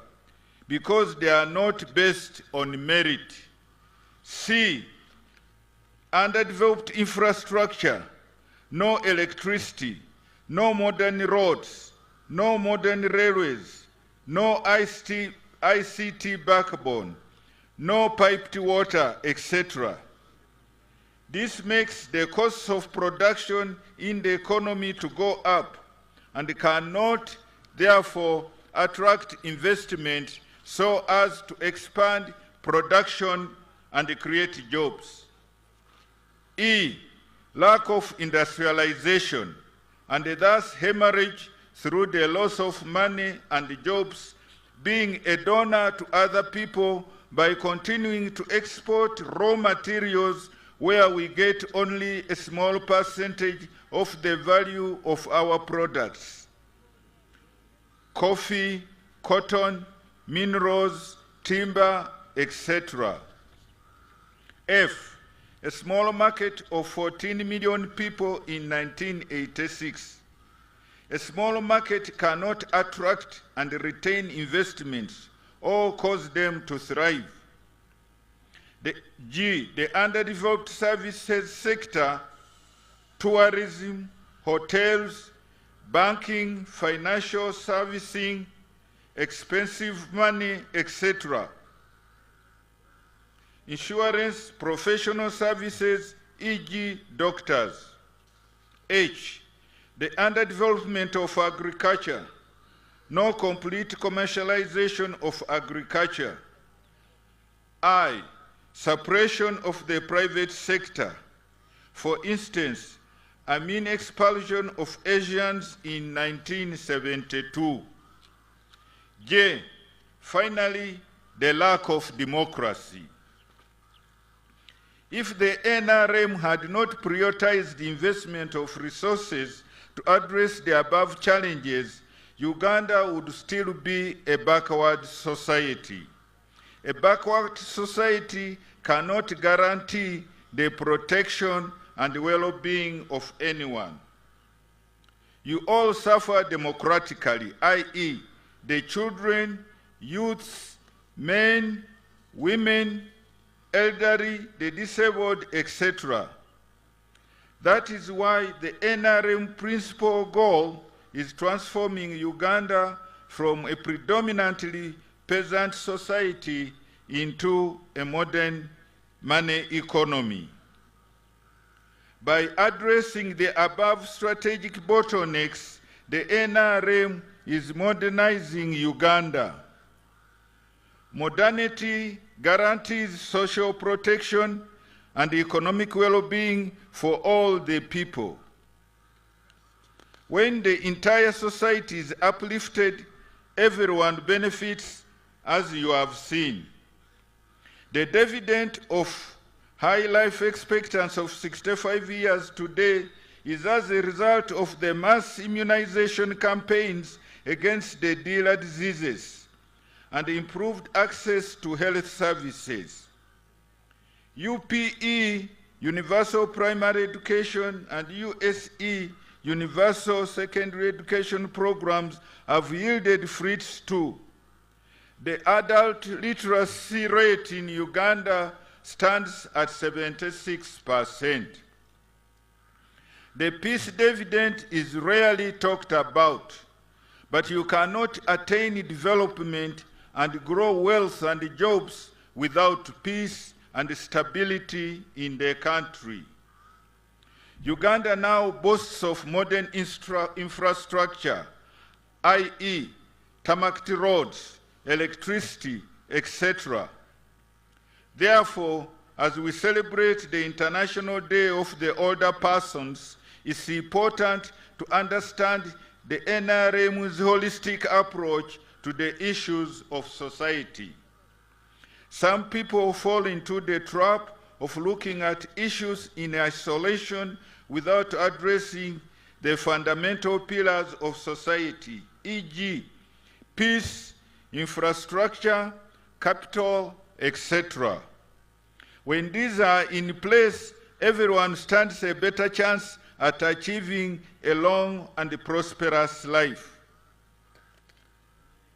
because they are not based on merit. C, underdeveloped infrastructure, no electricity, no modern roads, no modern railways, no high-speed ICT backbone, no piped water, etc. This makes the costs of production in the economy to go up and cannot, therefore, attract investment so as to expand production and create jobs. E, lack of industrialization, and thus hemorrhage through the loss of money and jobs, being a donor to other people by continuing to export raw materials where we get only a small percentage of the value of our products. Coffee, cotton, minerals, timber, etc. F, a small market of 14 million people in 1986. A small market cannot attract and retain investments or cause them to thrive. The underdeveloped services sector, tourism, hotels, banking, financial servicing, expensive money, etc. Insurance, professional services, e.g. doctors. H, the underdevelopment of agriculture, no complete commercialization of agriculture. I, suppression of the private sector. For instance, a mean expulsion of Asians in 1972. J, finally, the lack of democracy. If the NRM had not prioritized the investment of resources to address the above challenges, Uganda would still be a backward society. A backward society cannot guarantee the protection and well-being of anyone. You all suffer democratically, i.e., the children, youths, men, women, elderly, the disabled, etc. That is why the NRM principal goal is transforming Uganda from a predominantly peasant society into a modern money economy. By addressing the above strategic bottlenecks, the NRM is modernizing Uganda. Modernity guarantees social protection and economic well-being for all the people. When the entire society is uplifted, everyone benefits, as you have seen. The dividend of high life expectancy of 65 years today is as a result of the mass immunization campaigns against the dealer diseases and improved access to health services. UPE, Universal Primary Education, and USE, Universal Secondary Education programs have yielded fruits too. The adult literacy rate in Uganda stands at 76%. The peace dividend is rarely talked about, but you cannot attain development and grow wealth and jobs without peace and stability in the country. Uganda now boasts of modern infrastructure, i.e., tarmac roads, electricity, etc. Therefore, as we celebrate the International Day of the Older Persons, it's important to understand the NRM's holistic approach to the issues of society. Some people fall into the trap of looking at issues in isolation without addressing the fundamental pillars of society, e.g., peace, infrastructure, capital, etc. When these are in place, everyone stands a better chance at achieving a long and prosperous life.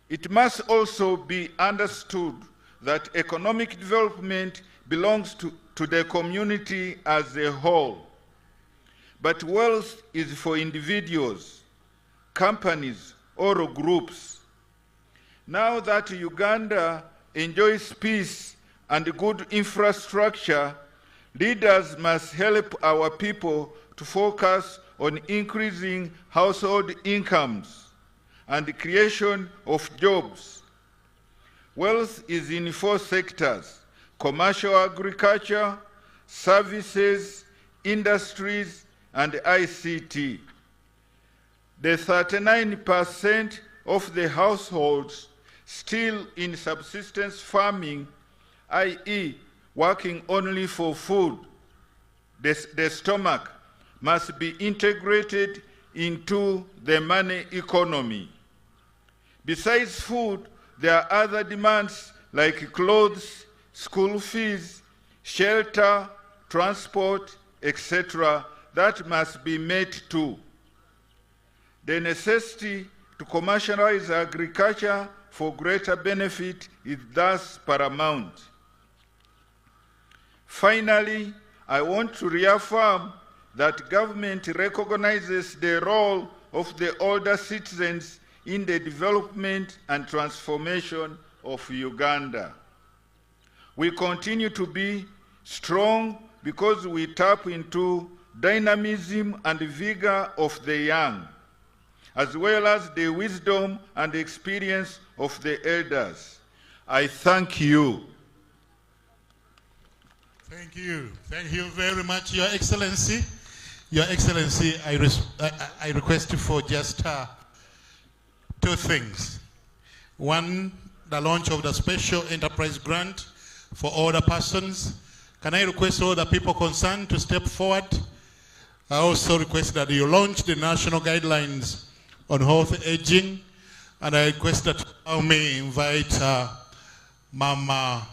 It must also be understood that economic development belongs to the community as a whole. But wealth is for individuals, companies, or groups. Now that Uganda enjoys peace and good infrastructure, leaders must help our people to focus on increasing household incomes and the creation of jobs. Wealth is in 4 sectors: commercial agriculture, services, industries, and ICT. The 39% of the households still in subsistence farming, i.e. working only for food, the stomach, must be integrated into the money economy. Besides food, there are other demands like clothes, school fees, shelter, transport, etc. that must be met too. The necessity to commercialize agriculture for greater benefit is thus paramount. Finally, I want to reaffirm that government recognizes the role of the older citizens in the development and transformation of Uganda. We continue to be strong because we tap into dynamism and vigor of the young, as well as the wisdom and experience of the elders. I thank you. Thank you. Thank you very much, Your Excellency. Your Excellency, I request you for just 2 things. One, the launch of the special enterprise grant for older persons. Can I request all the people concerned to step forward? I also request that you launch the national guidelines on health aging, and I request that I may invite Mama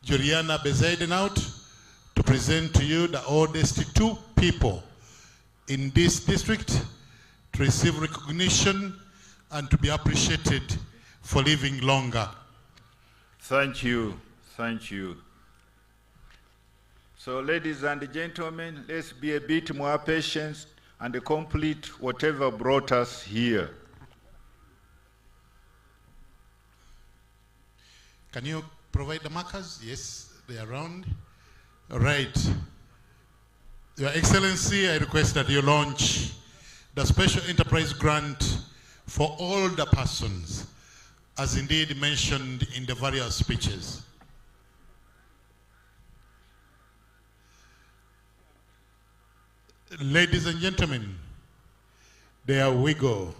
Juliana Bezaiden out to present to you the oldest 2 people in this district to receive recognition and to be appreciated for living longer. Thank you. Thank you. So, ladies and gentlemen, let's be a bit more patient and complete whatever brought us here. Can you provide the markers? Yes, they are around. All right. Your Excellency, I request that you launch the special enterprise grant for older persons, as indeed mentioned in the various speeches. Ladies and gentlemen, there we go.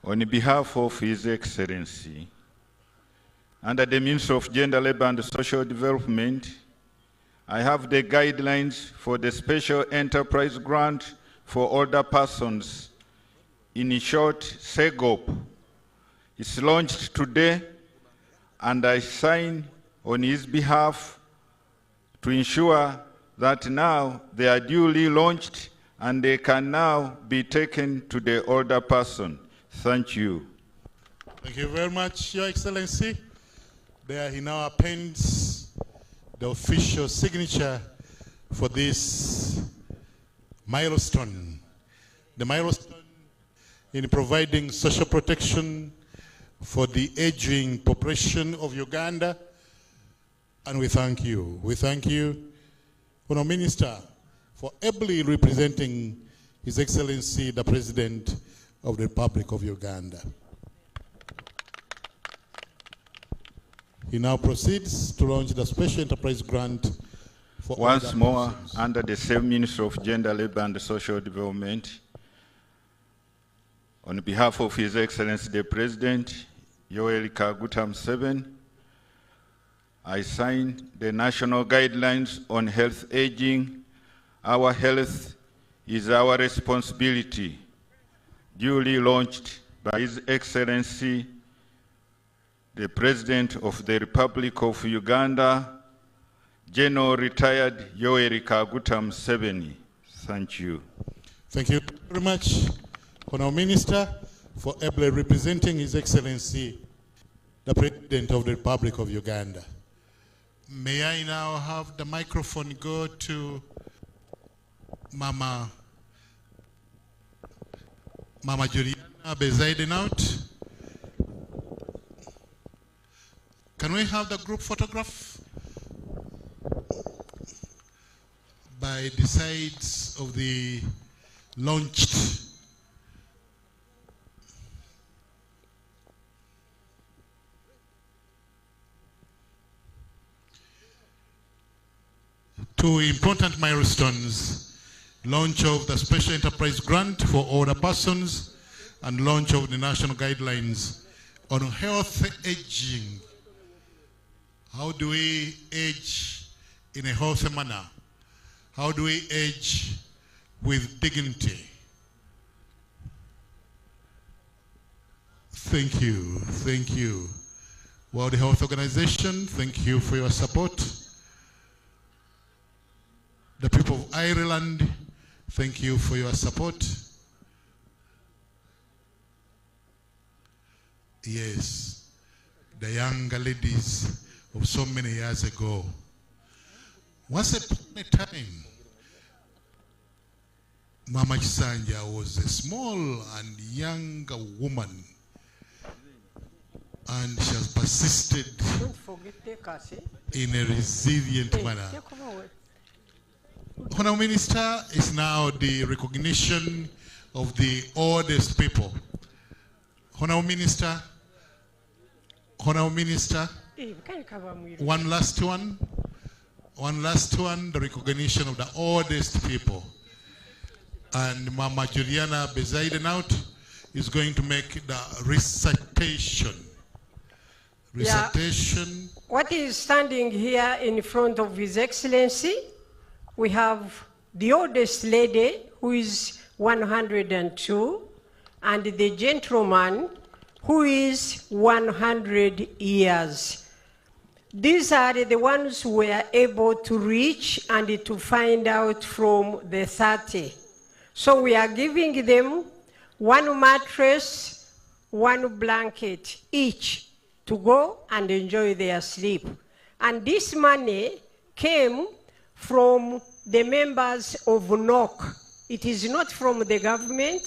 On behalf of His Excellency, under the Ministry of Gender, Labor and Social Development, I have the guidelines for the Special Enterprise Grant for Older Persons, in short, SEGOP. It's launched today, and I sign on his behalf to ensure that now they are duly launched and they can now be taken to the older person. Thank you. Thank you very much, Your Excellency. There he now appends the official signature for this milestone. The milestone in providing social protection for the aging population of Uganda. And we thank you. We thank you, Honourable Minister, for ably representing His Excellency, the President of the Republic of Uganda. He now proceeds to launch the special enterprise grant for once more persons. Under the same Ministry of Gender, Labor and Social Development. On behalf of His Excellency the President, Yoweri Kaguta Museveni, I sign the national guidelines on health aging. Our health is our responsibility, duly launched by His Excellency the President of the Republic of Uganda, General Retired Yoweri Kaguta Museveni. Thank you. Thank you very much, Honourable Minister, for ably representing His Excellency, the President of the Republic of Uganda. May I now have the microphone go to Mama Juliana Bezaidenaut. Can we have the group photograph by the sides of the launched two important milestones: launch of the Special Enterprise Grant for older persons and launch of the national guidelines on health aging. How do we age in a healthy manner? How do we age with dignity? Thank you, thank you. World Health Organization, thank you for your support. The people of Ireland, thank you for your support. Yes, the younger ladies of so many years ago. Once upon a time, Mama Chisanja was a small and young woman, and she has persisted in a resilient manner. Honourable Minister, is now the recognition of the oldest people. Honourable Minister, one last one, the recognition of the oldest people. And Mama Juliana Bezaidenaut is going to make the recitation. Recitation. Yeah. What is standing here in front of His Excellency? We have the oldest lady, who is 102, and the gentleman, who is 100 years. These are the ones who were able to reach and to find out from the 30. So we are giving them one mattress, one blanket each to go and enjoy their sleep. And this money came from the members of NOC. It is not from the government,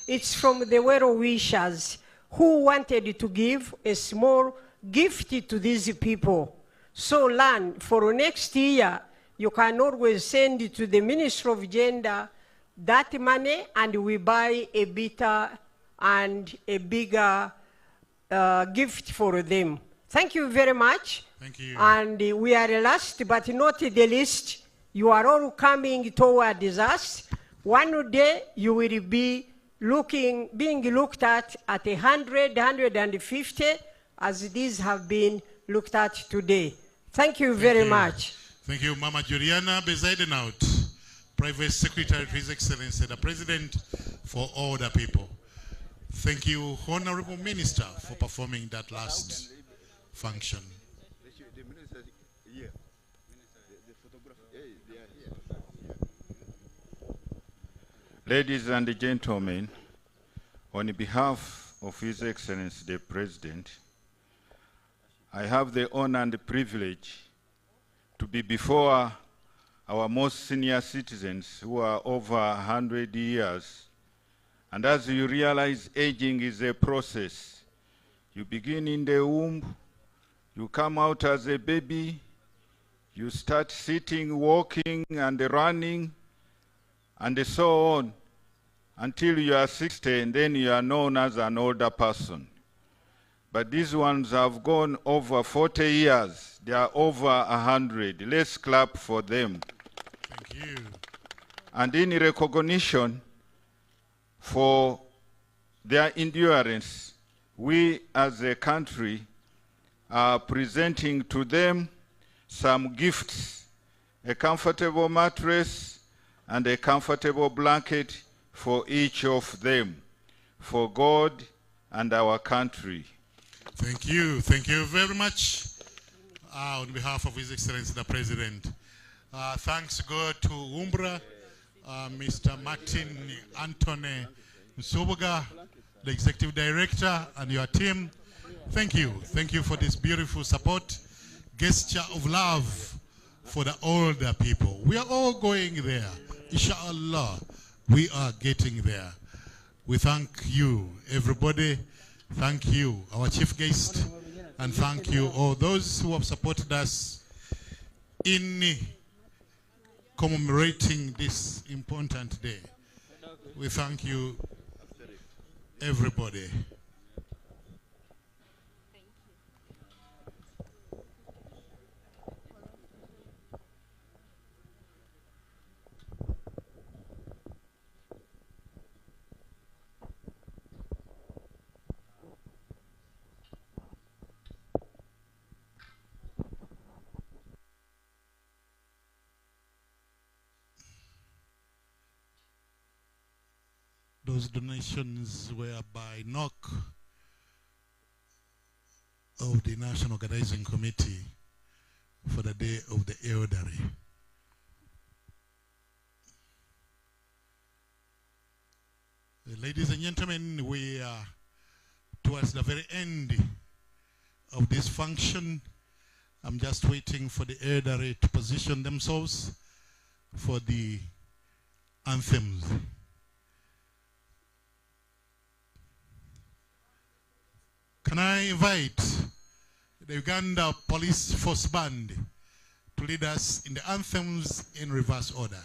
it's from the well-wishers who wanted to give a small gift to these people. So learn, for next year, you can always send to the Ministry of Gender that money, and we buy a better and a bigger gift for them. Thank you very much. Thank you. And we are last but not the least. You are all coming towards us. One day you will be being looked at 100, 150, as these have been looked at today. Thank you very much. Thank you, Mama Juliana Bezaidenaut, Private Secretary to His Excellency, the President for Older People. Thank you, Honorable Minister, for performing that last function. Ladies and gentlemen, on behalf of His Excellency the President, I have the honor and the privilege to be before our most senior citizens who are over 100 years. And as you realize, aging is a process. You begin in the womb, you come out as a baby, you start sitting, walking, and running, and so on, until you are 60, and then you are known as an older person. But these ones have gone over 40 years. They are over 100. Let's clap for them. Thank you. And in recognition for their endurance, we as a country are presenting to them some gifts, a comfortable mattress and a comfortable blanket for each of them, for God and our country. Thank you very much. On behalf of His Excellency the President. Thanks go to Umbra, Mr. Martin Anthony Nsoboga, the Executive Director, and your team. Thank you. Thank you for this beautiful support, gesture of love for the older people. We are all going there. Inshallah, we are getting there. We thank you, everybody. Thank you, our chief guest, and thank you all those who have supported us in commemorating this important day. We thank you, everybody. Those donations were by NOC of the National Organizing Committee for the Day of the Elderly. Ladies and gentlemen, we are towards the very end of this function. I'm just waiting for the elderly to position themselves for the anthems. Can I invite the Uganda Police Force Band to lead us in the anthems in reverse order?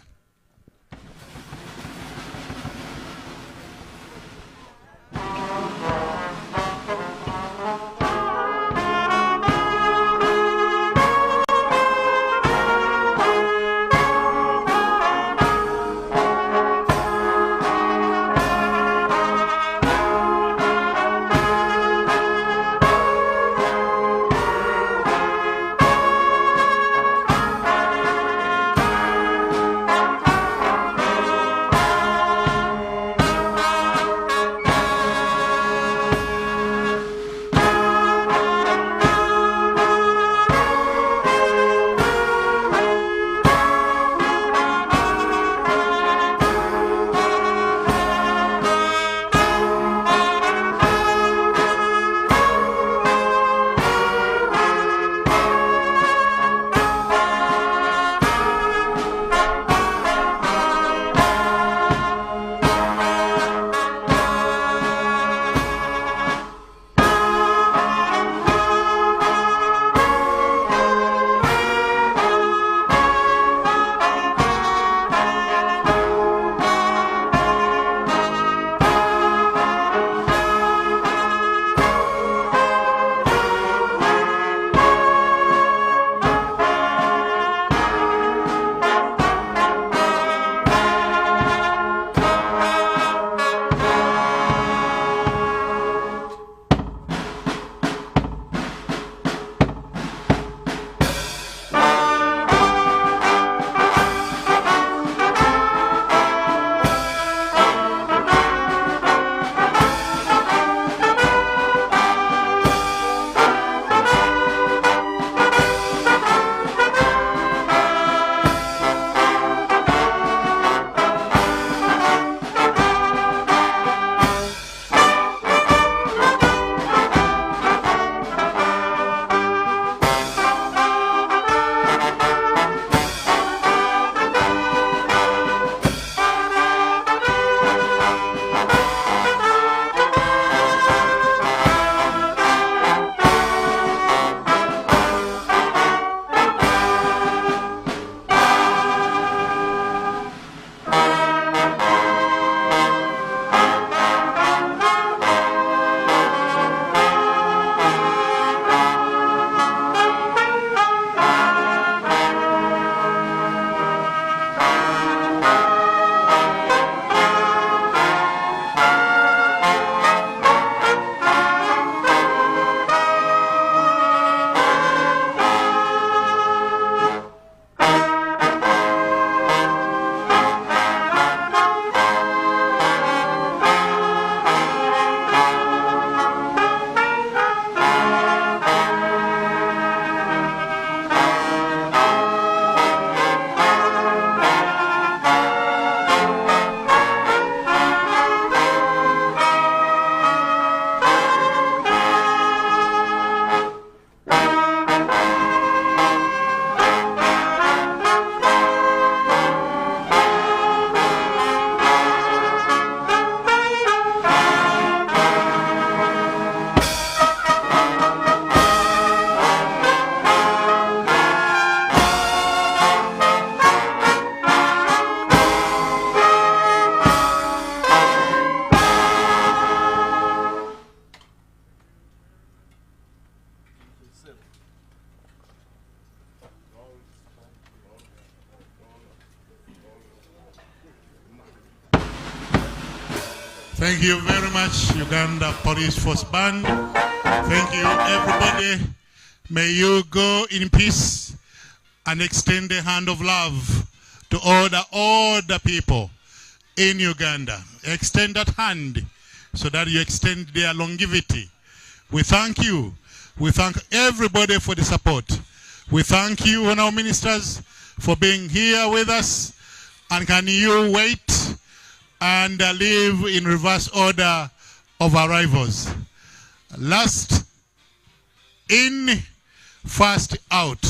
Thank you very much, Uganda Police Force Band. Thank you, everybody. May you go in peace and extend the hand of love to all the people in Uganda. Extend that hand so that you extend their longevity. We thank you. We thank everybody for the support. We thank you, honorable ministers, for being here with us. And can you wait and live in reverse order of arrivals? Last in, first out.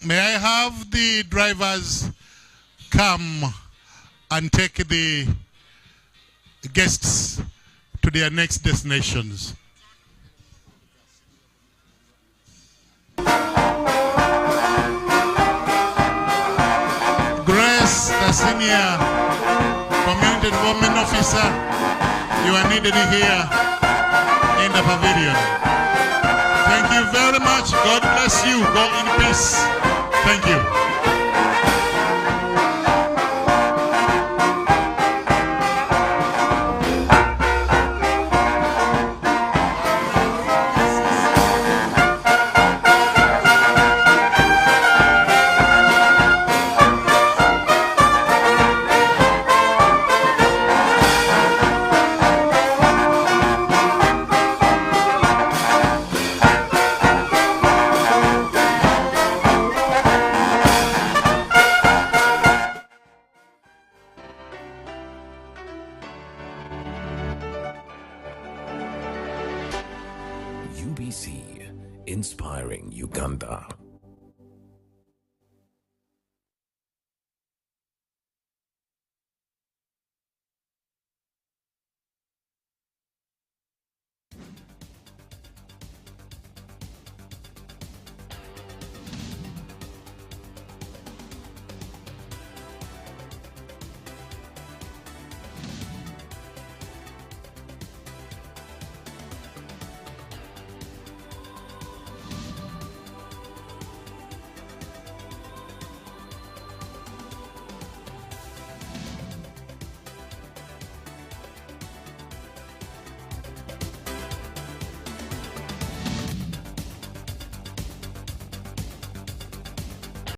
May I have the drivers come and take the guests to their next destinations. Grace, the senior community development officer, you are needed here in the pavilion. Thank you very much. God bless you. Go in peace. Thank you. UBC, inspiring Uganda.